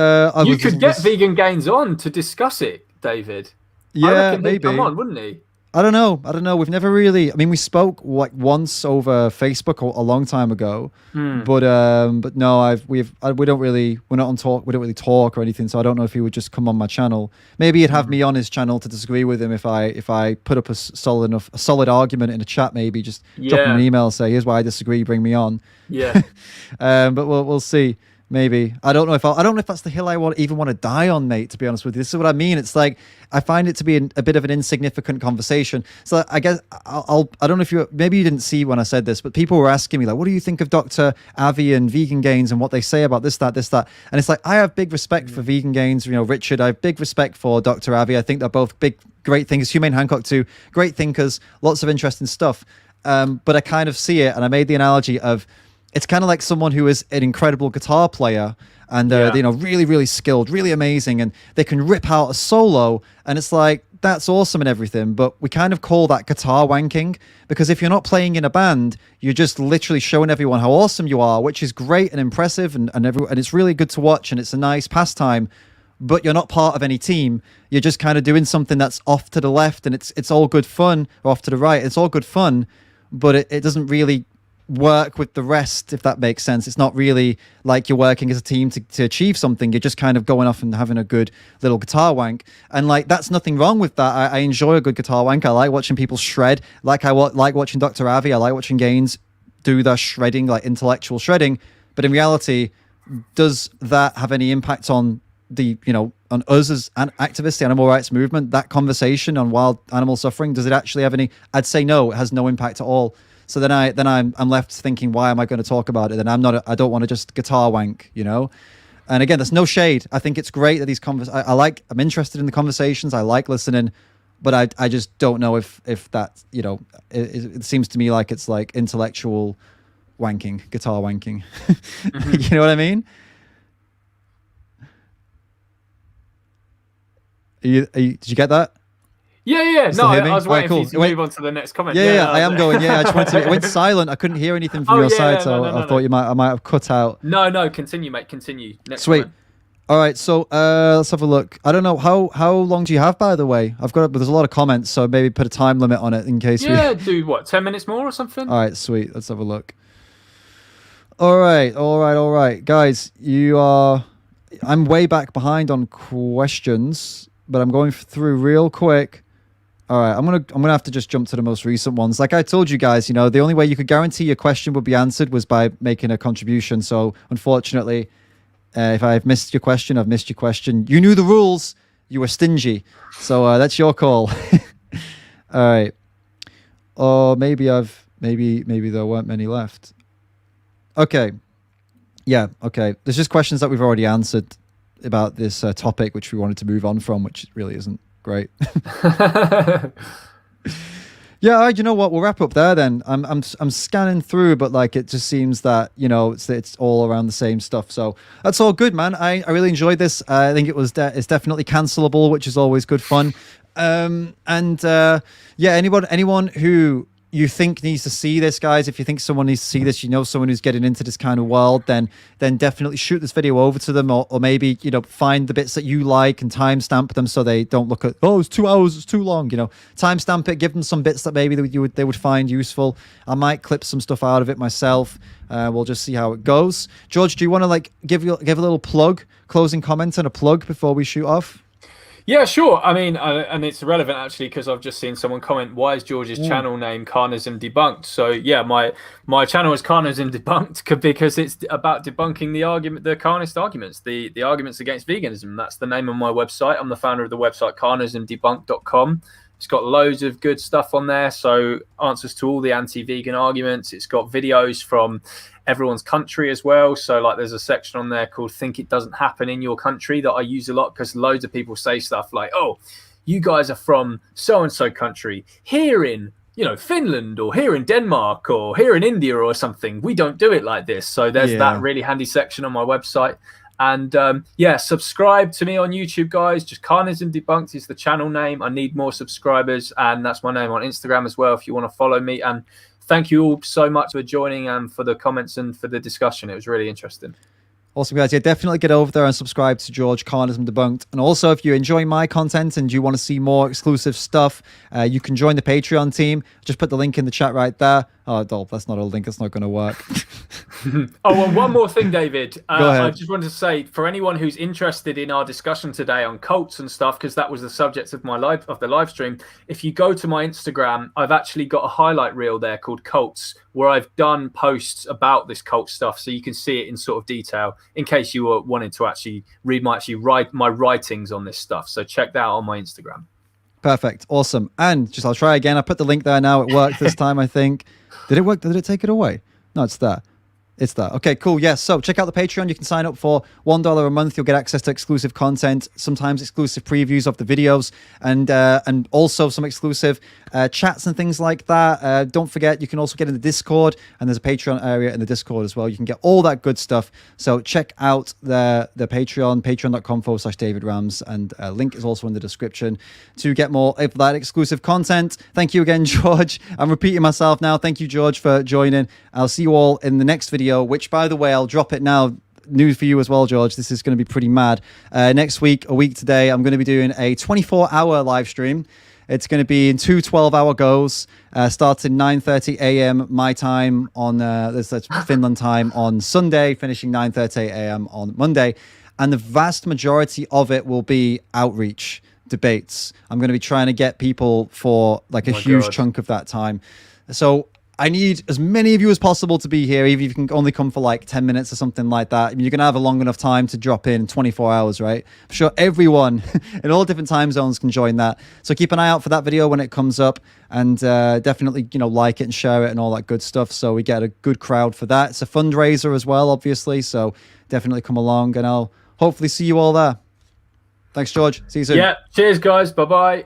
you could get Vegan Gains on to discuss it, David. Yeah, maybe. Come on, wouldn't he? I don't know. We've never really. I mean, we spoke like once over Facebook a long time ago, but no, we're not on talk. We don't really talk or anything. So I don't know if he would just come on my channel. Maybe he'd have me on his channel to disagree with him if I put up a solid argument in a chat. Maybe just drop him an email, say here's why I disagree, bring me on. Yeah. But we'll see. Maybe. I don't know if that's the hill I want to die on, mate, to be honest with you. This is what I mean. It's like, I find it to be a bit of an insignificant conversation. So I guess I don't know if maybe you didn't see when I said this, but people were asking me like, what do you think of Dr. Avi and Vegan Gains and what they say about this, that. And it's like, I have big respect for Vegan Gains, Richard. I have big respect for Dr. Avi. I think they're both great thinkers. Humane Hancock too. Great thinkers. Lots of interesting stuff. But I kind of see it, and I made the analogy of, it's kind of like someone who is an incredible guitar player and really, really skilled, really amazing, and they can rip out a solo, and it's like, that's awesome and everything, but we kind of call that guitar wanking, because if you're not playing in a band, you're just literally showing everyone how awesome you are, which is great and impressive, and it's really good to watch, and it's a nice pastime, but you're not part of any team. You're just kind of doing something that's off to the left, and it's all good fun, or off to the right, it's all good fun, but it doesn't really work with the rest, if that makes sense. It's not really like you're working as a team to achieve something. You're just kind of going off and having a good little guitar wank. And like, that's nothing wrong with that. I enjoy a good guitar wank. I like watching people shred. Like like watching Dr. Avi. I like watching Gaines do the shredding, like intellectual shredding. But in reality, does that have any impact on on us as an activists, the animal rights movement, that conversation on wild animal suffering? Does it actually have any? I'd say no, it has no impact at all. So then I'm left thinking, why am I going to talk about it? Then I don't want to just guitar wank, And again, there's no shade. I think it's great that these I'm interested in the conversations. I like listening, but I just don't know if that, it seems to me like it's like intellectual wanking, guitar wanking. Mm-hmm. You know what I mean? Did you get that? Yeah. No, I was waiting for you to Wait. move on to the next comment. Yeah, I am going. Yeah, I just wanted to. It went silent. I couldn't hear anything from your side, so I thought I might have cut out. No, continue, mate. Continue. Next Sweet. comment. All right, so let's have a look. I don't know how long do you have, by the way? There's a lot of comments, so maybe put a time limit on it in case. Yeah, do what? 10 minutes more or something? All right, sweet. Let's have a look. All right, guys. I'm way back behind on questions, but I'm going through real quick. All right, I'm gonna have to just jump to the most recent ones. Like I told you guys, the only way you could guarantee your question would be answered was by making a contribution. So unfortunately, if I've missed your question, I've missed your question. You knew the rules. You were stingy. So that's your call. All right. Or maybe there weren't many left. Okay. Yeah. Okay. There's just questions that we've already answered about this topic, which we wanted to move on from, which really isn't great. Yeah, you know what? We'll wrap up there then. I'm scanning through, but like it just seems that it's all around the same stuff. So that's all good, man. I really enjoyed this. I think it's definitely cancelable, which is always good fun. Yeah, anyone who you think needs to see this, guys, if you think someone needs to see this, someone who's getting into this kind of world, then definitely shoot this video over to them, or maybe find the bits that you like and timestamp them so they don't look at, it's 2 hours, it's too long. Timestamp it, give them some bits that maybe they would find useful. I might clip some stuff out of it myself. We'll just see how it goes. George, do you want to give a little plug, closing comment and a plug before we shoot off? Yeah, sure. I mean, and it's relevant actually because I've just seen someone comment, why is George's channel name Carnism Debunked? So yeah, my channel is Carnism Debunked because it's about debunking the carnist arguments, the arguments against veganism. That's the name of my website. I'm the founder of the website carnismdebunked.com. It's got loads of good stuff on there. So answers to all the anti-vegan arguments. It's got videos from everyone's country as well. So like there's a section on there called Think It Doesn't Happen in Your Country that I use a lot because loads of people say stuff like, oh, you guys are from so-and-so country here in, Finland or here in Denmark or here in India or something. We don't do it like this. So there's that really handy section on my website. And subscribe to me on YouTube, guys. Just Carnism Debunked is the channel name. I need more subscribers, and that's my name on Instagram as well if you want to follow me. And thank you all so much for joining and for the comments and for the discussion. It was really interesting. Awesome, guys. Yeah, definitely get over there and subscribe to George Carnism Debunked. And also, if you enjoy my content and you want to see more exclusive stuff, you can join the Patreon team. Just put the link in the chat right there. Oh, that's not a link. It's not going to work. One more thing, David. Go ahead. I just wanted to say, for anyone who's interested in our discussion today on cults and stuff, because that was the subject of the live stream, if you go to my Instagram, I've actually got a highlight reel there called Cults, where I've done posts about this cult stuff, so you can see it in sort of detail in case you were wanting to actually read my writings on this stuff. So check that out on my Instagram. Perfect. Awesome. And I'll try again. I put the link there now. It worked this time, I think. Did it work? Did it take it away? No, it's there. It's that. Okay, cool. Yes. So check out the Patreon. You can sign up for $1 a month. You'll get access to exclusive content, sometimes exclusive previews of the videos, and also some exclusive chats and things like that. Don't forget, you can also get in the Discord, and there's a Patreon area in the Discord as well. You can get all that good stuff. So check out the Patreon, patreon.com/David Rams, and link is also in the description to get more of that exclusive content. Thank you again, George. I'm repeating myself now. Thank you, George, for joining. I'll see you all in the next video, which, by the way, I'll drop it now. News for you as well, George. This is going to be pretty mad. Next week, a week today, I'm going to be doing a 24-hour live stream. It's going to be in two 12-hour goes, starting 9:30 a.m. my time on that's Finland time on Sunday, finishing 9:30 a.m. on Monday. And the vast majority of it will be outreach debates. I'm going to be trying to get people for like a huge chunk of that time. So I need as many of you as possible to be here, even if you can only come for like 10 minutes or something like that. I mean, you're going to have a long enough time to drop in 24 hours, right? I'm sure everyone in all different time zones can join that. So keep an eye out for that video when it comes up, and definitely, you know, like it and share it and all that good stuff, so we get a good crowd for that. It's a fundraiser as well, obviously, so definitely come along, and I'll hopefully see you all there. Thanks, George. See you soon. Yeah. Cheers, guys. Bye-bye.